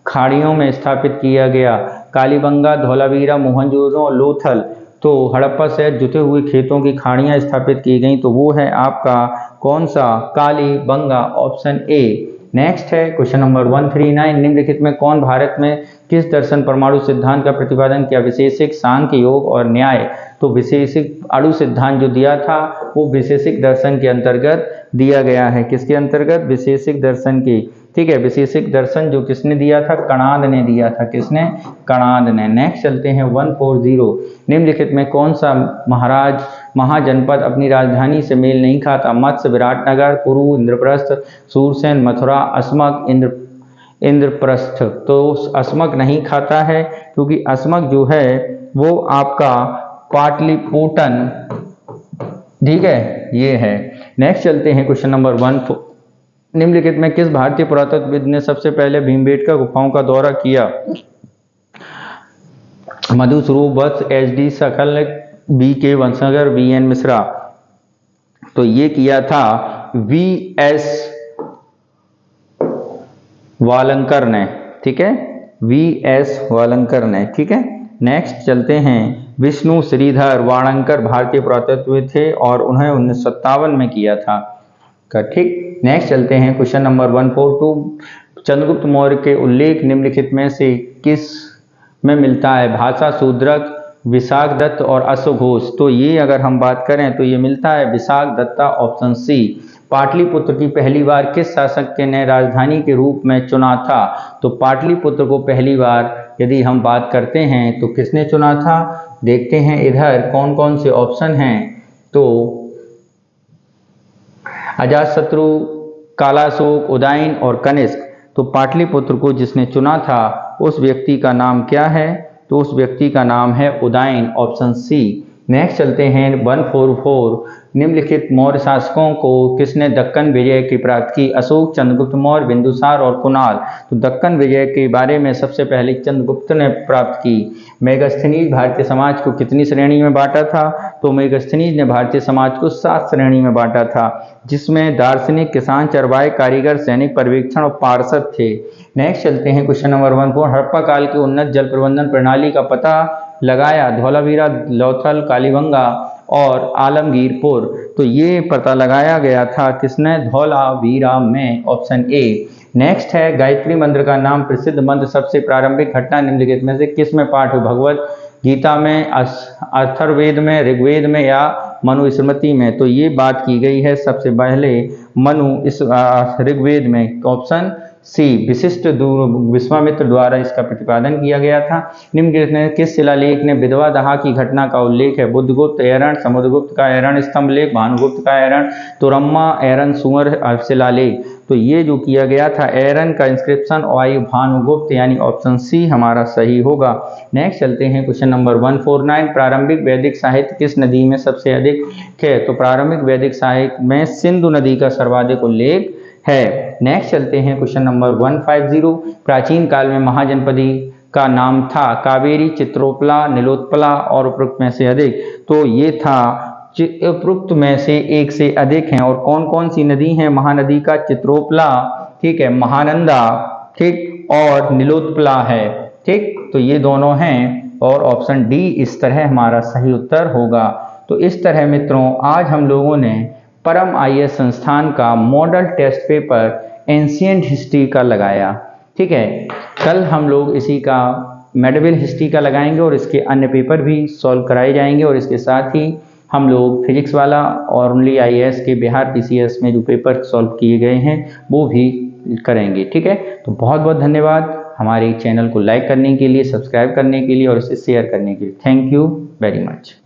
खाड़ियों में स्थापित किया गया? कालीबंगा, धौलावीरा, मोहनजोदड़ो, लोथल। तो हड़प्पा शहर जुटे हुए खेतों की खाड़ियां स्थापित की गई, तो वो है आपका कौन सा? Kalibangan, option A. नेक्स्ट है क्वेश्चन नंबर 139। निम्नलिखित में कौन भारत में किस दर्शन परमाणु सिद्धांत का प्रतिपादन किया? विशेषिक, सांख्य, योग और न्याय। तो विशेषिक अणु सिद्धांत जो दिया था वो विशेषिक दर्शन के अंतर्गत दिया गया है। किसके अंतर्गत? विशेषिक दर्शन की, ठीक है। विशेषिक दर्शन जो किसने दिया था? कणाद ने दिया था। किसने? कणाद ने। नेक्स्ट चलते हैं 140। निम्नलिखित में कौन सा महाजनपद अपनी राजधानी से मेल नहीं खाता? मत्स्य, विराटनगर, कुरु, इंद्रप्रस्थ, सूरसेन, मथुरा, अस्मक, इंद्रप्रस्थ। तो अस्मक नहीं खाता है क्योंकि अस्मक जो है वो आपका पाटलिपुत्र, ठीक है, ये है। नेक्स्ट चलते हैं क्वेश्चन नंबर 1। निम्नलिखित में किस भारतीय पुरातत्वविद ने सबसे पहले भीमबेटका गुफाओं का दौरा किया? मधु स्वरूप वत्स, HD सकल, BK वंशगर, VN मिश्रा। तो ये किया था VS वालंकर ने, ठीक है, VS वालंकर ने, ठीक है। नेक्स्ट चलते हैं विष्णु श्रीधर वाणंकर भारतीय पुरातत्वविद थे और उन्हें 1957 में किया था, ठीक। नेक्स्ट चलते हैं क्वेश्चन नंबर 142। चंद्रगुप्त मौर्य के उल्लेख निम्नलिखित में से किस में मिलता है? भाषा, शूद्रक, विशाखदत्त और अश्वघोष। तो ये अगर हम बात करें तो ये मिलता है विशाखदत्ता, ऑप्शन सी। पाटलिपुत्र की पहली बार किस शासक ने राजधानी के रूप में चुना था? तो पाटलिपुत्र को पहली बार यदि हम बात करते हैं तो किसने चुना था? देखते हैं इधर कौन कौन से ऑप्शन हैं। तो अजातशत्रु, कालाशोक, उदयन और कनिष्क। तो पाटलिपुत्र को जिसने चुना था उस व्यक्ति का नाम क्या है? तो उस व्यक्ति का नाम है उदयन, ऑप्शन सी। नेक्स्ट चलते हैं 144। निम्नलिखित मौर्य शासकों को किसने दक्कन विजय की प्राप्त की? अशोक, चंद्रगुप्त मौर्य, बिंदुसार और कुणाल। तो दक्कन विजय के बारे में सबसे पहले चंद्रगुप्त ने प्राप्त की। मेगास्थनीज भारतीय समाज को कितनी श्रेणी में बांटा था? तो मेगास्थनीज ने भारतीय समाज को 7 श्रेणी में बांटा था, जिसमें दार्शनिक, किसान, चरवाहे, कारीगर, सैनिक, पर्यवेक्षण और पार्षद थे। नेक्स्ट चलते हैं क्वेश्चन नंबर 14। हड़प्पा काल की उन्नत जल प्रबंधन प्रणाली का पता लगाया? धौलावीरा, लोथल, कालीबंगा और आलमगीरपुर। तो ये पता लगाया गया था किसने? धौलावीरा में, ऑप्शन ए। नेक्स्ट है गायत्री मंत्र का नाम प्रसिद्ध मंत्र सबसे प्रारंभिक घटना निम्नलिखित में से किस में पाठ हुई? भगवत गीता में, अथर्ववेद में, ऋग्वेद में या मनुस्मृति में? तो ये बात की गई है सबसे पहले ऋग्वेद में, ऑप्शन सी। विशिष्ट विश्वामित्र द्वारा इसका प्रतिपादन किया गया था। निम्नलिखित में किस शिलालेख ने विधवा दाह की घटना का उल्लेख है? बुद्धगुप्त एरन, समुद्रगुप्त का एरन स्तंभ लेख, भानुगुप्त का एरन, तुरम्मा एरन सुअर शिलालेख। तो ये जो किया गया था एरन का इंस्क्रिप्शन और भानुगुप्त, यानी ऑप्शन सी हमारा सही होगा। नेक्स्ट चलते हैं क्वेश्चन नंबर 149। प्रारंभिक वैदिक साहित्य किस नदी में सबसे अधिक है? तो प्रारंभिक वैदिक साहित्य में सिंधु नदी का सर्वाधिक उल्लेख है। नेक्स्ट चलते हैं क्वेश्चन नंबर 150। प्राचीन काल में महाजनपदी का नाम था? कावेरी, चित्रोपला, नीलोत्पला और उपरोक्त में से अधिक। तो ये था उपरोक्त में से एक से अधिक हैं। और कौन कौन सी नदी है महानदी का? चित्रोपला, ठीक है, महानंदा, ठीक, और नीलोत्पला है, ठीक। तो ये दोनों हैं और ऑप्शन डी इस तरह हमारा सही उत्तर होगा। तो इस तरह मित्रों आज हम लोगों ने परम IAS संस्थान का model test paper ancient history का लगाया, ठीक है। कल हम लोग इसी का मेडिवल हिस्ट्री का लगाएंगे और इसके अन्य पेपर भी सॉल्व कराए जाएंगे और इसके साथ ही हम लोग फिजिक्स वाला और ओनली IAS के बिहार PCS में जो पेपर सॉल्व किए गए हैं वो भी करेंगे, ठीक है। तो बहुत बहुत धन्यवाद। हमारे चैनल को लाइक करने के लिए, सब्सक्राइब करने के लिए और इसे शेयर करने के लिए। Thank you very much.